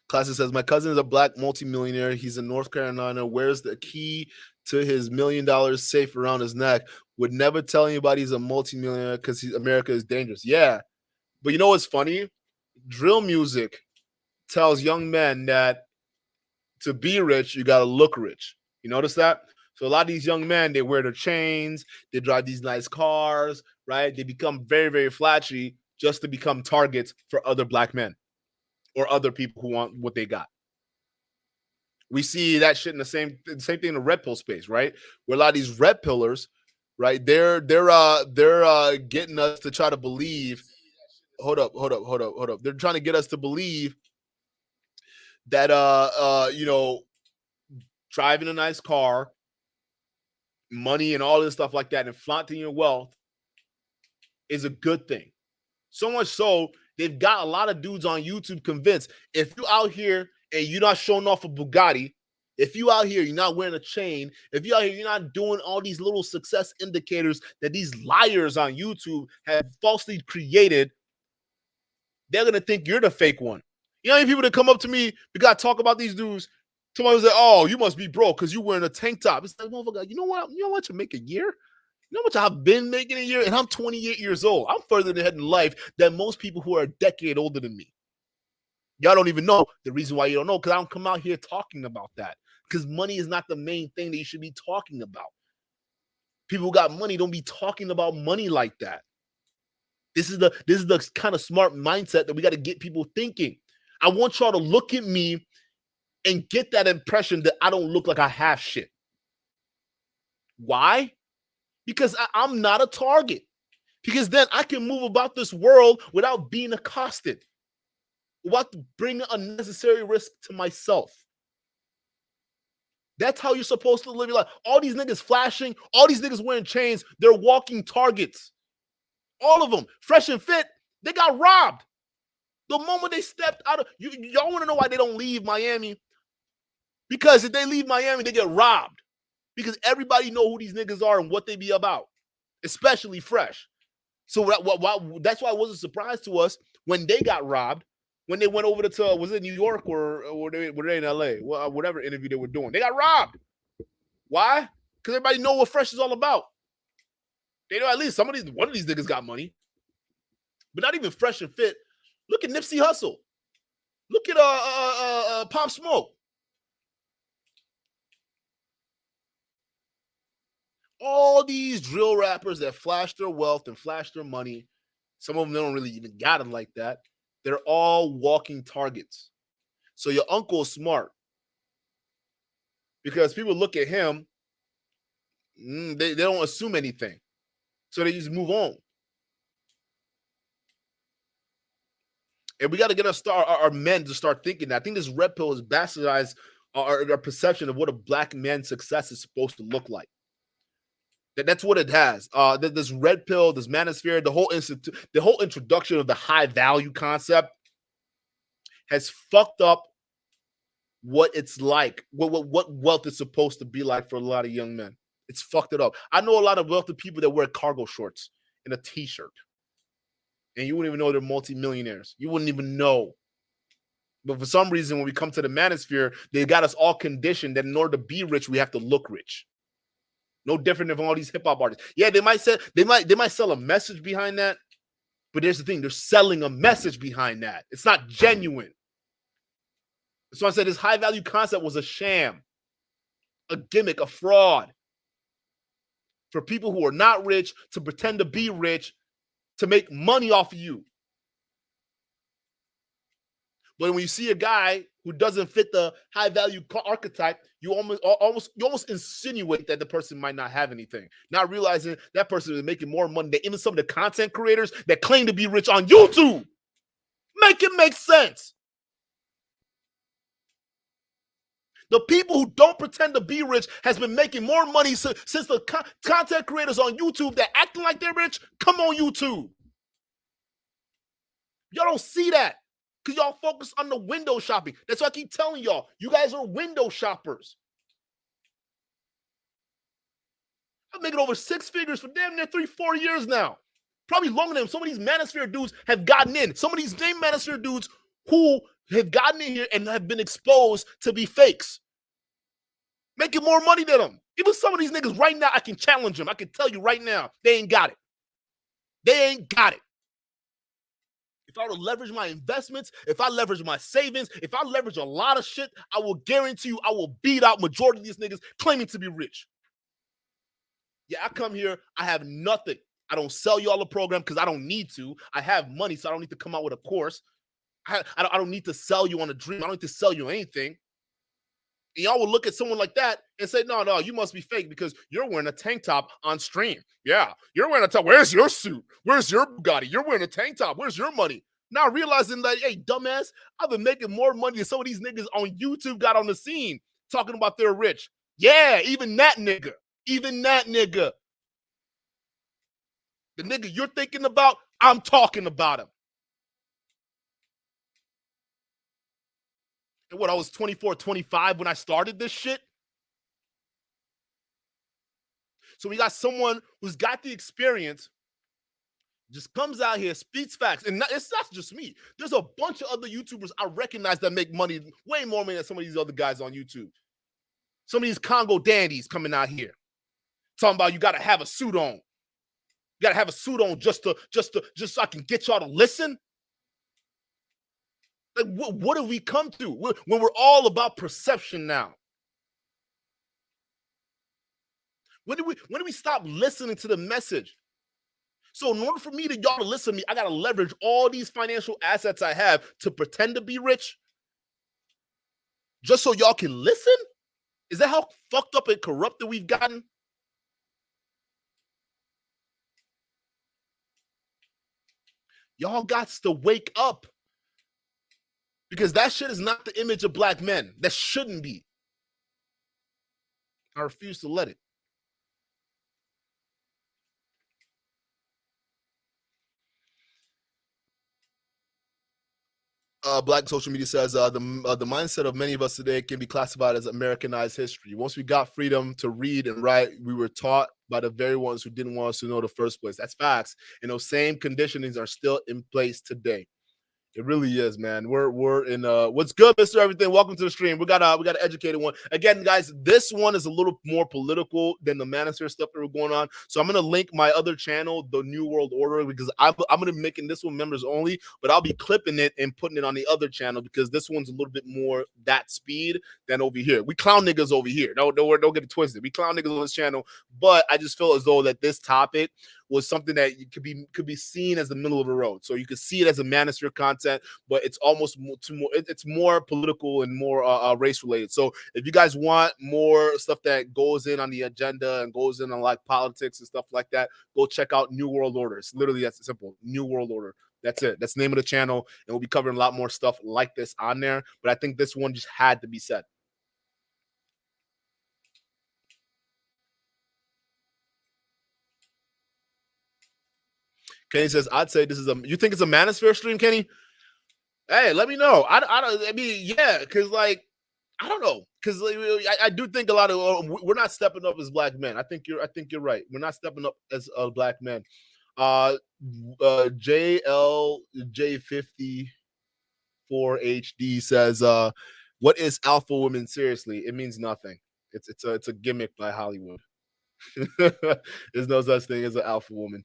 S1: Classic says, my cousin is a black multimillionaire. He's in North Carolina. Wears the key to his $1 million safe around his neck. Would never tell anybody he's a multimillionaire because America is dangerous. Yeah. But you know what's funny? Drill music tells young men that to be rich, you got to look rich. You notice that? So a lot of these young men, they wear their chains. They drive these nice cars, right? They become very, very flashy just to become targets for other black men or other people who want what they got. We see that shit in the same thing in the red pill space, right? Where a lot of these red pillars, right? They're getting us to try to believe. Hold up. They're trying to get us to believe that driving a nice car, money, and all this stuff like that, and flaunting your wealth is a good thing. So much so they've got a lot of dudes on YouTube convinced if you out here and you're not showing off a Bugatti, if you out here, you're not wearing a chain, if you out here, you're not doing all these little success indicators that these liars on YouTube have falsely created, they're going to think you're the fake one. You know how many people that come up to me, we got to talk about these dudes. Somebody was like, oh, you must be broke because you're wearing a tank top. It's like, motherfucker, you know what? You know what you make a year? You know how much I've been making a year? And I'm 28 years old. I'm further ahead in life than most people who are a decade older than me. Y'all don't even know. The reason why you don't know, because I don't come out here talking about that. Because money is not the main thing that you should be talking about. People who got money don't be talking about money like that. This is the kind of smart mindset that we got to get people thinking. I want y'all to look at me and get that impression that I don't look like I have shit. Why? Because I'm not a target. Because then I can move about this world without being accosted, without bringing unnecessary risk to myself. That's how you're supposed to live your life. All these niggas flashing, all these niggas wearing chains, they're walking targets. All of them, fresh and fit, they got robbed. The moment they stepped out of, y'all want to know why they don't leave Miami? Because if they leave Miami, they get robbed. Because everybody know who these niggas are and what they be about, especially fresh. So that's why it wasn't a surprise to us when they got robbed, when they went over to was it New York or were they in LA? Well, whatever interview they were doing. They got robbed. Why? Because everybody know what fresh is all about. They know at least one of these niggas got money. But not even fresh and fit. Look at Nipsey Hussle. Look at Pop Smoke. All these drill rappers that flash their wealth and flash their money, Some of them don't really even got them like that. They're all walking targets. So your uncle is smart because people look at him, they don't assume anything. So they just move on. And we got to get our men to start thinking that. I think this red pill has bastardized our perception of what a black man's success is supposed to look like. That's what it has. This red pill, this manosphere, the whole introduction of the high value concept has fucked up what it's like, what wealth is supposed to be like for a lot of young men. It's fucked it up. I know a lot of wealthy people that wear cargo shorts and a t-shirt, and you wouldn't even know they're multimillionaires. You wouldn't even know. But for some reason, when we come to the manosphere, they got us all conditioned that in order to be rich, we have to look rich. No different than all these hip hop artists. Yeah, they might sell a message behind that, but there's the thing: they're selling a message behind that. It's not genuine. So I said this high value concept was a sham, a gimmick, a fraud for people who are not rich to pretend to be rich to make money off of you. But when you see a guy who doesn't fit the high value archetype, you almost insinuate that the person might not have anything, not realizing that person is making more money than even some of the content creators that claim to be rich on YouTube. Make it make sense. The people who don't pretend to be rich has been making more money since the content creators on YouTube that acting like they're rich come on YouTube. Y'all don't see that because y'all focus on the window shopping. That's why I keep telling y'all, you guys are window shoppers. I'm making over 6 figures for damn near 3-4 years now. Probably longer than some of these manosphere dudes have gotten in. Some of these same manosphere dudes who have gotten in here and have been exposed to be fakes. Making more money than them. Even some of these niggas right now, I can challenge them. I can tell you right now, they ain't got it. They ain't got it. If I were to leverage my investments, if I leverage my savings, if I leverage a lot of shit, I will guarantee you I will beat out majority of these niggas claiming to be rich. Yeah, I come here, I have nothing. I don't sell y'all a program because I don't need to. I have money, so I don't need to come out with a course. I don't need to sell you on a dream. I don't need to sell you anything. And y'all will look at someone like that and say, no, you must be fake because you're wearing a tank top on stream. Yeah, you're wearing a top. Where's your suit? Where's your Bugatti? You're wearing a tank top. Where's your money? Now realizing that, hey, dumbass, I've been making more money than some of these niggas on YouTube got on the scene talking about they're rich. Yeah, even that nigga. Even that nigga. The nigga you're thinking about, I'm talking about him. And what, I was 24, 25 when I started this shit? So we got someone who's got the experience, just comes out here, speaks facts. And it's not just me. There's a bunch of other YouTubers I recognize that make money, way more money than some of these other guys on YouTube. Some of these Congo dandies coming out here talking about you got to have a suit on. You got to have a suit on just so I can get y'all to listen. Like, what have we come to when we're all about perception now? When do we stop listening to the message? So in order for me to y'all to listen to me, I got to leverage all these financial assets I have to pretend to be rich just so y'all can listen? Is that how fucked up and corrupted we've gotten? Y'all got to wake up. Because that shit is not the image of black men. That shouldn't be. I refuse to let it. Black social media says the mindset of many of us today can be classified as Americanized history. Once we got freedom to read and write, we were taught by the very ones who didn't want us to know in the first place. That's facts. And those same conditionings are still in place today. It really is, man. We're in what's good, Mr. Everything. Welcome to the stream. We got an educated one. Again, guys, this one is a little more political than the manosphere stuff that we're going on. So I'm gonna link my other channel, The New World Order, because I'm gonna be making this one members only, but I'll be clipping it and putting it on the other channel because this one's a little bit more that speed than over here. We clown niggas over here. Don't get it twisted. We clown niggas on this channel, but I just feel as though that this topic was something that you could be seen as the middle of the road. So you could see it as a manosphere content, but it's almost it's more political and more race related. So if you guys want more stuff that goes in on the agenda and goes in on like politics and stuff like that, go check out New World Order. It's literally that's simple. New World Order. That's it. That's the name of the channel, and we'll be covering a lot more stuff like this on there. But I think this one just had to be said. Kenny says, "I'd say this is a. You think it's a manosphere stream, Kenny? Hey, let me know. I don't. I mean, yeah, because like I don't know, because like, I do think a lot of we're not stepping up as black men. I think you're right. We're not stepping up as black men. Uh, JLJ54HD says, "What is alpha woman? Seriously, it means nothing. It's a gimmick by Hollywood. There's no such thing as an alpha woman.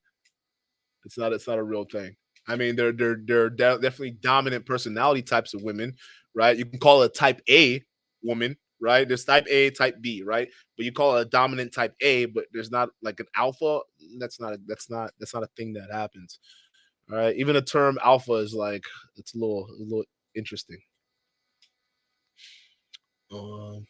S1: It's not a real thing. I mean, they're definitely dominant personality types of women, right? You can call it a type A woman, right? There's type A, type B, right? But you call it a dominant type A, but there's not like an alpha. That's not a thing that happens. All right. Even the term alpha is like it's a little interesting. Um,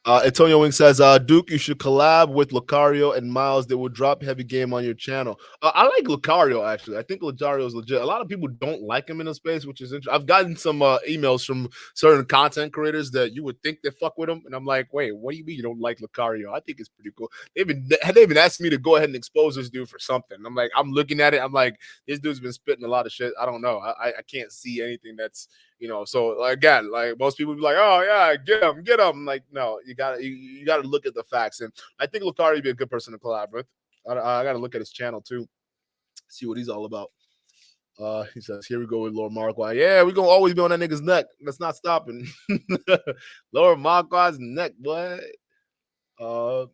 S1: Antonio Wing says, Duke, you should collab with Lucario and Miles. They will drop heavy game on your channel. I like Lucario, actually. I think Lucario is legit. A lot of people don't like him in the space, which is interesting. I've gotten some emails from certain content creators that you would think they fuck with him. And I'm like, wait, what do you mean you don't like Lucario? I think it's pretty cool. They've been asking me to go ahead and expose this dude for something. I'm like, I'm looking at it. I'm like, this dude's been spitting a lot of shit. I don't know. I can't see anything that's so like, again, like most people be like, oh yeah, get him. I'm like, no, you gotta look at the facts, and I think Lucario would be a good person to collab with. I gotta look at his channel too, see what he's all about. He says, here we go with Lord Marquand. Yeah, we're gonna always be on that nigga's neck. That's not stopping. Lord Marquand's neck, boy. uh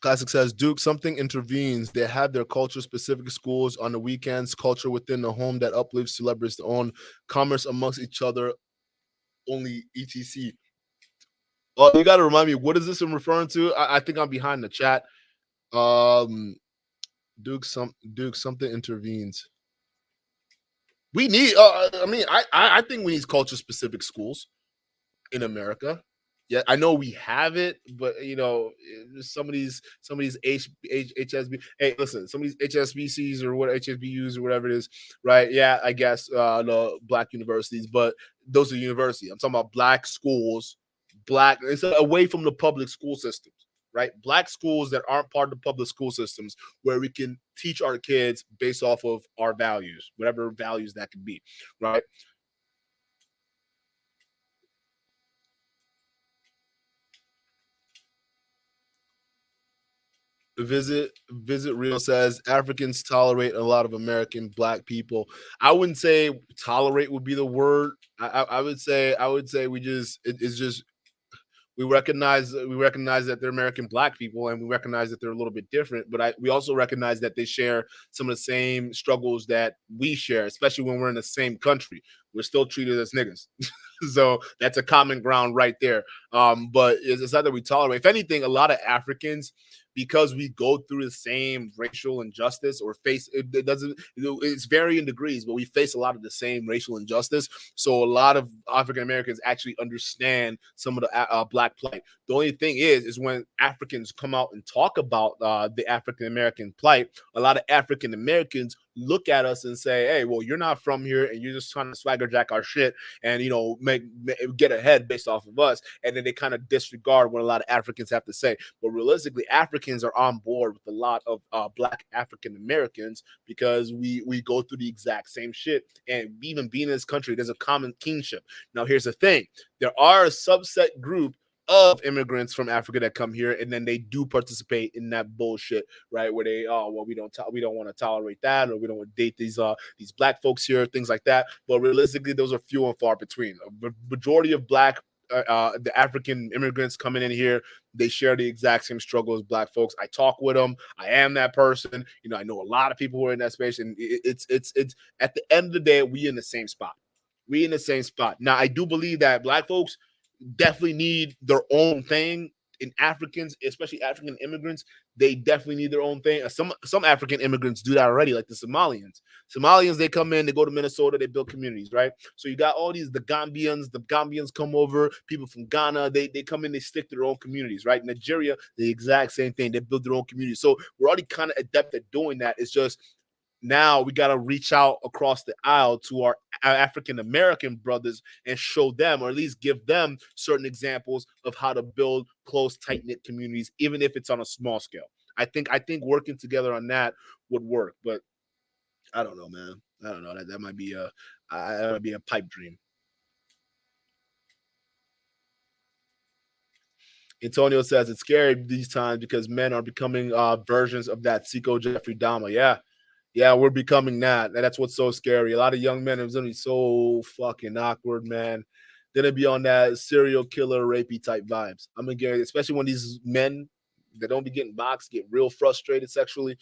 S1: Classic says, Duke, something intervenes. They have their culture specific schools on the weekends, culture within the home that uplifts celebrities to own commerce amongst each other, only etc. Oh, you got to remind me, what is this I'm referring to? I think I'm behind the chat. Um, Duke, something intervenes. We need. I mean, I think we need culture specific schools in America. Yeah, I know we have it, but some of these HSB. Hey, listen, some of these HSBCs or what HSBUs or whatever it is, right? Yeah, I guess the black universities, but those are universities. I'm talking about black schools, black. It's away from the public school systems, right? Black schools that aren't part of the public school systems, where we can teach our kids based off of our values, whatever values that could be, right? Visit Real says Africans tolerate a lot of American black people. I wouldn't say tolerate would be the word. I would say it's just we recognize that they're American black people, and we recognize that they're a little bit different. But we also recognize that they share some of the same struggles that we share, especially when we're in the same country. We're still treated as niggas, so that's a common ground right there. But it's not that we tolerate. If anything, a lot of Africans, because we go through the same racial injustice or face it doesn't it's varying degrees, but we face a lot of the same racial injustice. So a lot of African Americans actually understand some of the black plight. The only thing is when Africans come out and talk about the African American plight, a lot of African Americans look at us and say, hey, well, you're not from here and you're just trying to swagger jack our shit and get ahead based off of us. And then they kind of disregard what a lot of Africans have to say. But realistically, Africans are on board with a lot of black African Americans because we go through the exact same shit. And even being in this country, there's a common kinship. Now, here's the thing: there are a subset group of immigrants from Africa that come here, and then they do participate in that bullshit, right? Where they, oh well, we don't want to tolerate that, or we don't want to date these black folks here, things like that. But realistically, those are few and far between. The majority of black the African immigrants coming in here, they share the exact same struggle as Black folks. I talk with them. I am that person. You know, I know a lot of people who are in that space, and it's at the end of the day, we in the same spot. We in the same spot. Now, I do believe that Black folks definitely need their own thing. In Africans, especially African immigrants, they definitely need their own thing. Some African immigrants do that already, like the Somalians. Somalians, they come in, they go to Minnesota, they build communities, right? So you got all these the Gambians come over, people from Ghana, they come in, they stick to their own communities, right? Nigeria, the exact same thing, they build their own community. So we're already kind of adept at doing that. It's just now we got to reach out across the aisle to our African American brothers and show them, or at least give them, certain examples of how to build close, tight knit communities, even if it's on a small scale. I think working together on that would work, but I don't know, man. I don't know. That might be a pipe dream. Antonio says it's scary these times because men are becoming versions of that Seco Jeffrey Dahmer. Yeah, yeah, we're becoming that. And that's what's so scary. A lot of young men are going to be so fucking awkward, man. They're going to be on that serial killer, rapey type vibes. I'm going to get, especially when these men that don't be getting boxed get real frustrated sexually.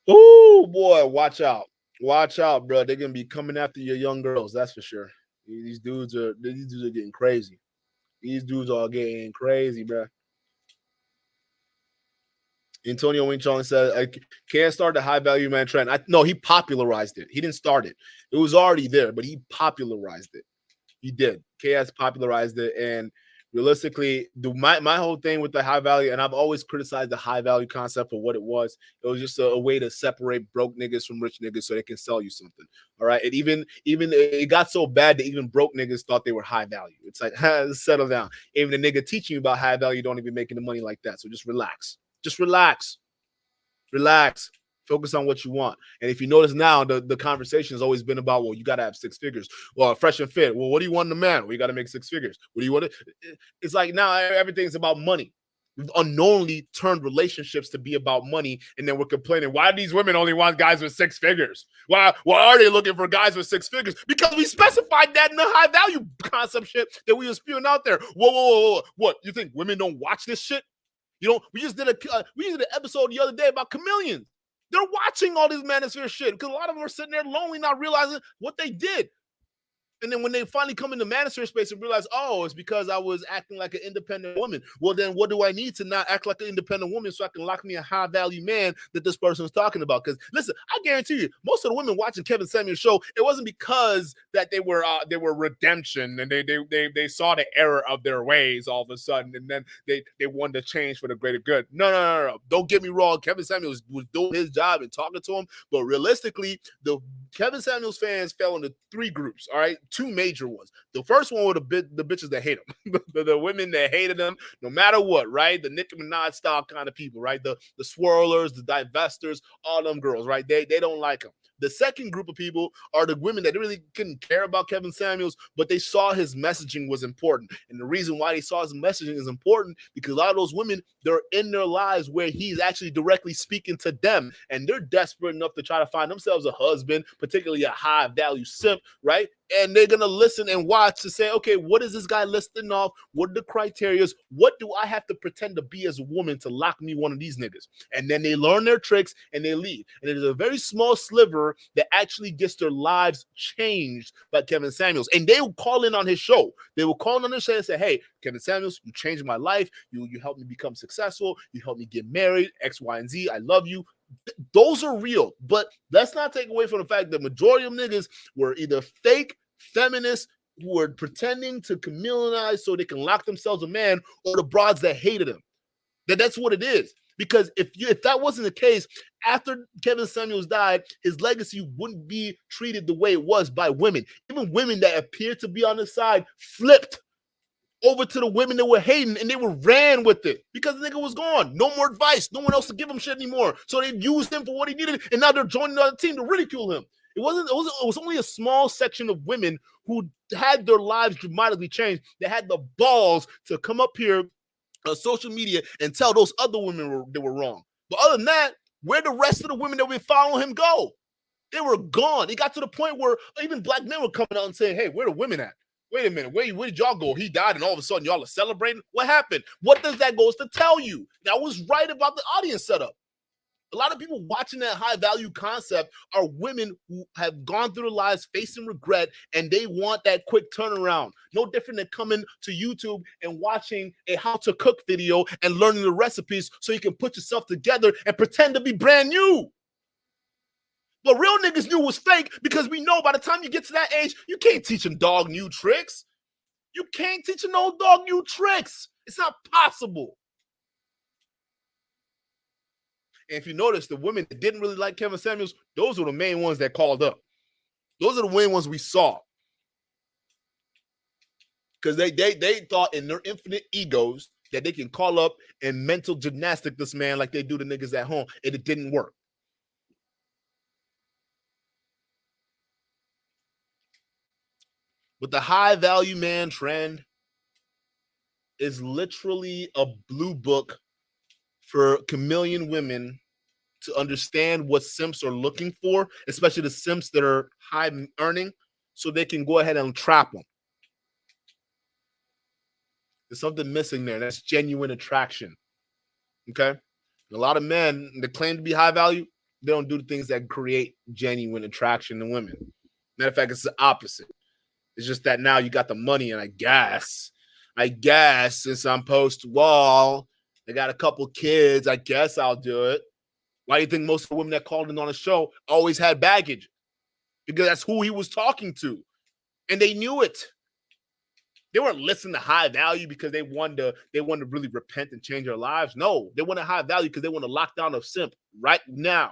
S1: Oh, boy, watch out. Watch out, bro. They're going to be coming after your young girls. That's for sure. These dudes are getting crazy. These dudes are getting crazy, bro. Antonio Wing Chong said, I can't start the high value man trend. No, he popularized it. He didn't start it. It was already there, but he popularized it. He did. KS popularized it. And realistically, my whole thing with the high value, and I've always criticized the high value concept for what it was. It was just a way to separate broke niggas from rich niggas so they can sell you something. All right. And even it got so bad that even broke niggas thought they were high value. It's like, settle down. Even the nigga teaching you about high value don't even making the money like that. So just relax. Just relax. Relax. Focus on what you want. And if you notice now, the conversation has always been about, well, you got to have six figures. Well, fresh and fit. Well, what do you want in a man? Well, you got to make six figures. What do you want to? It's like now everything's about money. We've unknowingly turned relationships to be about money, and then we're complaining, why do these women only want guys with six figures? Why are they looking for guys with six figures? Because we specified that in the high value concept shit that we were spewing out there. Whoa. What? You think women don't watch this shit? You know, we just did an episode the other day about chameleons. They're watching all this manosphere shit because a lot of them are sitting there lonely, not realizing what they did. And then when they finally come into manosphere space and realize, oh, it's because I was acting like an independent woman. Well, then what do I need to not act like an independent woman so I can lock me a high value man that this person is talking about? Because listen, I guarantee you, most of the women watching Kevin Samuel's show, it wasn't because that they were redemption and they saw the error of their ways all of a sudden, and then they wanted to change for the greater good. No. Don't get me wrong. Kevin Samuel was doing his job and talking to him, but realistically, the Kevin Samuels fans fell into three groups. All right, two major ones. The first one were the bitches that hate him, the women that hated him, no matter what. Right, the Nicki Minaj style kind of people. Right, the swirlers, the divestors, all them girls. Right, they don't like him. The second group of people are the women that really couldn't care about Kevin Samuels, but they saw his messaging was important. And the reason why they saw his messaging is important because a lot of those women, they're in their lives where he's actually directly speaking to them. And they're desperate enough to try to find themselves a husband, particularly a high value simp, right? And they're going to listen and watch to say, okay, what is this guy listing off? What are the criteria? What do I have to pretend to be as a woman to lock me one of these niggas? And then they learn their tricks and they leave. And it is a very small sliver that actually gets their lives changed by Kevin Samuels. And they will call in on his show. They will call in on his show and say, hey, Kevin Samuels, you changed my life. You helped me become successful. You helped me get married, X, Y, and Z. I love you. Those are real. But let's not take away from the fact that majority of niggas were either fake feminists who were pretending to chameleonize so they can lock themselves a man, or the broads that hated him. That's what it is. Because if that wasn't the case, after Kevin Samuels died, his legacy wouldn't be treated the way it was by women. Even women that appeared to be on his side flipped over to the women that were hating, and they were ran with it because the nigga was gone. No more advice. No one else to give him shit anymore. So they used him for what he needed, and now they're joining the other team to ridicule him. It was only a small section of women who had their lives dramatically changed. They had the balls to come up here on social media and tell those other women they were wrong. But other than that, where the rest of the women that were following him go? They were gone. It got to the point where even black men were coming out and saying, hey, where the women at? Wait a minute. Where did y'all go? He died, and all of a sudden y'all are celebrating. What happened? What does that goes to tell you? That was right about the audience setup. A lot of people watching that high value concept are women who have gone through their lives facing regret, and they want that quick turnaround. No different than coming to YouTube and watching a how to cook video and learning the recipes so you can put yourself together and pretend to be brand new. But real niggas knew it was fake because we know by the time you get to that age, you can't teach a dog new tricks. You can't teach an old dog new tricks. It's not possible. And if you notice, the women that didn't really like Kevin Samuels, those were the main ones that called up. Those are the main ones we saw. Because they thought in their infinite egos that they can call up and mental gymnastic this man like they do the niggas at home, and it didn't work. But the high value man trend is literally a blue book for chameleon women to understand what simps are looking for, especially the simps that are high earning, so they can go ahead and trap them. There's something missing there. That's genuine attraction. Okay? A lot of men that claim to be high value, they don't do the things that create genuine attraction in women. Matter of fact, it's the opposite. It's just that now you got the money, and I guess since I'm post-wall, I got a couple kids, I guess I'll do it. Why do you think most of the women that called in on the show always had baggage? Because that's who he was talking to. And they knew it. They weren't listening to high value because they wanted to really repent and change their lives. No, they wanted high value because they want to lock down a simp right now.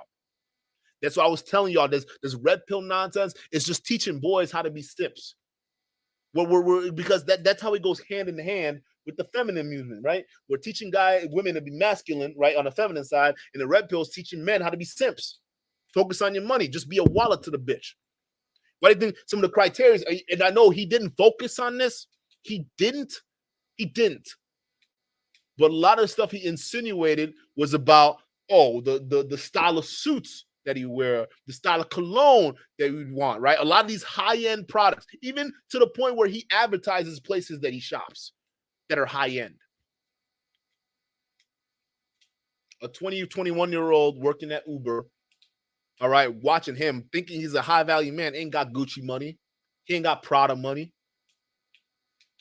S1: That's why I was telling y'all this red pill nonsense is just teaching boys how to be simps. Because that's how it goes hand in hand with the feminine movement, right? We're teaching women to be masculine, right, on the feminine side, and the red pill is teaching men how to be simps. Focus on your money. Just be a wallet to the bitch. What do you think some of the criteria, and I know he didn't focus on this. He didn't. But a lot of the stuff he insinuated was about, the style of suits that he wear, the style of cologne that we want, right? A lot of these high-end products, even to the point where he advertises places that he shops that are high-end. A 20, 21-year-old working at Uber, all right, watching him, thinking he's a high-value man, ain't got Gucci money. He ain't got Prada money.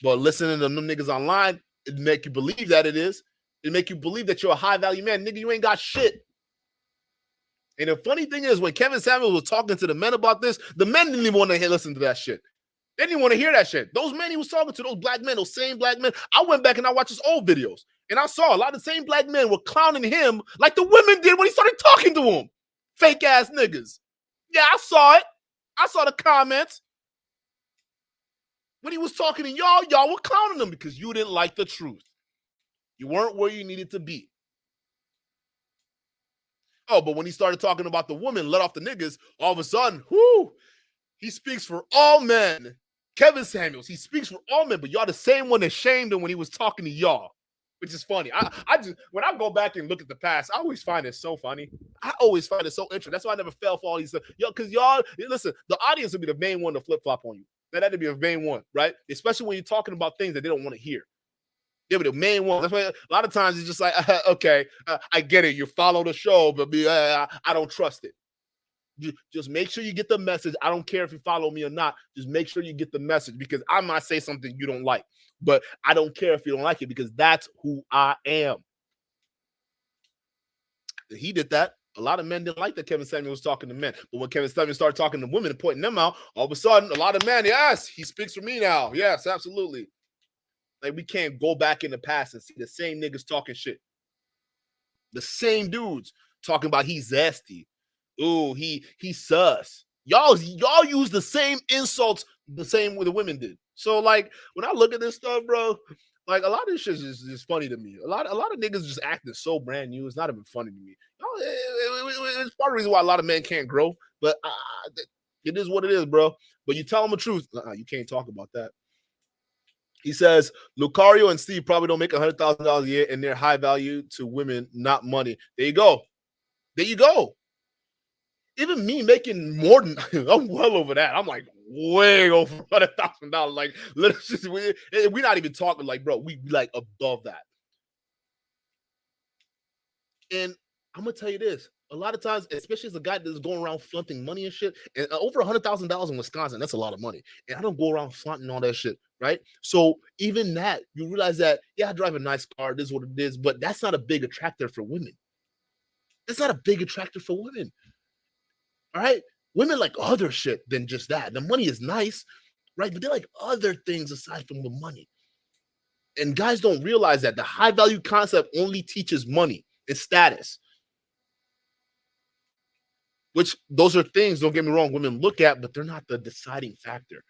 S1: But listening to them niggas online, it make you believe that it is. It make you believe that you're a high-value man. Nigga, you ain't got shit. And the funny thing is, when Kevin Samuels was talking to the men about this, the men didn't even want to listen to that shit. They didn't want to hear that shit. Those men he was talking to, those black men, those same black men, I went back and I watched his old videos. And I saw a lot of the same black men were clowning him like the women did when he started talking to him. Fake ass niggas. Yeah, I saw it. I saw the comments. When he was talking to y'all were clowning him because you didn't like the truth. You weren't where you needed to be. Oh, but when he started talking about the woman, let off the niggas, all of a sudden, he speaks for all men. Kevin Samuels, he speaks for all men, but y'all the same one that shamed him when he was talking to y'all, which is funny. I just, when I go back and look at the past, I always find it so funny. I always find it so interesting. That's why I never fell for all these stuff. Because y'all, listen, the audience will be the main one to flip-flop on you. That'd be the main one, right? Especially when you're talking about things that they don't want to hear. They were the main one. That's why a lot of times it's just like, okay, I get it. You follow the show, but I don't trust it. Just make sure you get the message. I don't care if you follow me or not. Just make sure you get the message, because I might say something you don't like, but I don't care if you don't like it, because that's who I am. He did that. A lot of men didn't like that Kevin Samuels was talking to men. But when Kevin Samuels started talking to women and pointing them out, all of a sudden, a lot of men, yes, he speaks for me now. Yes, absolutely. Like, we can't go back in the past and see the same niggas talking shit. The same dudes talking about he's zesty. Ooh, he sus. Y'all use the same insults the same way the women did. So, like, when I look at this stuff, bro, like, a lot of this shit is just funny to me. A lot of niggas just acting so brand new. It's not even funny to me. It's part of the reason why a lot of men can't grow. But it is what it is, bro. But you tell them the truth, you can't talk about that. He says, Lucario and Steve probably don't make $100,000 a year, and they're high value to women, not money. There you go. There you go. Even me making more than, I'm well over that. I'm like, way over $100,000. Like, literally, we're not even talking like, bro, we like above that. And I'm gonna tell you this: a lot of times, especially as a guy that's going around flaunting money and shit, and over $100,000 in Wisconsin, that's a lot of money. And I don't go around flaunting all that shit, right? So even that, you realize that, yeah, I drive a nice car, this is what it is, but that's not a big attractor for women. That's not a big attractor for women. All right. Women like other shit than just that. The money is nice, right? But they like other things aside from the money. And guys don't realize that the high value concept only teaches money and status, which those are things, don't get me wrong, women look at, but they're not the deciding factor.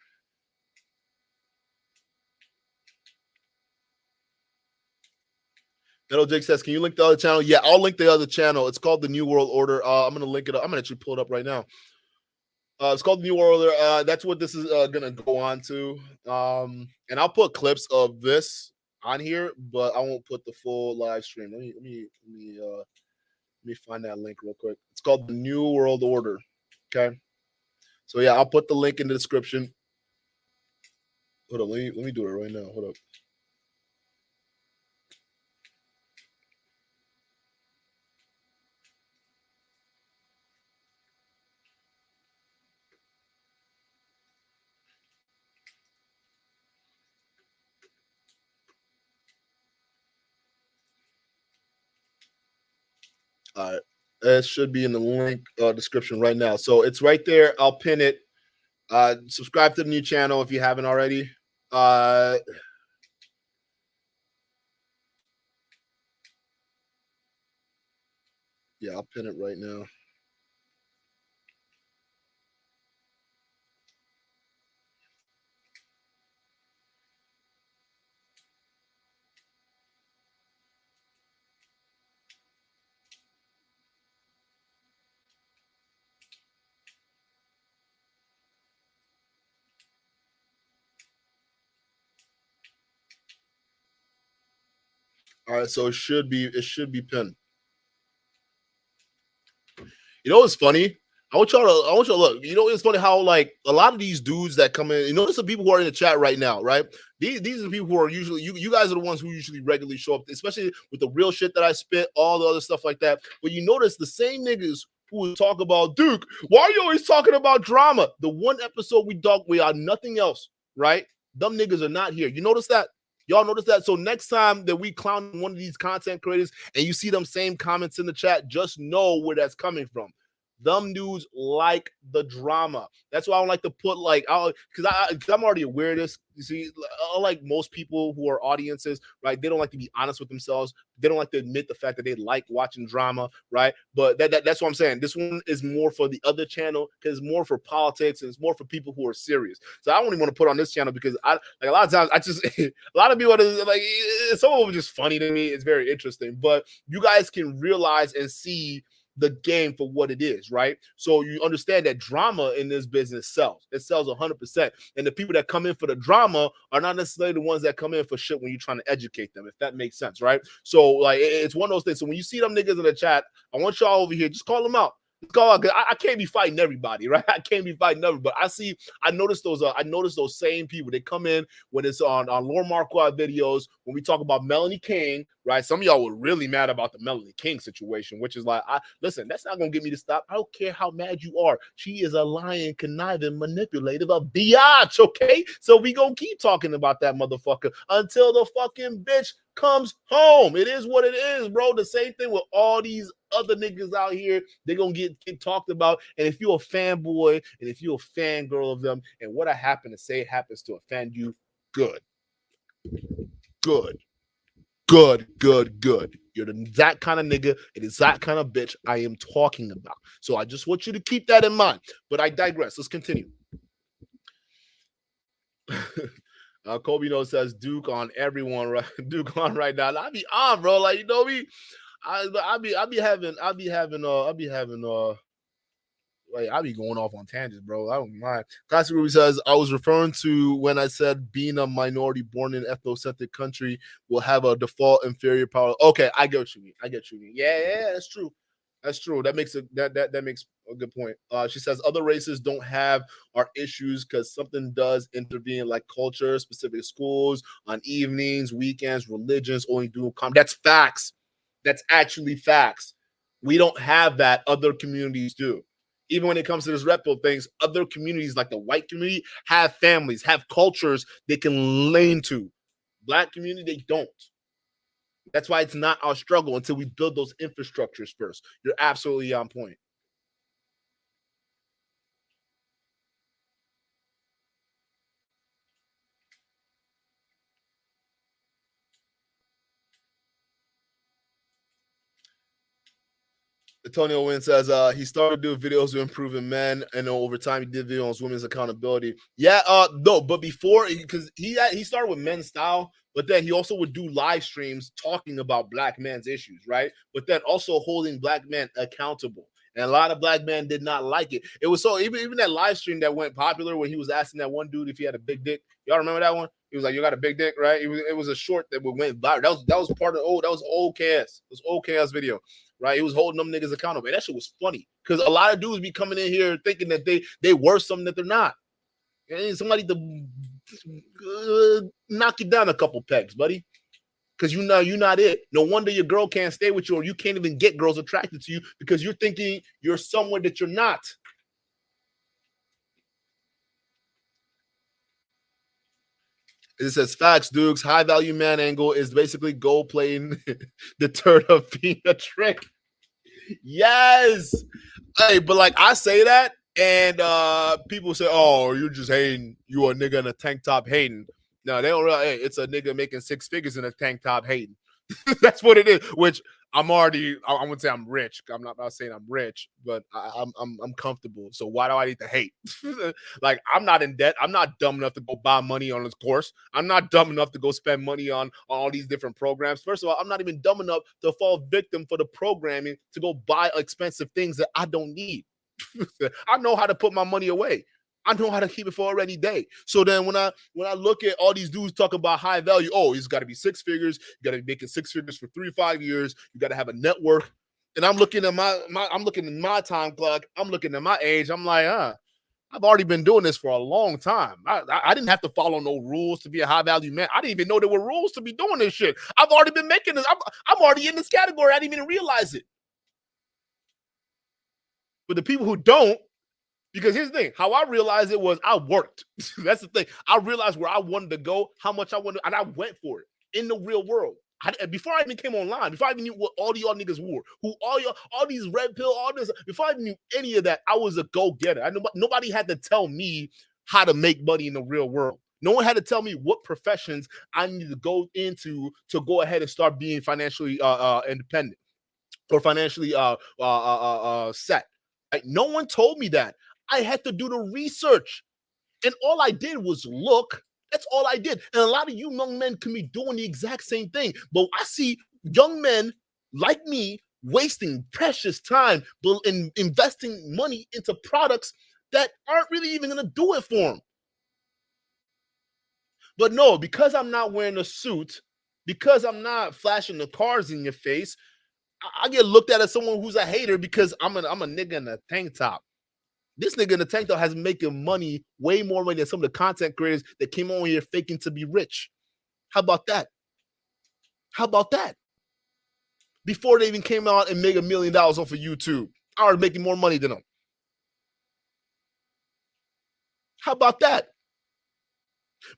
S1: Metal Jake says, can you link the other channel? Yeah, I'll link the other channel. It's called The New World Order. I'm going to link it up. I'm going to actually pull it up right now. It's called The New World Order. That's what this is going to go on to. And I'll put clips of this on here, but I won't put the full live stream. Let me find that link real quick. It's called The New World Order. Okay. So yeah, I'll put the link in the description. Hold on, let me do it right now. Hold up. All right. It should be in the link description right now. So it's right there. I'll pin it. Subscribe to the new channel if you haven't already. Yeah, I'll pin it right now. All right, so it should be pinned. You know what's funny? I want y'all to look. You know, it's funny how like a lot of these dudes that come in, you notice the people who are in the chat right now, right? These are the people who are usually you guys are the ones who usually regularly show up, especially with the real shit that I spit, all the other stuff like that. But you notice the same niggas who would talk about Duke. Why are you always talking about drama? The one episode we are nothing else, right? Them niggas are not here. You notice that? Y'all notice that? So next time that we clown one of these content creators and you see them same comments in the chat, just know where that's coming from. Them dudes like the drama. That's why I don't like to put like, because I'm already aware of this. You see, like most people who are audiences, right? They don't like to be honest with themselves. They don't like to admit the fact that they like watching drama, right? But that's what I'm saying. This one is more for the other channel because it's more for politics and it's more for people who are serious. So I don't even want to put on this channel because I like a lot of times I just a lot of people are like some of them are just funny to me. It's very interesting, but you guys can realize and see the game for what it is, right? So you understand that drama in this business sells. It sells 100%. And the people that come in for the drama are not necessarily the ones that come in for shit when you're trying to educate them, if that makes sense, right? So like it's one of those things. So when you see them niggas in the chat, I want y'all over here, just call them out. I can't be fighting everybody, right? I can't be fighting everybody. I noticed those same people. They come in when it's on Lord Marquardt videos, when we talk about Melanie King, right? Some of y'all were really mad about the Melanie King situation, which is like, listen, that's not gonna get me to stop. I don't care how mad you are. She is a lying, conniving, manipulative, a biatch, okay? So we gonna keep talking about that motherfucker until the fucking bitch comes home. It is what it is, bro. The same thing with all these other niggas out here. They're gonna get talked about. And if you're a fanboy and if you're a fangirl of them, and what I happen to say happens to offend you, good. Good. Good, good, good. You're that kind of nigga. It is that kind of bitch I am talking about. So I just want you to keep that in mind. But I digress. Let's continue. Kobe knows says Duke on everyone, right? Duke on right now. I be on, bro. Like you know me. I be having like I be going off on tangents, bro. I don't mind. Classic Ruby says I was referring to when I said being a minority born in ethnocentric country will have a default inferior power. Okay, I get what you mean. Yeah, that's true. That's true. That makes a good point. She says other races don't have our issues because something does intervene, like culture, specific schools, on evenings, weekends, religions, only do That's facts. That's actually facts. We don't have that. Other communities do. Even when it comes to this red pill things, other communities like the white community have families, have cultures they can lean to. Black community, they don't. That's why it's not our struggle until we build those infrastructures first. You're absolutely on point. Antonio Wynn says he started doing videos to improving men, and over time he did videos on women's accountability. Yeah, no, but before because he started with men's style, but then he also would do live streams talking about black men's issues, right? But then also holding black men accountable. And a lot of black men did not like it. It was so even that live stream that went popular when he was asking that one dude if he had a big dick. Y'all remember that one? He was like, "You got a big dick, right?" It was a short that went viral. That was part of that was old chaos. It was old chaos video, right? He was holding them niggas accountable. And that shit was funny because a lot of dudes be coming in here thinking that they were something that they're not. And somebody to knock you down a couple pegs, buddy. Because you know you're not it. No wonder your girl can't stay with you, or you can't even get girls attracted to you because you're thinking you're somewhere that you're not. It says facts, Dukes. High value man angle is basically gold playing the turn of being a trick. Yes. Hey, but like I say that, and people say, "Oh, you're just hating. You a nigga in a tank top hating." No, they don't realize. Hey, it's a nigga making 6 figures in a tank top hating. That's what it is. Which I'm already. I wouldn't say I'm rich. I'm not saying I'm rich, but I'm comfortable. So why do I need to hate? Like I'm not in debt. I'm not dumb enough to go buy money on this course. I'm not dumb enough to go spend money on all these different programs. First of all, I'm not even dumb enough to fall victim for the programming to go buy expensive things that I don't need. I know how to put my money away. I know how to keep it for a rainy day. So then when I look at all these dudes talking about high value, oh, he's got to be 6 figures. You got to be making 6 figures for 3 to 5 years. You got to have a network. And I'm looking at I'm looking at my time clock. I'm looking at my age. I'm like, I've already been doing this for a long time. I didn't have to follow no rules to be a high value man. I didn't even know there were rules to be doing this shit. I've already been making this. I'm already in this category. I didn't even realize it. But the people who don't, because here's the thing, how I realized it was I worked. That's the thing. I realized where I wanted to go, how much I wanted, and I went for it in the real world. Before I even came online, before I even knew what all y'all niggas were, who all these red pill, all this, before I even knew any of that, I was a go-getter. Nobody had to tell me how to make money in the real world. No one had to tell me what professions I needed to go into to go ahead and start being financially independent or financially set. Like, no one told me that. I had to do the research. And all I did was look. That's all I did. And a lot of you young men can be doing the exact same thing. But I see young men like me wasting precious time in investing money into products that aren't really even going to do it for them. But no, because I'm not wearing a suit, because I'm not flashing the cars in your face, I get looked at as someone who's a hater because I'm a nigga in a tank top. This nigga in the tank top has been making money, way more money than some of the content creators that came on here faking to be rich. How about that? How about that? Before they even came out and made $1 million off of YouTube, I was making more money than them. How about that?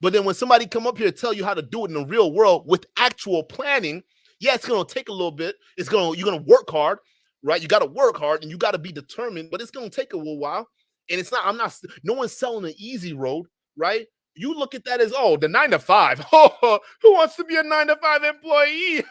S1: But then when somebody come up here and tell you how to do it in the real world with actual planning, yeah, it's gonna take a little bit. You're gonna work hard, right? You gotta work hard and you gotta be determined, but it's gonna take a little while. And it's not, no one's selling an easy road, right? You look at that as, oh, the 9 to 5. Oh, who wants to be a 9 to 5 employee?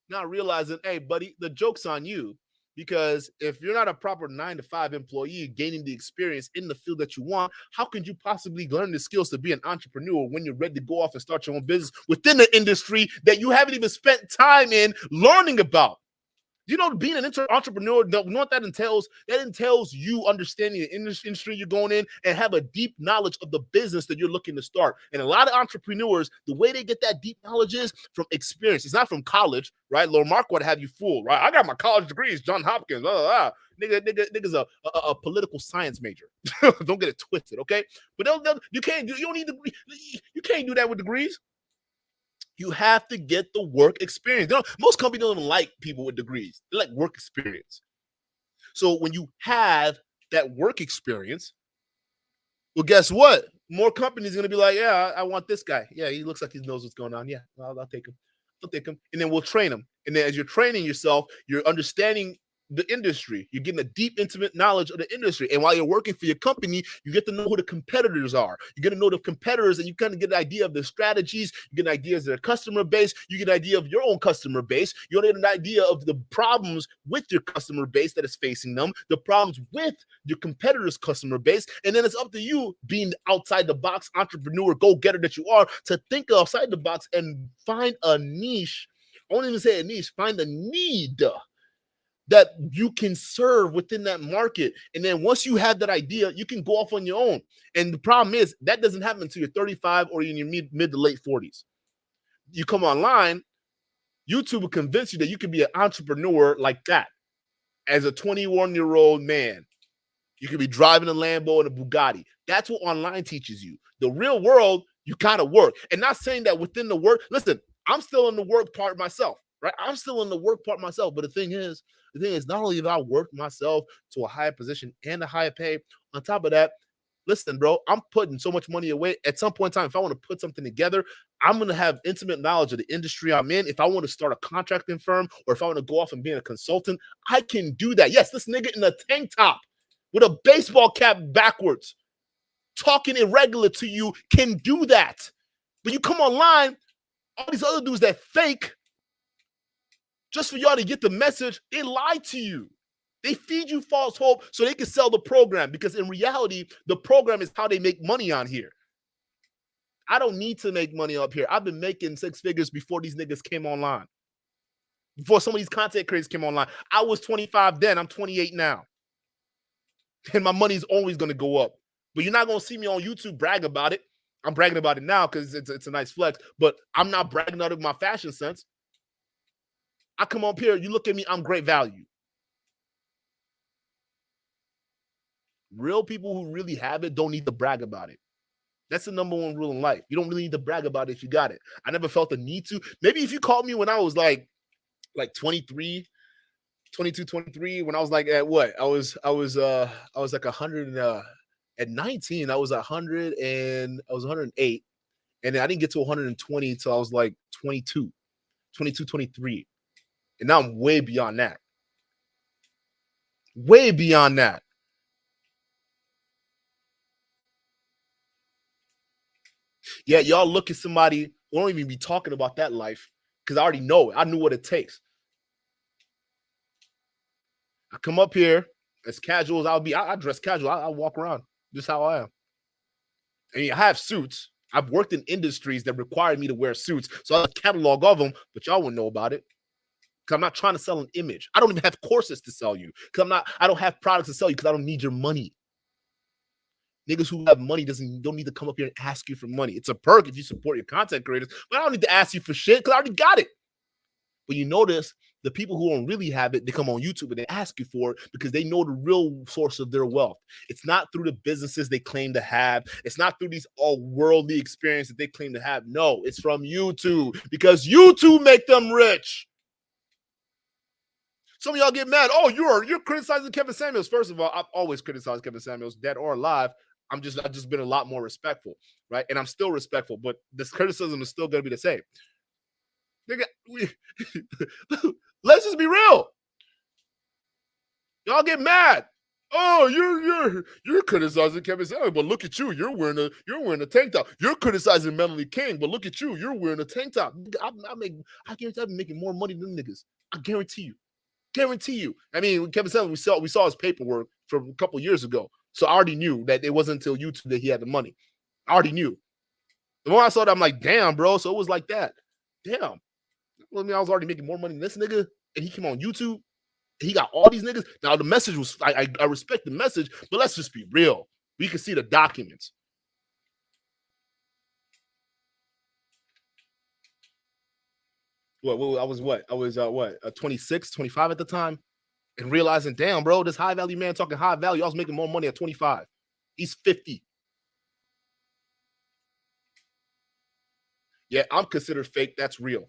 S1: Not realizing, hey, buddy, the joke's on you. Because if you're not a proper 9 to 5 employee gaining the experience in the field that you want, how can you possibly learn the skills to be an entrepreneur when you're ready to go off and start your own business within the industry that you haven't even spent time in learning about? You know, being an entrepreneur, you know what that entails? That entails you understanding the industry you're going in and have a deep knowledge of the business that you're looking to start. And a lot of entrepreneurs, the way they get that deep knowledge is from experience. It's not from college, right? Lord Mark would have you fooled, right? I got my college degrees, John Hopkins, blah, blah, blah. Nigga's a political science major. Don't get it twisted, okay? But you can't do, you don't need degree. You can't do that with degrees. You have to get the work experience. Most companies don't even like people with degrees. They like work experience. So when you have that work experience, well, guess what? More companies are going to be like, yeah, I want this guy. Yeah, he looks like he knows what's going on. Yeah, I'll take him. I'll take him. And then we'll train him. And then as you're training yourself, you're understanding the industry. You're getting a deep, intimate knowledge of the industry. And while you're working for your company, you get to know who the competitors are. You get to know the competitors and you kind of get an idea of their strategies. You get an idea of their customer base. You get an idea of your own customer base. You get an idea of the problems with your customer base that is facing them, the problems with your competitors' customer base. And then it's up to you, being outside the box entrepreneur, go-getter that you are, to think outside the box and find a niche. I won't even say a niche, find a need that you can serve within that market. And then once you have that idea, you can go off on your own. And the problem is that doesn't happen until you're 35 or in your mid to late 40s. You come online, YouTube will convince you that you can be an entrepreneur like that as a 21-year-old man. You could be driving a Lambo and a Bugatti. That's what online teaches you. The real world, you gotta work. And not saying that within the work, listen, I'm still in the work part myself, right? I'm still in the work part myself. But the thing is, not only have I worked myself to a higher position and a higher pay, on top of that, listen, bro, I'm putting so much money away. At some point in time, if I want to put something together, I'm going to have intimate knowledge of the industry I'm in. If I want to start a contracting firm or if I want to go off and be a consultant, I can do that. Yes, this nigga in a tank top with a baseball cap backwards, talking irregular to you, can do that. But you come online, all these other dudes that fake, just for y'all to get the message, they lie to you. They feed you false hope so they can sell the program, because in reality, the program is how they make money on here. I don't need to make money up here. I've been making six figures before these niggas came online. Before some of these content creators came online. I was 25 then. I'm 28 now. And my money's always going to go up. But you're not going to see me on YouTube brag about it. I'm bragging about it now because it's a nice flex. But I'm not bragging out of my fashion sense. I come up here, you look at me, I'm great value. Real people who really have it don't need to brag about it. That's the number one rule in life. You don't really need to brag about it if you got it. I never felt the need to. Maybe if you called me when I was like 23, 22, 23, when I was like at what? I was like 100 at 19, I was 100 and I was 108. And then I didn't get to 120 until I was like 22, 23. And now I'm way beyond that. Way beyond that. Yeah, y'all look at somebody who don't even be talking about that life because I already know it. I knew what it takes. I come up here as casual as I'll be. I dress casual. I walk around just how I am. I mean, I have suits. I've worked in industries that required me to wear suits. So I have a catalog of them, but y'all wouldn't know about it. Because I'm not trying to sell an image. I don't even have courses to sell you. Because I don't have products to sell you because I don't need your money. Niggas who have money don't need to come up here and ask you for money. It's a perk if you support your content creators, but I don't need to ask you for shit because I already got it. But you notice the people who don't really have it, they come on YouTube and they ask you for it because they know the real source of their wealth. It's not through the businesses they claim to have. It's not through these all worldly experiences that they claim to have. No, it's from YouTube because YouTube make them rich. Some of y'all get mad. Oh, you're criticizing Kevin Samuels. First of all, I've always criticized Kevin Samuels, dead or alive. I've just been a lot more respectful, right? And I'm still respectful, but this criticism is still going to be the same. Nigga, let's just be real. Y'all get mad. Oh, you're criticizing Kevin Samuels, but look at you. You're wearing a tank top. You're criticizing Melanie King, but look at you. You're wearing a tank top. I guarantee I'm making more money than niggas. I guarantee you. Guarantee you. I mean, Kevin Samuels, we saw his paperwork from a couple years ago. So I already knew that it wasn't until YouTube that he had the money. I already knew. The more I saw that, I'm like, damn, bro. So it was like that. Damn. Well, I mean, I was already making more money than this nigga, and he came on YouTube. He got all these niggas. Now the message was, I respect the message, but let's just be real. We can see the documents. I was what? I was what? 26, 25 at the time, and realizing, damn, bro, this high value man talking high value. I was making more money at 25. He's 50. Yeah, I'm considered fake. That's real.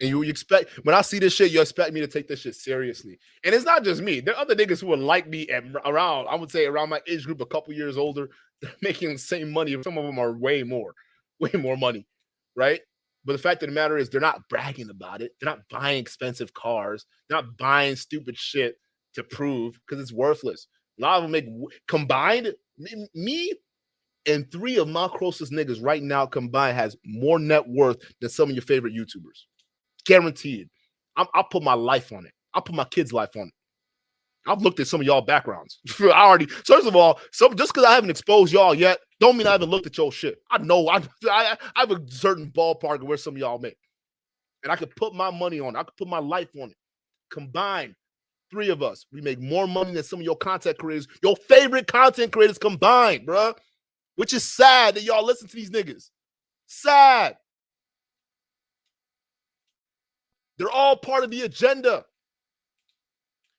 S1: And you expect, when I see this shit, you expect me to take this shit seriously. And it's not just me. There are other niggas who are like me at around, I would say around my age group, a couple years older, making the same money. Some of them are way more money, right? But the fact of the matter is, they're not bragging about it. They're not buying expensive cars. They're not buying stupid shit to prove, because it's worthless. A lot of them make combined. Me and three of my closest niggas right now combined has more net worth than some of your favorite YouTubers. Guaranteed. I'll put my life on it. I'll put my kids' life on it. I've looked at some of y'all backgrounds. I already, first of all, just because I haven't exposed y'all yet, don't mean I haven't looked at your shit. I know I have a certain ballpark of where some of y'all make. And I could put my money on it. I could put my life on it. Combined, three of us, we make more money than some of your content creators, your favorite content creators combined, bruh. Which is sad that y'all listen to these niggas. Sad. They're all part of the agenda.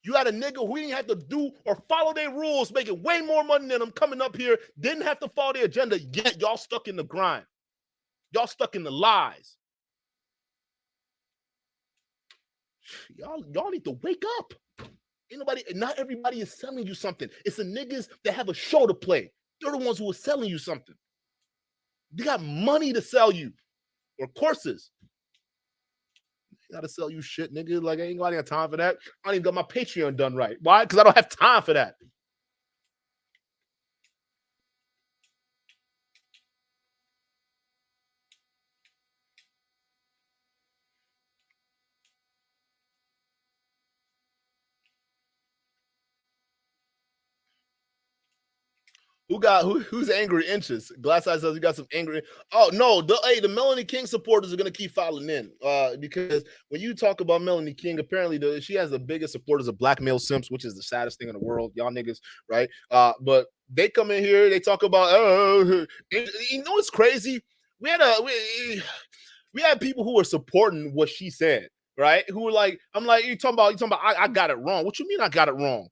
S1: You had a nigga who didn't have to do or follow their rules, making way more money than them, coming up here, didn't have to follow their agenda, yet y'all stuck in the grind. Y'all stuck in the lies. Y'all need to wake up. Not everybody is selling you something. It's the niggas that have a show to play. They're the ones who are selling you something. They got money to sell you, or courses. Gotta sell you shit, nigga. Like, I ain't got time for that. I don't even got my Patreon done right. Why? Because I don't have time for that. Who's angry inches? Glass Eye says you got some angry. Oh no, the Melanie King supporters are gonna keep filing in. Because when you talk about Melanie King, apparently she has the biggest supporters of black male simps, which is the saddest thing in the world, y'all niggas, right? But they come in here, they talk about you know what's crazy? We had people who were supporting what she said, right? Who were like, I'm like, you talking about I got it wrong. What you mean I got it wrong?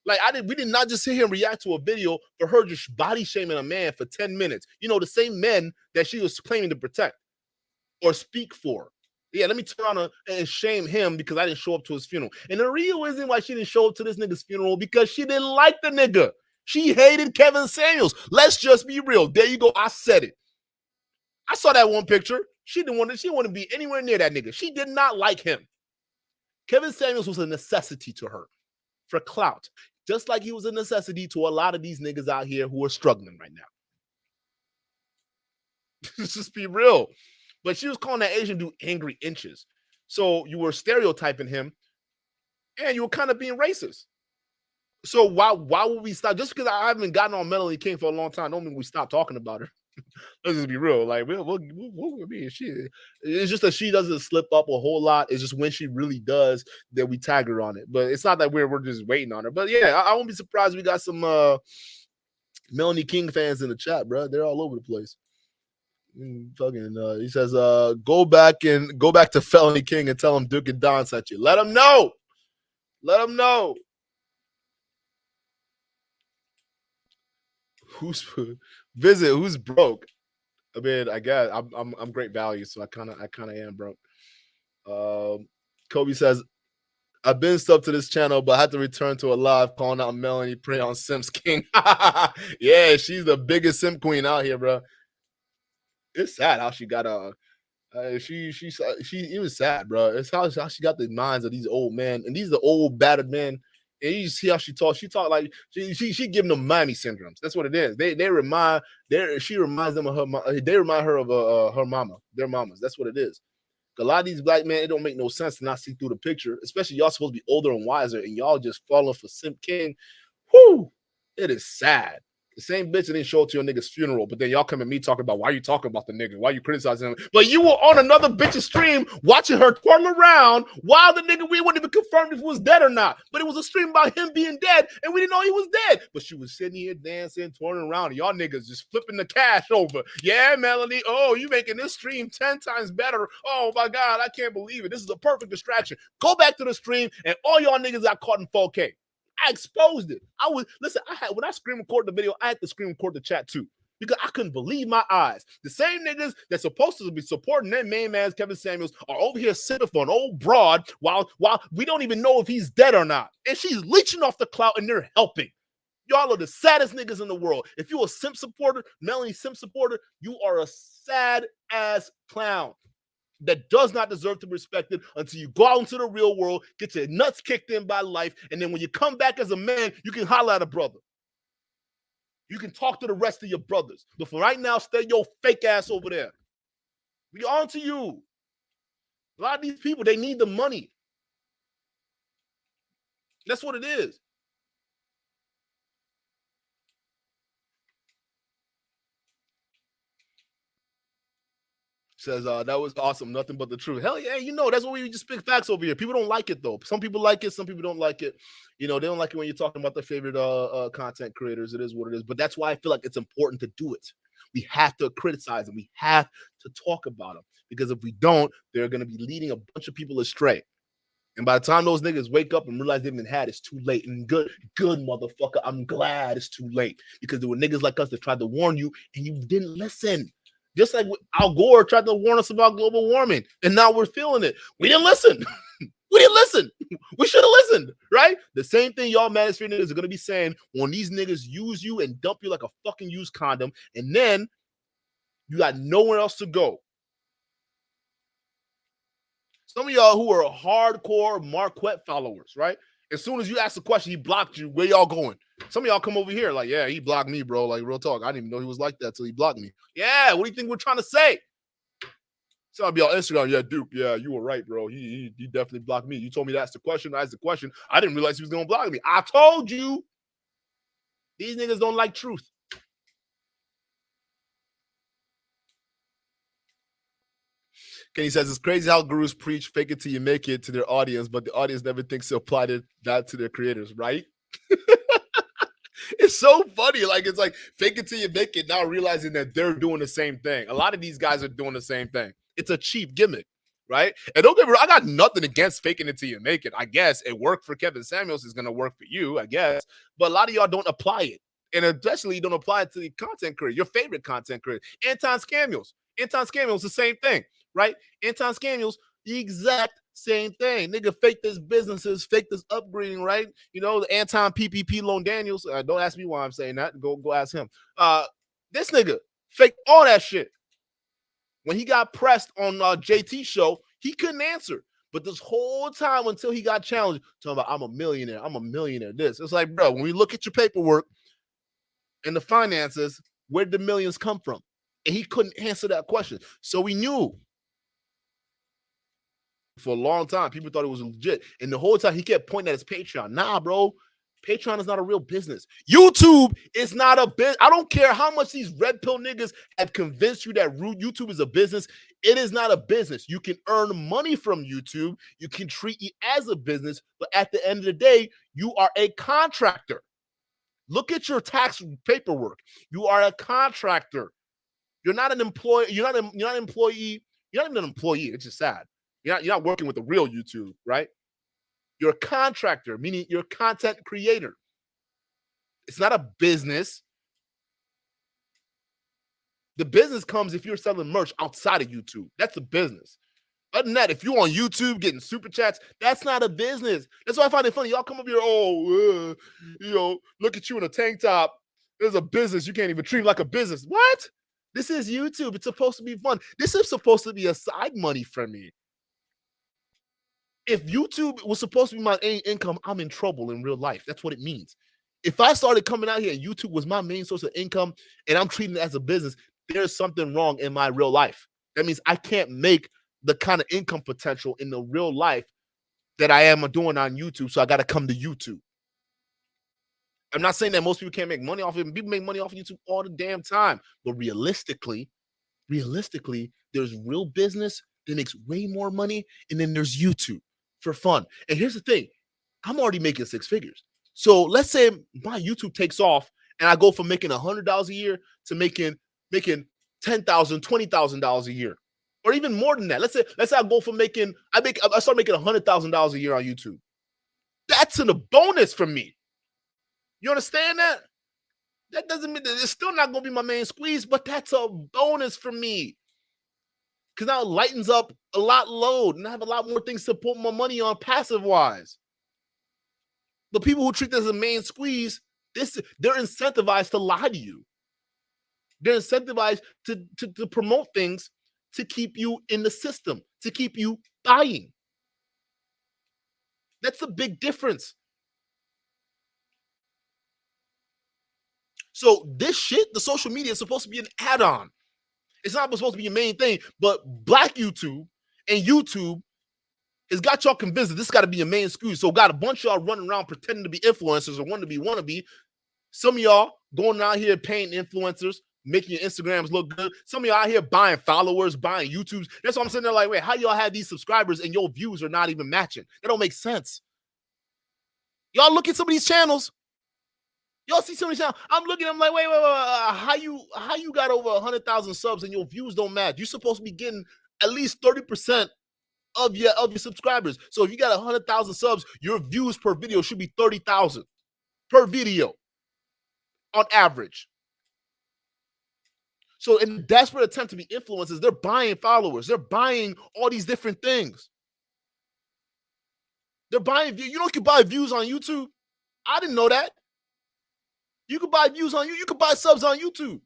S1: Like, we did not just sit here and react to a video for her just body shaming a man for 10 minutes. You know, the same men that she was claiming to protect or speak for. Yeah, let me turn on and shame him because I didn't show up to his funeral. And the real reason why she didn't show up to this nigga's funeral, because she didn't like the nigga. She hated Kevin Samuels. Let's just be real. There you go. I said it. I saw that one picture. She didn't want to be anywhere near that nigga. She did not like him. Kevin Samuels was a necessity to her for clout. Just like he was a necessity to a lot of these niggas out here who are struggling right now. Let's just be real. But she was calling that Asian dude angry inches. So you were stereotyping him and you were kind of being racist. So why would we stop? Just because I haven't gotten on Melanie King for a long time, don't mean we stop talking about her. Let's just be real. Like, we'll be shit. It's just that she doesn't slip up a whole lot. It's just when she really does that we tag her on it. But it's not that we're just waiting on her. But yeah, I won't be surprised we got some Melanie King fans in the chat, bro. They're all over the place. He says, go back to Felony King and tell him Duke and Don sent you. Let him know. Let him know. Who's broke? I mean, I guess I'm great value, so I kind of am broke. Kobe says, I've been sub to this channel, but I had to return to a live calling out Melanie Prey on Sims King. Yeah, she's the biggest simp queen out here, bro. It's sad how she got it was sad, bro. It's how she got the minds of these old men, and these are the old battered men. And you see how she talks. She talk like she giving them Miami syndromes. That's what it is. She reminds them of her. They remind her of her mama, their mamas. That's what it is. A lot of these black men, it don't make no sense to not see through the picture. Especially y'all supposed to be older and wiser, and y'all just falling for Simp King. Whoo! It is sad. The same bitch that didn't show up to your nigga's funeral, but then y'all come at me talking about why you talking about the nigga, why you criticizing him. But you were on another bitch's stream watching her twirl around while the nigga, we wouldn't even confirm if he was dead or not. But it was a stream about him being dead, and we didn't know he was dead. But she was sitting here dancing, twirling around, and y'all niggas just flipping the cash over. Yeah, Melanie, oh, you making this stream 10 times better. Oh my God, I can't believe it. This is a perfect distraction. Go back to the stream, and all y'all niggas got caught in 4K. I exposed it. When I screen record the video, I had to screen record the chat too, because I couldn't believe my eyes. The same niggas that's supposed to be supporting their main man, Kevin Samuels, are over here sitting for an old broad while we don't even know if he's dead or not. And she's leeching off the clout and they're helping. Y'all are the saddest niggas in the world. If you're a simp supporter, Melanie simp supporter, you are a sad ass clown that does not deserve to be respected until you go out into the real world, get your nuts kicked in by life, and then when you come back as a man, you can holler at a brother. You can talk to the rest of your brothers. But for right now, stay your fake ass over there. We on to you. A lot of these people, they need the money. That's what it is. Says, that was awesome. Nothing but the truth. Hell yeah, that's what we just speak facts over here. People don't like it, though. Some people like it. Some people don't like it. They don't like it when you're talking about their favorite content creators. It is what it is. But that's why I feel like it's important to do it. We have to criticize them. We have to talk about them. Because if we don't, they're going to be leading a bunch of people astray. And by the time those niggas wake up and realize they've been had, it's too late. And good motherfucker, I'm glad it's too late. Because there were niggas like us that tried to warn you and you didn't listen. Just like Al Gore tried to warn us about global warming, and now we're feeling it. We didn't listen. We didn't listen. We should have listened, right? The same thing y'all manosphere niggas are going to be saying when these niggas use you and dump you like a fucking used condom, and then you got nowhere else to go. Some of y'all who are hardcore Marquette followers, right? As soon as you ask a question, he blocked you. Where y'all going? Some of y'all come over here like, yeah, he blocked me, bro. Like, real talk. I didn't even know he was like that till he blocked me. Yeah, what do you think we're trying to say? Some of y'all Instagram, yeah, Duke, yeah, you were right, bro. He definitely blocked me. You told me to ask the question. I asked the question. I didn't realize he was going to block me. I told you. These niggas don't like truth. Kenny says, it's crazy how gurus preach fake it till you make it to their audience, but the audience never thinks to apply that to their creators, right? It's so funny. Like, it's like fake it till you make it, now realizing that they're doing the same thing. A lot of these guys are doing the same thing. It's a cheap gimmick, right? And don't get me wrong, I got nothing against faking it till you make it. I guess it worked for Kevin Samuels. It's going to work for you, I guess. But a lot of y'all don't apply it. And especially you don't apply it to the content creator, your favorite content creator. Anton Scamuels. Anton Scamuels, the same thing, right? Anton Scamuels, the exact same thing. Nigga, fake this businesses, fake this upgrading, right? The Anton PPP Loan Daniels. Don't ask me why I'm saying that. Go ask him. This nigga fake all that shit. When he got pressed on JT show, he couldn't answer. But this whole time until he got challenged, talking about I'm a millionaire, this. It's like, bro, when we look at your paperwork and the finances, where did the millions come from? And he couldn't answer that question. So we knew for a long time, people thought it was legit. And the whole time he kept pointing at his Patreon. Nah, bro. Patreon is not a real business. YouTube is not a business. I don't care how much these red pill niggas have convinced you that YouTube is a business. It is not a business. You can earn money from YouTube. You can treat it as a business. But at the end of the day, you are a contractor. Look at your tax paperwork. You are a contractor. You're not an employee. You're not an employee. You're not even an employee. It's just sad. You're not working with the real YouTube, right? You're a contractor, meaning you're a content creator. It's not a business. The business comes if you're selling merch outside of YouTube. That's a business. Other than that, if you're on YouTube getting super chats, that's not a business. That's why I find it funny. Y'all come up here, look at you in a tank top. There's a business. You can't even treat it like a business. What? This is YouTube. It's supposed to be fun. This is supposed to be a side money for me. If YouTube was supposed to be my main income, I'm in trouble in real life. That's what it means. If I started coming out here and YouTube was my main source of income and I'm treating it as a business, there's something wrong in my real life. That means I can't make the kind of income potential in the real life that I am doing on YouTube. So I got to come to YouTube. I'm not saying that most people can't make money off it. People make money off of YouTube all the damn time. But realistically, there's real business that makes way more money, and then there's YouTube for fun. And here's the thing: I'm already making 6 figures. So let's say my YouTube takes off, and I go from making $100 a year to making $10,000, $20,000 a year, or even more than that. Let's say I go from I start making $100,000 a year on YouTube. That's a bonus for me. You understand that? That doesn't mean that it's still not going to be my main squeeze, but that's a bonus for me. Because now it lightens up a lot load, and I have a lot more things to put my money on passive wise. The people who treat this as a main squeeze, they're incentivized to lie to you. They're incentivized to promote things to keep you in the system, to keep you buying. That's a big difference. So this shit, the social media, is supposed to be an add-on. It's not supposed to be your main thing, but Black YouTube and YouTube has got y'all convinced that this got to be your main squeeze. So got a bunch of y'all running around pretending to be influencers or wanna be. Some of y'all going out here paying influencers, making your Instagrams look good. Some of y'all out here buying followers, buying YouTubes. That's why I'm sitting there like, wait, how y'all have these subscribers and your views are not even matching? That don't make sense. Y'all look at some of these channels. Y'all see some of these channels. I'm looking, I'm like, wait, how you got over 100,000 subs and your views don't match? You're supposed to be getting at least 30% of your subscribers. So if you got 100,000 subs, your views per video should be 30,000 per video on average. So in a desperate attempt to be influencers, they're buying followers. They're buying all these different things. They're buying views. You know you can buy views on YouTube? I didn't know that. You can buy views on you. You can buy subs on YouTube.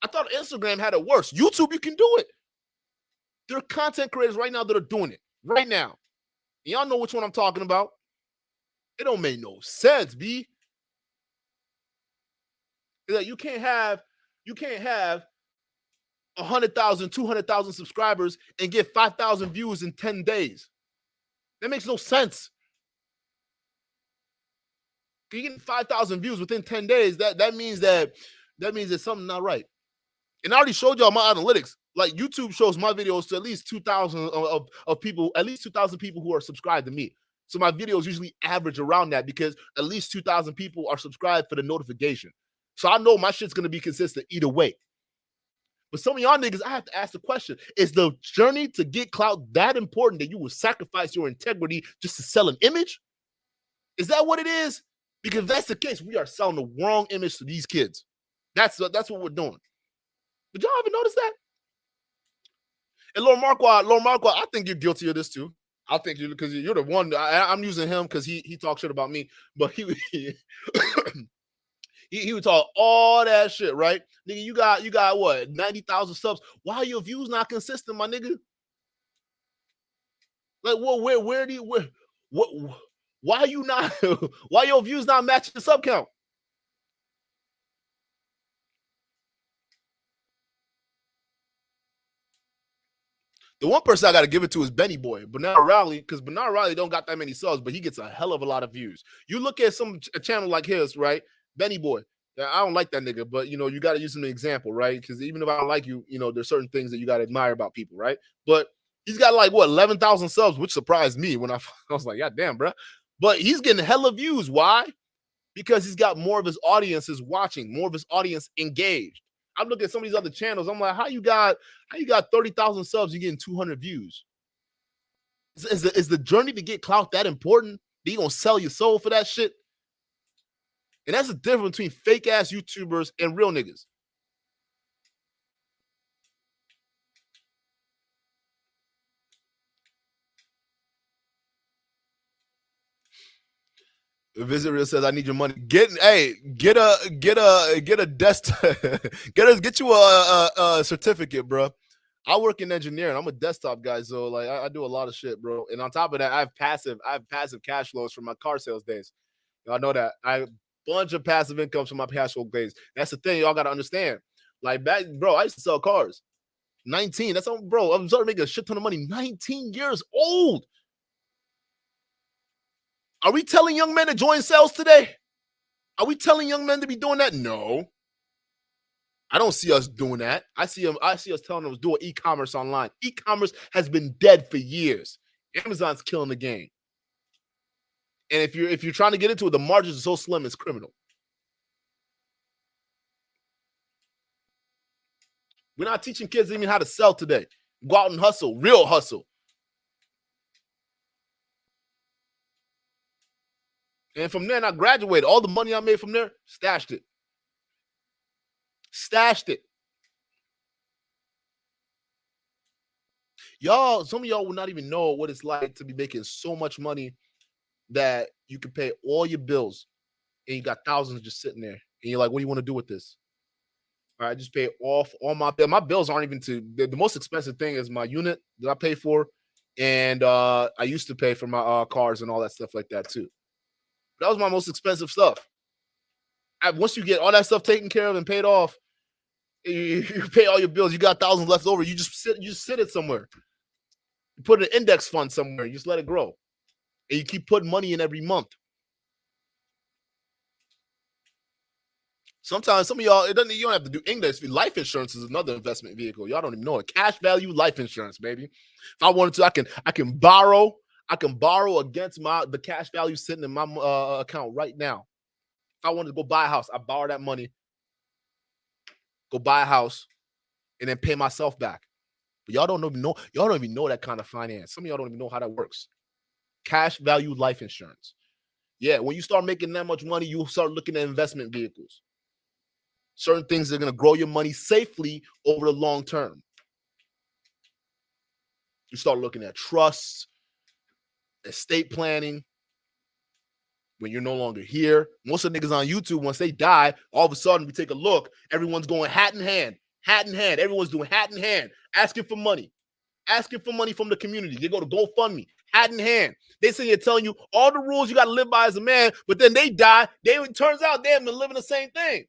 S1: I thought Instagram had it worse. YouTube, you can do it. There are content creators right now that are doing it right now. And y'all know which one I'm talking about. It don't make no sense, B. Like you can't have 100,000, 200,000 subscribers and get 5,000 views in 10 days. That makes no sense. You get 5,000 views within 10 days. That means that there's something not right. And I already showed y'all my analytics. Like YouTube shows my videos to at least 2,000 of people, at least 2,000 people who are subscribed to me. So my videos usually average around that because at least 2,000 people are subscribed for the notification. So I know my shit's gonna be consistent either way. But some of y'all niggas, I have to ask the question: is the journey to get clout that important that you will sacrifice your integrity just to sell an image? Is that what it is? Because if that's the case, we are selling the wrong image to these kids. That's what we're doing. Did y'all ever notice that? And Lord Marquardt, I think you're guilty of this too. I think you because you're the one. I'm using him because he talks shit about me, but he would talk all that shit, right? Nigga, you got what 90,000 subs. Why are your views not consistent, my nigga? Like, well, why are you not? Why your views not matching the sub count? The one person I got to give it to is Benny Boy, Bernard Riley, because Bernard Riley don't got that many subs, but he gets a hell of a lot of views. You look at a channel like his, right? Benny Boy. I don't like that nigga, but you know, you got to use him as an example, right? Because even if I don't like you, you know, there's certain things that you got to admire about people, right? But he's got like what 11,000 subs, which surprised me when I was like, God damn, bro. But he's getting hella views. Why? Because he's got more of his audiences watching, more of his audience engaged. I'm looking at some of these other channels. I'm like, how you got 30,000 subs? You're getting 200 views. Is the journey to get clout that important? That you gonna sell your soul for that shit? And that's the difference between fake ass YouTubers and real niggas. Visitor says, "I need your money. Get a desktop. get you a certificate, bro. I work in engineering. I'm a desktop guy, so like I do a lot of shit, bro. And on top of that, I have passive cash flows from my car sales days. Y'all know that I have a bunch of passive incomes from my cash flow days. That's the thing y'all got to understand. Like back, bro, I used to sell cars. 19. That's all, bro. I'm starting to make a shit ton of money. 19 years old. Are we telling young men to join sales today? Are we telling young men to be doing that? No. I don't see us doing that. I see us telling them to do e-commerce online. E-commerce has been dead for years. Amazon's killing the game. And if you're trying to get into it, the margins are so slim, it's criminal. We're not teaching kids even how to sell today. Go out and hustle, real hustle. And from there, I graduated. All the money I made from there, stashed it. Stashed it. Y'all, some of y'all will not even know what it's like to be making so much money that you can pay all your bills and you got thousands just sitting there. And you're like, what do you want to do with this? All right, I just pay off all my bills. My bills aren't even the most expensive thing is my unit that I pay for. And I used to pay for my cars and all that stuff like that too. That was my most expensive stuff. Once you get all that stuff taken care of and paid off, you pay all your bills. You got thousands left over. You just sit it somewhere. You put an index fund somewhere. You just let it grow, and you keep putting money in every month. Sometimes some of y'all, you don't have to do index. Life insurance is another investment vehicle. Y'all don't even know it. Cash value life insurance, baby. If I wanted to, I can borrow. I can borrow against the cash value sitting in my account right now. If I wanted to go buy a house, I borrow that money, go buy a house, and then pay myself back. But y'all don't even know. Y'all don't even know that kind of finance. Some of y'all don't even know how that works. Cash value life insurance. Yeah, when you start making that much money, you start looking at investment vehicles. Certain things that are going to grow your money safely over the long term. You start looking at trusts, estate planning. When you're no longer here, most of the niggas on YouTube, once they die, all of a sudden we take a look, everyone's going hat in hand. Everyone's doing hat in hand, asking for money from the community. They go to GoFundMe, hat in hand. They say they're telling you all the rules you got to live by as a man, but then they die. It turns out they haven't been living the same thing.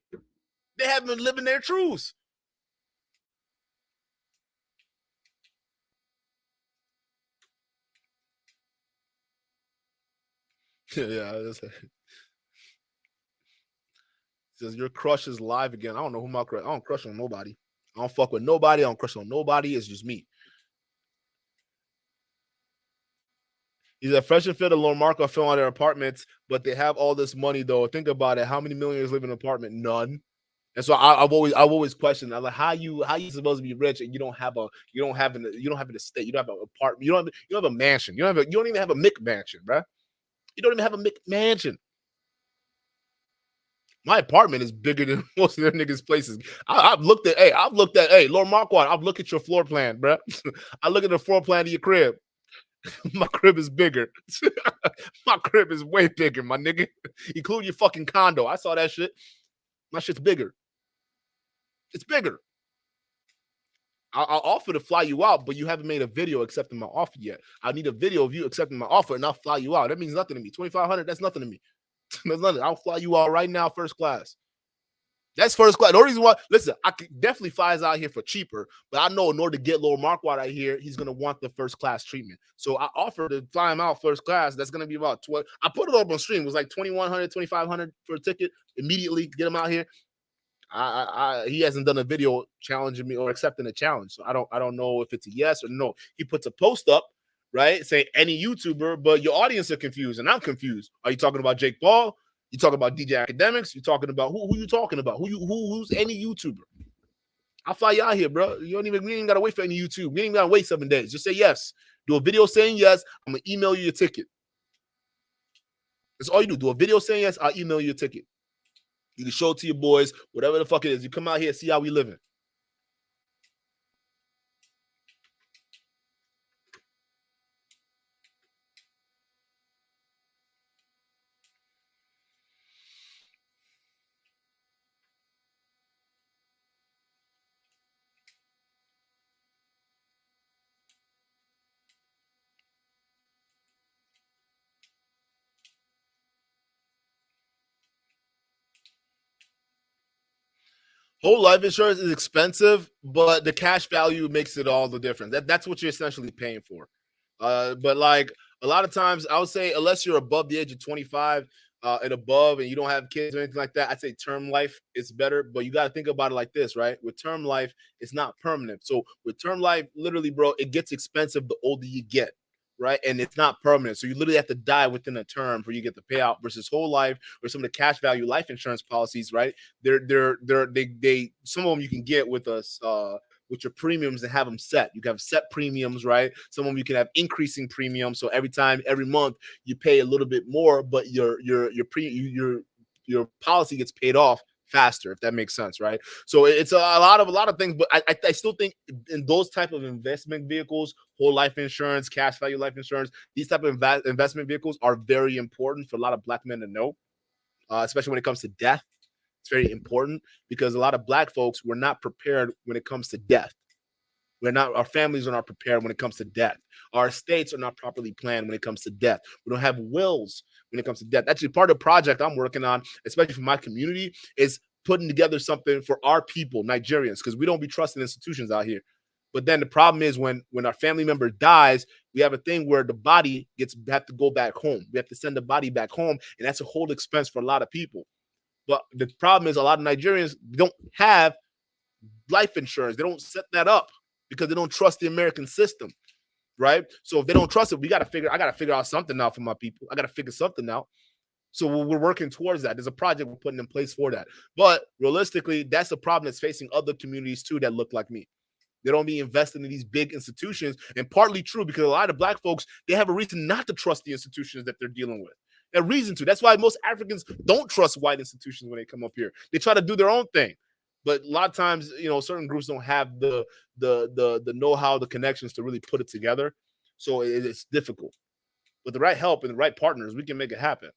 S1: They haven't been living their truths. Yeah, says your crush is live again. I don't know who my crush. I don't crush on nobody. I don't fuck with nobody. I don't crush on nobody. It's just me. He's a fresh and fit of Lord Marco film on their apartments, but they have all this money though. Think about it. How many millionaires live in an apartment? None. And so I've always questioned. I'm like, how you supposed to be rich and you don't have an estate, you don't have an apartment, you don't have a mansion, you don't even have a McMansion, bro. You don't even have a McMansion. My apartment is bigger than most of their niggas' places. I've looked at, Lord Marquardt, I've looked at your floor plan, bro. I look at the floor plan of your crib. My crib is bigger. My crib is way bigger, my nigga. Including your fucking condo. I saw that shit. My shit's bigger. It's bigger. I'll offer to fly you out, but you haven't made a video accepting my offer yet. I need a video of you accepting my offer, and I'll fly you out. That means nothing to me. $2,500, that's nothing to me. That's nothing. I'll fly you out right now, first class. That's first class. The only reason why, listen, I could definitely fly us out here for cheaper, but I know in order to get Lord Marquardt out here, he's gonna want the first class treatment. So I offer to fly him out first class. That's gonna be about 12. I put it up on stream. It was like 2,100, 2,500 for a ticket. Immediately get him out here. He hasn't done a video challenging me or accepting a challenge, so I don't know if it's a yes or no. He puts a post up, right? Say any YouTuber, but your audience are confused, and I'm confused. Are you talking about Jake Paul? You talking about DJ Academics? You talking about who you talking about? Who's any YouTuber? I'll fly you out here, bro. We ain't gotta wait for any YouTube. We ain't gotta wait 7 days. Just say yes. Do a video saying yes. I'm gonna email you your ticket. That's all you do. Do a video saying yes. I'll email you your ticket. You can show it to your boys, whatever the fuck it is. You come out here, see how we living. Whole life insurance is expensive, but the cash value makes it all the difference. That's what you're essentially paying for. But like a lot of times, I would say, unless you're above the age of 25, and above, and you don't have kids or anything like that, I'd say term life is better. But you got to think about it like this, right? With term life, it's not permanent. So with term life, literally, bro, it gets expensive the older you get, right? And it's not permanent. So you literally have to die within a term for you get the payout versus whole life or some of the cash value life insurance policies, right? They some of them you can get with your premiums and have them set. You can have set premiums, right? Some of them you can have increasing premiums. So every month you pay a little bit more, but your policy gets paid off faster, if that makes sense, right? So it's a lot of things, but I still think in those type of investment vehicles, whole life insurance, cash value life insurance, these type of investment vehicles are very important for a lot of black men to know, especially when it comes to death. It's very important because a lot of black folks were not prepared when it comes to death. Our families are not prepared when it comes to death. Our estates are not properly planned when it comes to death. We don't have wills when it comes to death. Actually, part of the project I'm working on, especially for my community, is putting together something for our people, Nigerians, because we don't be trusting institutions out here. But then the problem is when our family member dies, we have a thing where the body have to go back home. We have to send the body back home, and that's a whole expense for a lot of people. But the problem is a lot of Nigerians don't have life insurance. They don't set that up because they don't trust the American system, right? So if they don't trust it, I gotta figure out something out for my people. I gotta figure something out. So we're working towards that. There's a project we're putting in place for that. But realistically, that's a problem that's facing other communities too that look like me. They don't be investing in these big institutions, and partly true because a lot of black folks, they have a reason not to trust the institutions that they're dealing with. A reason to. That's why most Africans don't trust white institutions when they come up here. They try to do their own thing. But a lot of times, certain groups don't have the know-how, the connections to really put it together. So it's difficult. With the right help and the right partners, we can make it happen.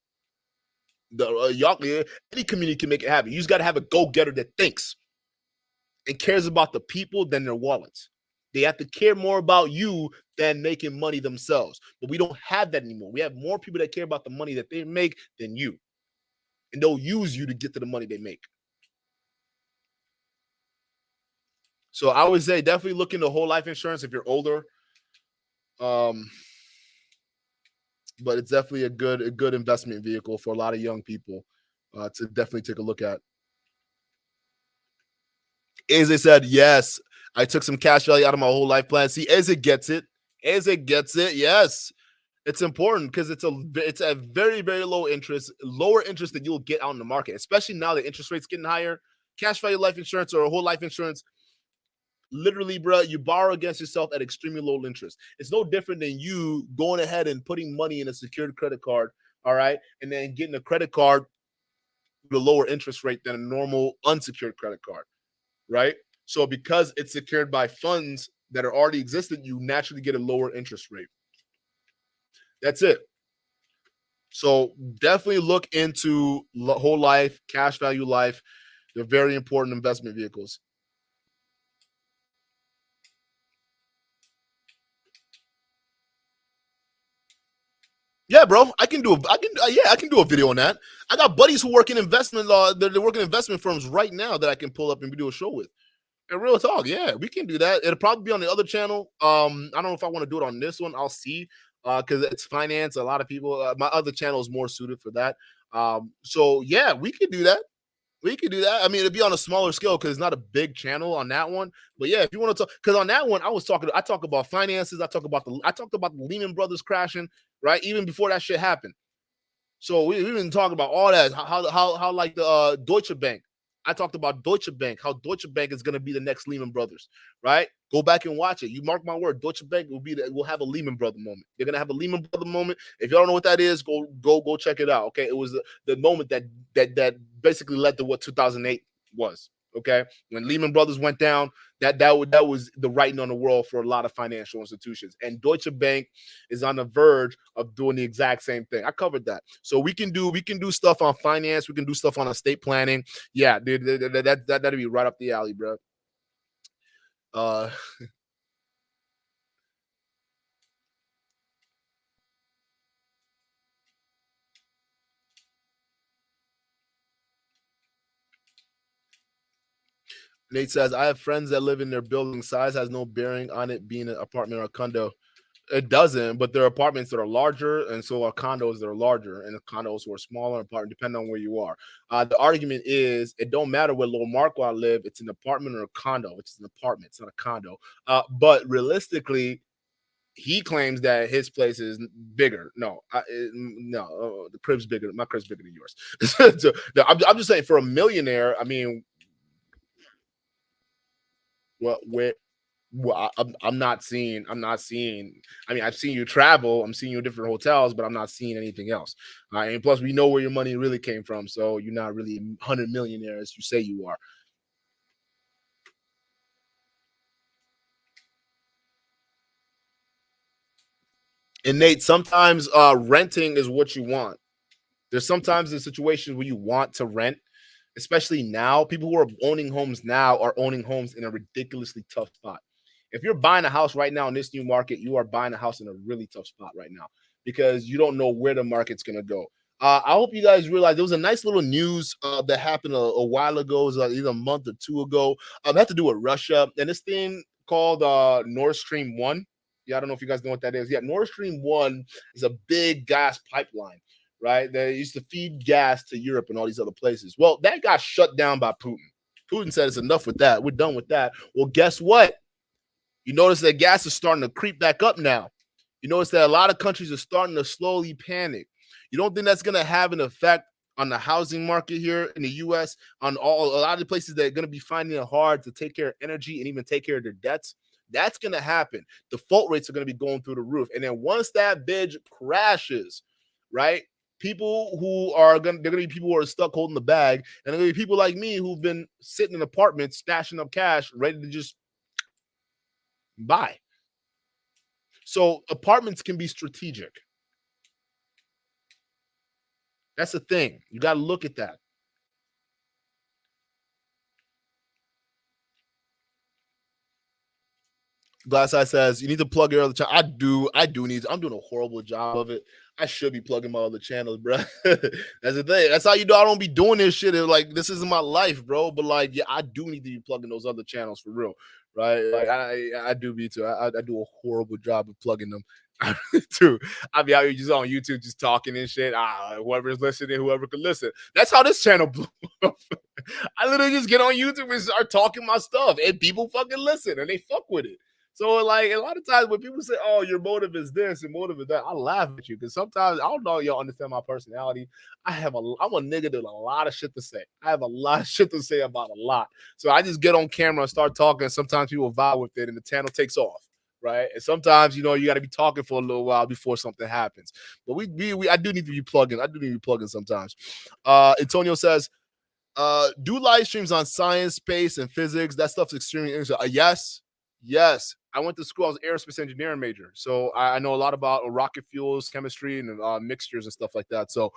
S1: Any community can make it happen. You just got to have a go-getter that thinks and cares about the people than their wallets. They have to care more about you than making money themselves. But we don't have that anymore. We have more people that care about the money that they make than you. And they'll use you to get to the money they make. So I would say definitely look into whole life insurance if you're older. But it's definitely a good investment vehicle for a lot of young people to definitely take a look at. Eze said, yes, I took some cash value out of my whole life plan. See, Eze gets it. Eze gets it. Yes. It's important because it's a very, very lower interest than you'll get out in the market, especially now that interest rates getting higher. Cash value life insurance or a whole life insurance, literally, bro, you borrow against yourself at extremely low interest. It's no different than you going ahead and putting money in a secured credit card, all right, and then getting a credit card with a lower interest rate than a normal unsecured credit card, right? So because it's secured by funds that are already existent, you naturally get a lower interest rate. That's it. So definitely look into whole life, cash value life. They're very important investment vehicles. Yeah, bro, I can do a video on that. I got buddies who work in investment law. They're working in investment firms right now that I can pull up and do a show with. And real talk, yeah, we can do that. It'll probably be on the other channel. I don't know if I want to do it on this one. I'll see, because it's finance. A lot of people. My other channel is more suited for that. So yeah, we could do that. We could do that. I mean, it'd be on a smaller scale because it's not a big channel on that one. But yeah, if you want to talk, because on that one, I talk about finances. I talked about the Lehman Brothers crashing, right? Even before that shit happened. So we've been talking about all that. How like the Deutsche Bank. I talked about Deutsche Bank, how Deutsche Bank is going to be the next Lehman Brothers, right? Go back and watch it. You mark my word, Deutsche Bank will have a Lehman Brother moment. They're going to have a Lehman Brother moment. If you don't know what that is, go check it out. Okay, it was the moment that basically led to what 2008 was. Okay, when Lehman Brothers went down, that was the writing on the wall for a lot of financial institutions, and Deutsche Bank is on the verge of doing the exact same thing. I covered that, so we can do stuff on finance, we can do stuff on estate planning. Yeah, dude, that'd be right up the alley, bro. Uh, Nate says, I have friends that live in their building. Size has no bearing on it being an apartment or a condo. It doesn't, but there are apartments that are larger, and so are condos that are larger, and the condos who are smaller, apartment depending on where you are. The argument is it don't matter where Lil Marco live; it's an apartment or a condo. It's an apartment, it's not a condo. But realistically, he claims that his place is bigger. No, the crib's bigger. My crib's bigger than yours. So, no, I'm just saying for a millionaire. I mean, where well, I'm not seeing. I'm not seeing. I mean, I've seen you travel. I'm seeing you in different hotels, but I'm not seeing anything else. And plus, we know where your money really came from, so you're not really 100 millionaire as you say you are. And Nate, sometimes renting is what you want. There's sometimes the situations where you want to rent, especially now. People who are owning homes now are owning homes in a ridiculously tough spot. If you're buying a house right now in this new market, you are buying a house in a really tough spot right now because you don't know where the market's going to go. I hope you guys realize there was a nice little news that happened a while ago, it was either a month or two ago. It had to do with Russia and this thing called Nord Stream 1. Yeah, I don't know if you guys know what that is. Yeah, Nord Stream 1 is a big gas pipeline, right? They used to feed gas to Europe and all these other places. Well, that got shut down by Putin. Putin said it's enough with that. We're done with that. Well, guess what? You notice that gas is starting to creep back up now. You notice that a lot of countries are starting to slowly panic. You don't think that's going to have an effect on the housing market here in the US, on a lot of the places that are going to be finding it hard to take care of energy and even take care of their debts? That's going to happen. Default rates are going to be going through the roof. And then once that bitch crashes, right? People who are going to, they're going to be people who are stuck holding the bag. And they're going to be people like me who've been sitting in apartments, stashing up cash, ready to just buy. So apartments can be strategic. That's the thing. You got to look at that. Glass Eye says you need to plug your other channel. I do need. I'm doing a horrible job of it. I should be plugging my other channels, bro. That's the thing. That's how you know I don't be doing this shit. Like this isn't my life, bro. But like, yeah, I do need to be plugging those other channels for real, right? Like I do be too. I do a horrible job of plugging them. I really do. I be out here just on YouTube, just talking and shit. Whoever's listening, whoever can listen. That's how this channel blew up. I literally just get on YouTube and start talking my stuff, and people fucking listen and they fuck with it. So like a lot of times when people say, "Oh, your motive is this and motive is that," I laugh at you because sometimes I don't know if y'all understand my personality. I'm a nigga with a lot of shit to say. I have a lot of shit to say about a lot. So I just get on camera and start talking. Sometimes people vibe with it, and the channel takes off. Right. And sometimes, you got to be talking for a little while before something happens. But I do need to be plugging. I do need to be plugging sometimes. Antonio says, do live streams on science, space, and physics. That stuff's extremely interesting. Yes. I went to school. I was an aerospace engineering major, so I know a lot about rocket fuels, chemistry, and mixtures and stuff like that. So,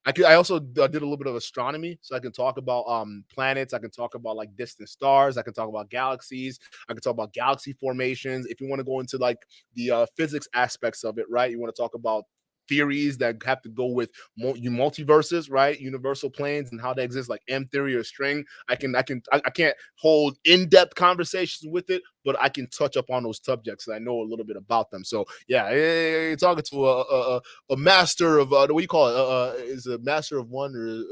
S1: I also did a little bit of astronomy, so I can talk about planets. I can talk about like distant stars. I can talk about galaxies. I can talk about galaxy formations. If you want to go into like the physics aspects of it, right? You want to talk about theories that have to go with multiverses, right? Universal planes and how they exist, like M theory or string. I can't hold in-depth conversations with it, but I can touch up on those subjects. I know a little bit about them. So yeah, you're talking to a master of what do you call it? Is a master of one or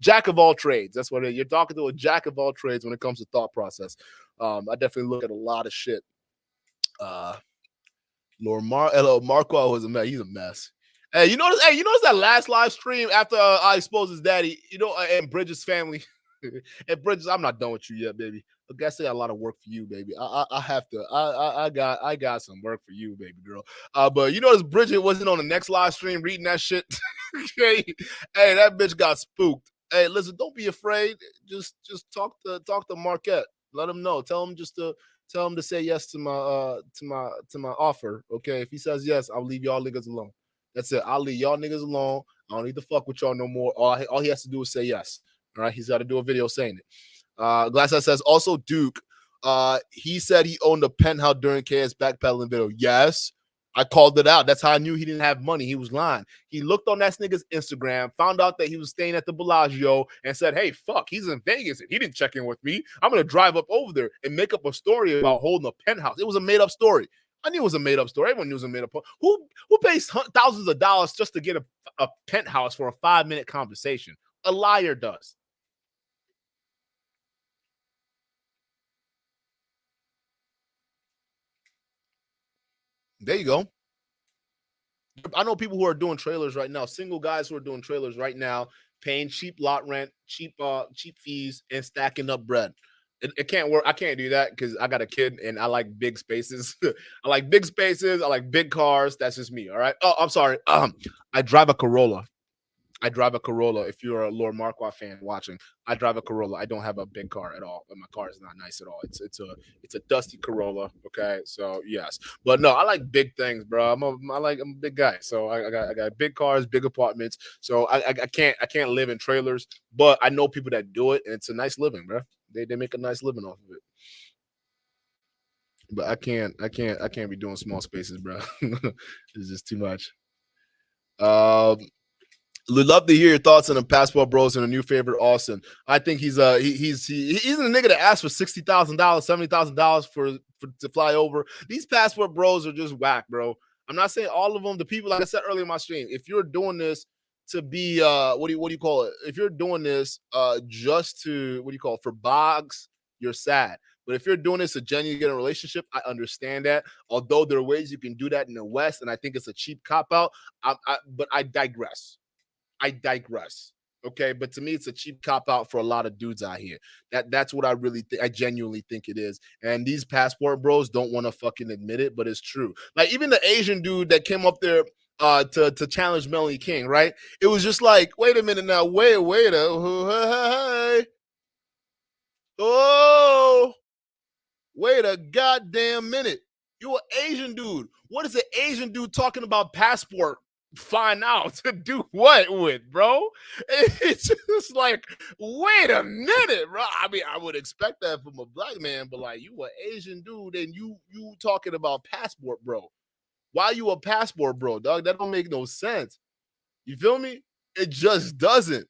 S1: jack of all trades. That's what you're talking to, a jack of all trades when it comes to thought process. I definitely look at a lot of shit. Marco was a mess. He's a mess. Hey, you notice? Hey, you notice that last live stream after I exposed his daddy? And Bridges' family. And Bridges, I'm not done with you yet, baby. I guess I got a lot of work for you, baby. I have to. I got some work for you, baby girl. But you notice Bridget wasn't on the next live stream reading that shit. Okay, hey, that bitch got spooked. Hey, listen, don't be afraid. Just talk to Marquette. Let him know. Tell him to say yes to my offer. Okay, if he says yes, I'll leave y'all niggas alone. That's it. I'll leave y'all niggas alone. I don't need to fuck with y'all no more. All he has to do is say yes. All right, he's got to do a video saying it. Glasshouse says also Duke. He said he owned a penthouse during KS backpedaling video. Yes, I called it out. That's how I knew he didn't have money. He was lying. He looked on that nigga's Instagram, found out that he was staying at the Bellagio, and said, "Hey, fuck, he's in Vegas. And he didn't check in with me. I'm gonna drive up over there and make up a story about holding a penthouse." It was a made up story. I knew it was a made up story. Everyone knew it was a made up. Who pays thousands of dollars just to get a penthouse for a 5-minute conversation? A liar does. There you go. I know people who are doing trailers right now, single guys who are doing trailers right now, paying cheap lot rent, cheap fees, and stacking up bread. It can't work. I can't do that because I got a kid and I like big spaces. I like big spaces. I like big cars. That's just me. All right. Oh, I'm sorry. I drive a Corolla. I drive a Corolla. If you're a Lord Marquardt fan watching, I drive a Corolla. I don't have a big car at all. My car is not nice at all. It's a dusty Corolla. Okay, so yes, but no, I like big things, bro. I'm a big guy, so I got big cars, big apartments. So I can't live in trailers, but I know people that do it, and it's a nice living, bro. They make a nice living off of it. But I can't be doing small spaces, bro. It's just too much. Um, We'd love to hear your thoughts on the Passport Bros and a new favorite, Austin. I think he's a nigga that asked for $60,000, $70,000 for to fly over. These Passport Bros are just whack, bro. I'm not saying all of them. The people, like I said earlier in my stream, if you're doing this to be what do you call it? If you're doing this just to what do you call it for bogs, you're sad. But if you're doing this to genuinely get a relationship, I understand that. Although there are ways you can do that in the West, and I think it's a cheap cop out. But I digress. I digress. Okay, but to me, it's a cheap cop out for a lot of dudes out here. That's what I really think. I genuinely think it is. And these Passport Bros don't want to fucking admit it, but it's true. Like even the Asian dude that came up there to challenge Melanie King, right? It was just like, wait a minute now, wait hey, oh, wait a goddamn minute. You an Asian dude. What is an Asian dude talking about passport? Find out to do what with, bro? It's just like, wait a minute, bro. I mean, I would expect that from a black man, but like you an Asian dude and you talking about passport, bro. Why you a passport, bro, dog? That don't make no sense. You feel me? It just doesn't.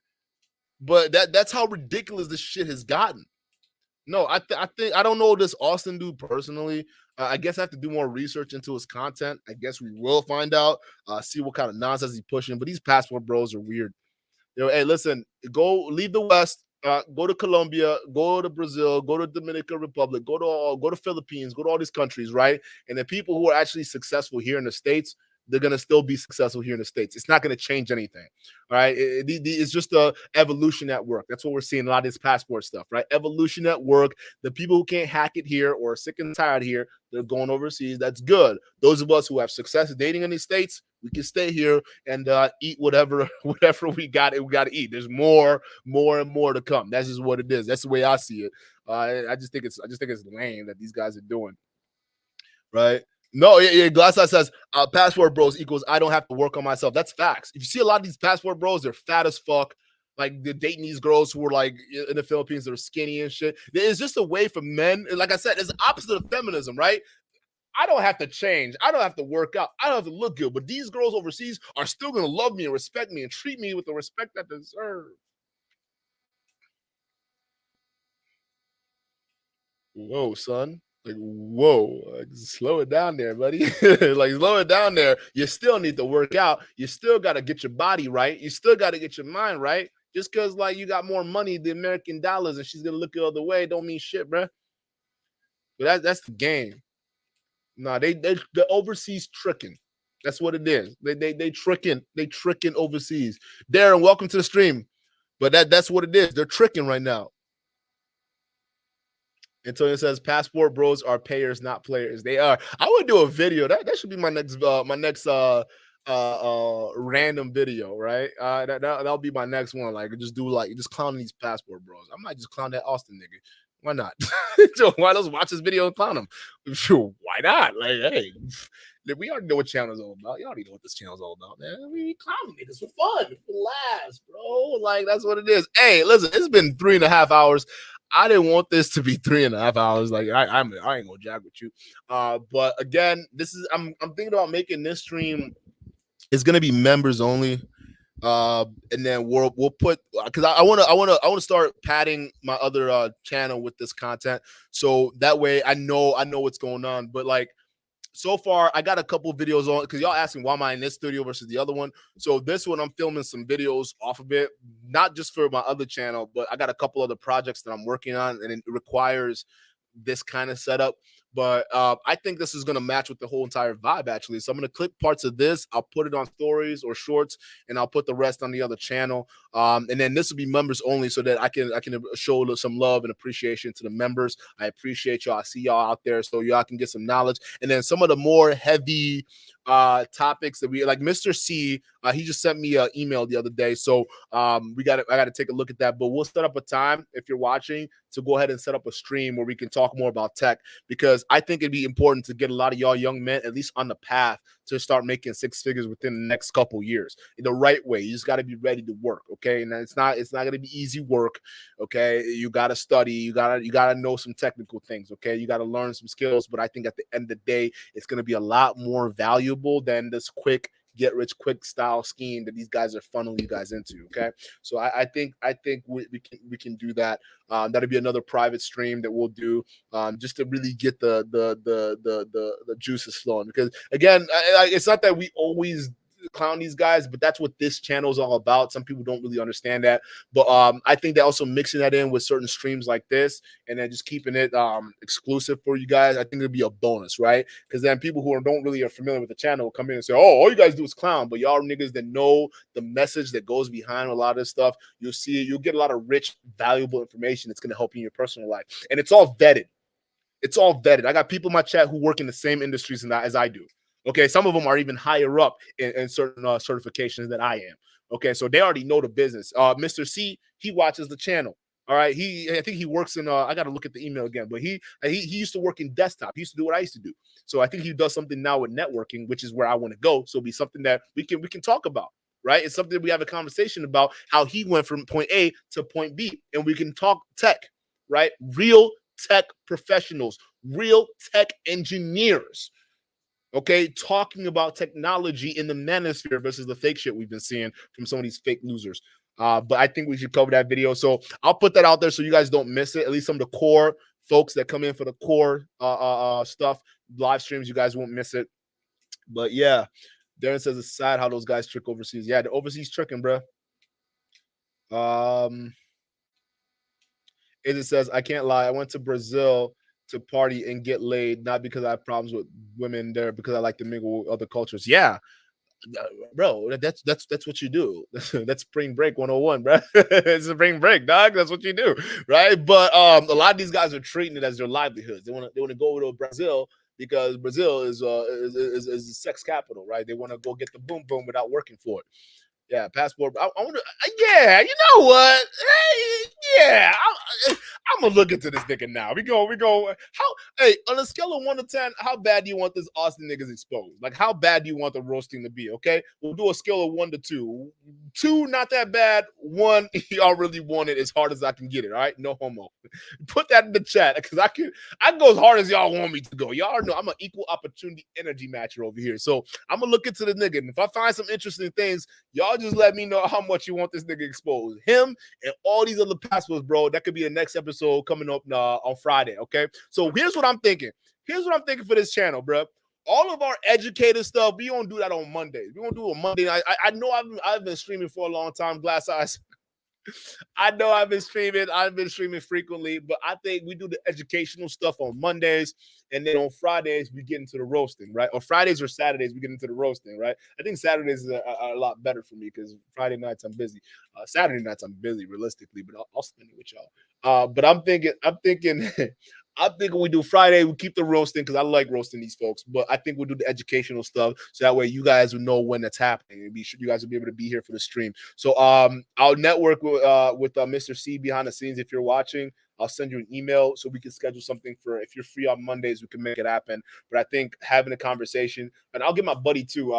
S1: But that's how ridiculous this shit has gotten. No, I think I don't know this Austin dude personally. I guess I have to do more research into his content. I guess we will find out, see what kind of nonsense he's pushing. But these Passport Bros are weird. Hey, listen, leave the West, go to Colombia, go to Brazil, go to Dominican Republic, go to Philippines, go to all these countries, right? And the people who are actually successful here in the States, they're gonna still be successful here in the States. It's not gonna change anything. All right. It's just a evolution at work. That's what we're seeing a lot of this passport stuff, right? Evolution at work. The people who can't hack it here or are sick and tired here, they're going overseas. That's good. Those of us who have success dating in the States, we can stay here and eat whatever we got to eat. There's more and more to come. That's just what it is. That's the way I see it. I just think it's lame that these guys are doing, right? No, yeah. Glasseye says passport bros equals I don't have to work on myself. That's facts. If you see a lot of these passport bros, they're fat as fuck. Like they're dating these girls who are like in the Philippines, they're skinny and shit. It's just a way for men. Like I said, it's the opposite of feminism, right? I don't have to change. I don't have to work out. I don't have to look good. But these girls overseas are still gonna love me and respect me and treat me with the respect I deserve. Whoa, son. Like, whoa, like, slow it down there, buddy. Like, slow it down there. You still need to work out. You still got to get your body right. You still got to get your mind right. Just because, like, you got more money than American dollars and she's going to look the other way don't mean shit, bro. But that's the game. No, the overseas tricking. That's what it is. They tricking overseas. Darren, welcome to the stream. But that's what it is. They're tricking right now. Antonio says passport bros are payers, not players. They are. I would do a video. That should be my next random video, right? That'll be my next one. Like just clown these passport bros. I might just clown that Austin nigga. Why not? Why don't watch this video and clown him? Sure, why not? Like, hey, we already know what channel's all about. You already know what this channel's all about, man. We clown niggas for fun, for laughs, bro. Like that's what it is. Hey, listen, it's been 3.5 hours. I didn't want this to be 3.5 hours. Like I ain't gonna jack with you. But again, I'm thinking about making this stream. It's gonna be members only. And then we'll put because I want to start padding my other channel with this content, so that way I know what's going on. But like So far, I got a couple videos on because y'all asking why am I in this studio versus the other one. So this one, I'm filming some videos off of it, not just for my other channel, but I got a couple other projects that I'm working on, and it requires this kind of setup. But I think this is going to match with the whole entire vibe, actually. So I'm going to clip parts of this. I'll put it on stories or shorts, and I'll put the rest on the other channel. And then this will be members only, so that I can show some love and appreciation to the members. I appreciate y'all. I see y'all out there, so y'all can get some knowledge. And then some of the more heavy topics that we like. Mr. C, he just sent me an email the other day, so I got to take a look at that. But we'll set up a time if you're watching to go ahead and set up a stream where we can talk more about tech, because I think it'd be important to get a lot of y'all young men at least on the path to start making six figures within the next couple years in the right way. You just got to be ready to work, okay? And it's not going to be easy work, okay? You got to study, you got to know some technical things, okay? You got to learn some skills, but I think at the end of the day, it's going to be a lot more valuable than this quick get rich quick style scheme that these guys are funneling you guys into. Okay, so I think we can do that. That'll be another private stream that we'll do, just to really get the juices flowing. Because again, it's not that we always clown these guys, but that's what this channel is all about. Some people don't really understand that, but I think that also mixing that in with certain streams like this, and then just keeping it exclusive for you guys, I think it'd be a bonus, right? Because then people who don't really are familiar with the channel will come in and say, "Oh, all you guys do is clown," but y'all niggas that know the message that goes behind a lot of this stuff, you'll see it. You'll get a lot of rich, valuable information that's going to help you in your personal life, and it's all vetted. It's all vetted. I got people in my chat who work in the same industries as I do. Okay, some of them are even higher up in certain certifications that I am. Okay, so they already know the business. Mr. C, he watches the channel. All right, I think he works in. I got to look at the email again, but he used to work in desktop. He used to do what I used to do. So I think he does something now with networking, which is where I want to go. So it'll be something that we can talk about. Right, it's something that we have a conversation about how he went from point A to point B, and we can talk tech. Right, real tech professionals, real tech engineers, okay, talking about technology in the manosphere versus the fake shit we've been seeing from some of these fake losers. But I think we should cover that video. So I'll put that out there so you guys don't miss it. At least some of the core folks that come in for the core stuff, live streams, you guys won't miss it. But yeah, Darren says it's sad how those guys trick overseas. Yeah, the overseas tricking, bro. It says, I can't lie. I went to Brazil to party and get laid, not because I have problems with women there, because I like to mingle with other cultures. Yeah, bro, that's what you do. That's spring break 101, bro. It's spring break, dog. That's what you do, right? But a lot of these guys are treating it as their livelihoods. They want to go to Brazil because Brazil is a sex capital, right? They want to go get the boom boom without working for it. Yeah, passport. I want to. Yeah, you know what? Hey, yeah, I'm gonna look into this nigga now. We go. How? Hey, on a scale of 1 to 10, how bad do you want this Austin niggas exposed? Like, how bad do you want the roasting to be? Okay, we'll do a scale of 1 to 2. 2, not that bad. 1, y'all really want it as hard as I can get it. All right, no homo. Put that in the chat because I can go as hard as y'all want me to go. Y'all know I'm an equal opportunity energy matcher over here. So I'm gonna look into the nigga, and if I find some interesting things, y'all just let me know how much you want this nigga exposed. Him and all these other passports, bro. That could be the next episode coming up on Friday. Okay. So here's what I'm thinking. Here's what I'm thinking for this channel, bro. All of our educated stuff, we don't do that on Mondays. We won't do it on Monday. I know I've been streaming for a long time, Glass Eyes. I know I've been streaming frequently, but I think we do the educational stuff on Mondays, and then on Fridays we get into the roasting, right? Or Fridays or Saturdays we get into the roasting, right? I think Saturdays is a lot better for me because Friday nights I'm busy. Saturday nights I'm busy realistically, but I'll spend it with y'all. But I'm thinking I'm thinking we do Friday. We keep the roasting because I like roasting these folks. But I think we'll do the educational stuff so that way you guys will know when it's happening. And you guys will be able to be here for the stream. So I'll network with Mr. C behind the scenes. If you're watching, I'll send you an email so we can schedule something for if you're free on Mondays, we can make it happen. But I think having a conversation, and I'll get my buddy too.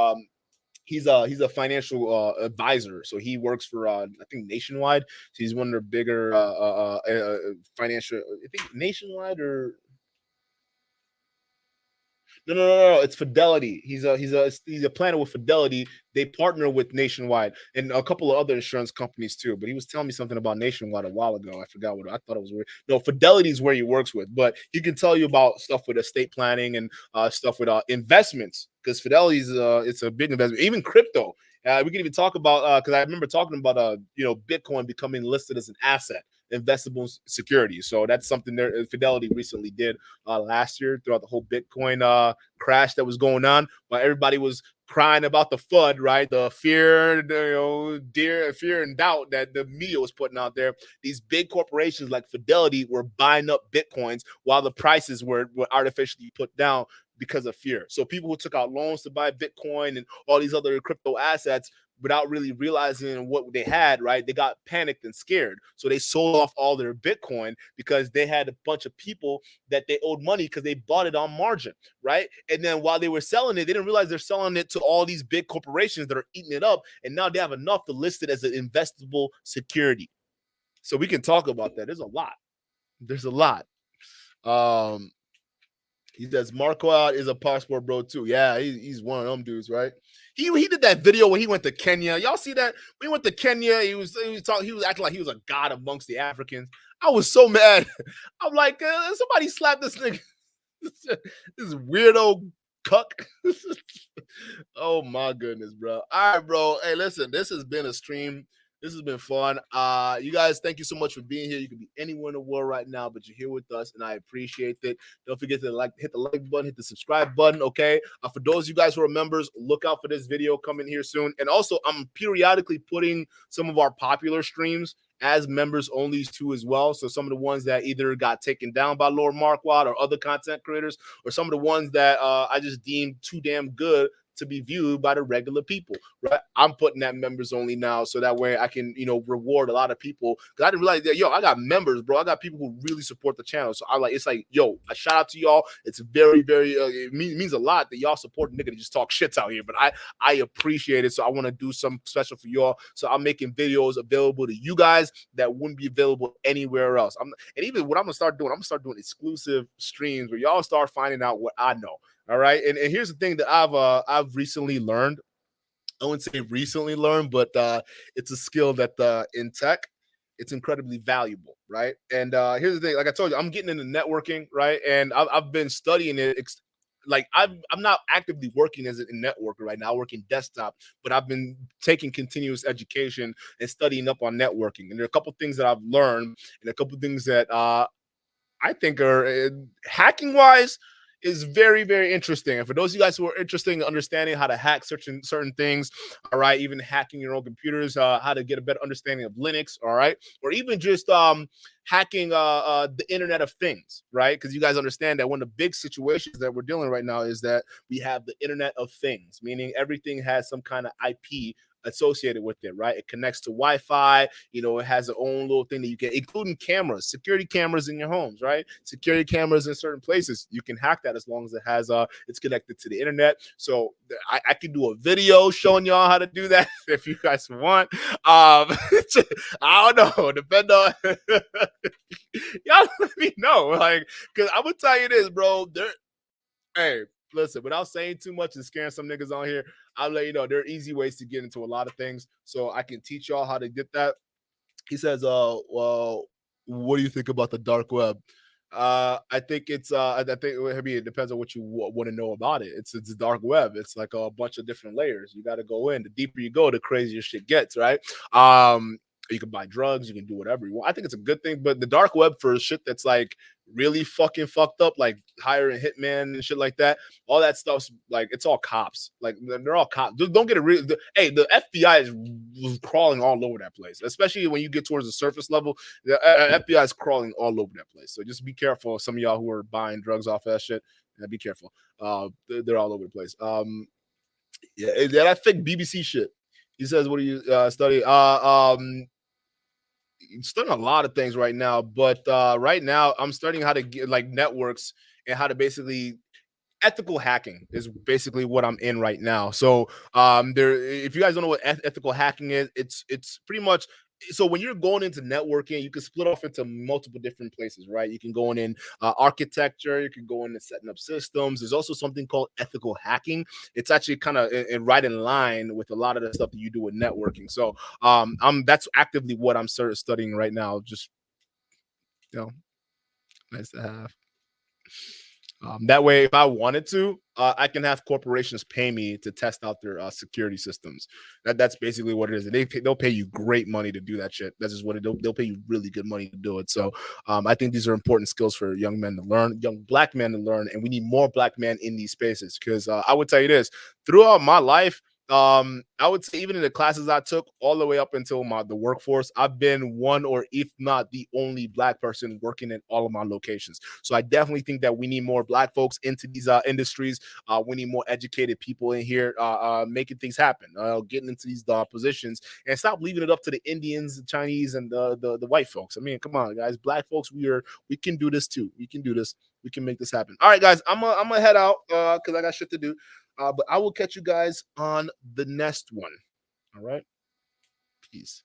S1: He's a financial advisor, so he works for I think Nationwide. So he's one of their bigger financial. I think Nationwide or No. It's Fidelity. He's a planner with Fidelity. They partner with Nationwide and a couple of other insurance companies too. But he was telling me something about Nationwide a while ago. I forgot what I thought it was weird. No, Fidelity is where he works with, but he can tell you about stuff with estate planning and stuff with investments because Fidelity's it's a big investment, even crypto. We can even talk about because I remember talking about Bitcoin becoming listed as an asset, investable security. So that's something there Fidelity recently did last year throughout the whole Bitcoin crash that was going on, while everybody was crying about the FUD, right? The fear, fear and doubt that the media was putting out there. These big corporations like Fidelity were buying up Bitcoins while the prices were artificially put down because of fear. So people who took out loans to buy Bitcoin and all these other crypto assets without really realizing what they had, right? They got panicked and scared. So they sold off all their Bitcoin because they had a bunch of people that they owed money because they bought it on margin, right? And then while they were selling it, they didn't realize they're selling it to all these big corporations that are eating it up. And now they have enough to list it as an investable security. So we can talk about that. There's a lot. There's a lot. Um, he says Marco is a passport bro too. Yeah, he's one of them dudes, right? He did that video when he went to Kenya. Y'all see that? When he went to Kenya, he was acting like he was a god amongst the Africans. I was so mad. I'm like, somebody slapped this nigga, this weirdo cuck. Oh my goodness, bro. All right, bro. Hey, listen, this has been a stream. This has been fun. You guys, thank you so much for being here. You can be anywhere in the world right now, but you're here with us, and I appreciate it. Don't forget to hit the like button, hit the subscribe button. Okay. For those of you guys who are members, look out for this video coming here soon. And also, I'm periodically putting some of our popular streams as members only too as well. So some of the ones that either got taken down by Lord Marquardt or other content creators, or some of the ones that I just deemed too damn good to be viewed by the regular people, right? I'm putting that members only now, so that way I can, reward a lot of people. Because I didn't realize that, I got members, bro. I got people who really support the channel. So it's like, a shout out to y'all. It's very, very, it means a lot that y'all support a nigga to just talk shits out here. But I appreciate it. So I want to do something special for y'all. So I'm making videos available to you guys that wouldn't be available anywhere else. And even what I'm gonna start doing, exclusive streams where y'all start finding out what I know. All right. And here's the thing that I've recently learned. I wouldn't say recently learned, but it's a skill that in tech, it's incredibly valuable, right? And here's the thing, like I told you, I'm getting into networking, right? And I've been studying it. Like I'm not actively working as a networker right now. I work in desktop, but I've been taking continuous education and studying up on networking. And there are a couple things that I've learned, and a couple things that I think are hacking wise is very, very interesting. And for those of you guys who are interested in understanding how to hack certain things, all right, even hacking your own computers, how to get a better understanding of Linux, all right, or even just hacking the Internet of Things, right? Because you guys understand that one of the big situations that we're dealing right now is that we have the Internet of Things, meaning everything has some kind of IP associated with it, right? It connects to Wi-Fi. It has its own little thing that you can, including cameras, security cameras in your homes, right? Security cameras in certain places. You can hack that as long as it has it's connected to the internet. So I can do a video showing y'all how to do that if you guys want. I don't know. Depend on y'all let me know. Like, because I'm gonna tell you this, bro. Hey, listen, without saying too much and scaring some niggas on here, I'll let you know there are easy ways to get into a lot of things. So I can teach y'all how to get that. He says, well, what do you think about the dark web? I think it depends on what you want to know about it. It's the dark web. It's like a bunch of different layers. You got to go in. The deeper you go, the crazier shit gets, right? You can buy drugs, you can do whatever you want. I think it's a good thing, but the dark web for shit that's like really fucking fucked up, like hiring hitman and shit like that, all that stuff's like it's all cops. Like they're all cops. Don't get it real. Hey, the FBI is crawling all over that place, especially when you get towards the surface level. The FBI is crawling all over that place. So just be careful. Some of y'all who are buying drugs off that shit, be careful. They're all over the place. Yeah, that fake BBC shit. He says, "What do you study?" Studying a lot of things right now, but right now I'm studying how to get like networks and how to basically ethical hacking is basically what I'm in right now. So if you guys don't know what ethical hacking is, it's pretty much So when you're going into networking, you can split off into multiple different places, right? You can go in architecture, you can go into setting up systems. There's also something called ethical hacking. It's actually kind of right in line with a lot of the stuff that you do with networking. So I'm that's actively what I'm sort of studying right now. Just you know, nice to have. That way, if I wanted to, I can have corporations pay me to test out their security systems. That's basically what it is. And they'll pay you great money to do that shit. That's just what they'll pay you really good money to do it. So I think these are important skills for young men to learn, young black men to learn, and we need more black men in these spaces. Because I would tell you this: throughout my life, I would say even in the classes I took all the way up until the workforce, I've been one or if not the only black person working in all of my locations. So I definitely think that we need more black folks into these industries. We need more educated people in here making things happen, getting into these positions, and stop leaving it up to the Indians, the Chinese, and the white folks. I mean, come on, guys, black folks, we can do this too. We can do this. We can make this happen. All right, guys, I'm gonna head out because I got shit to do. But I will catch you guys on the next one. All right. Peace.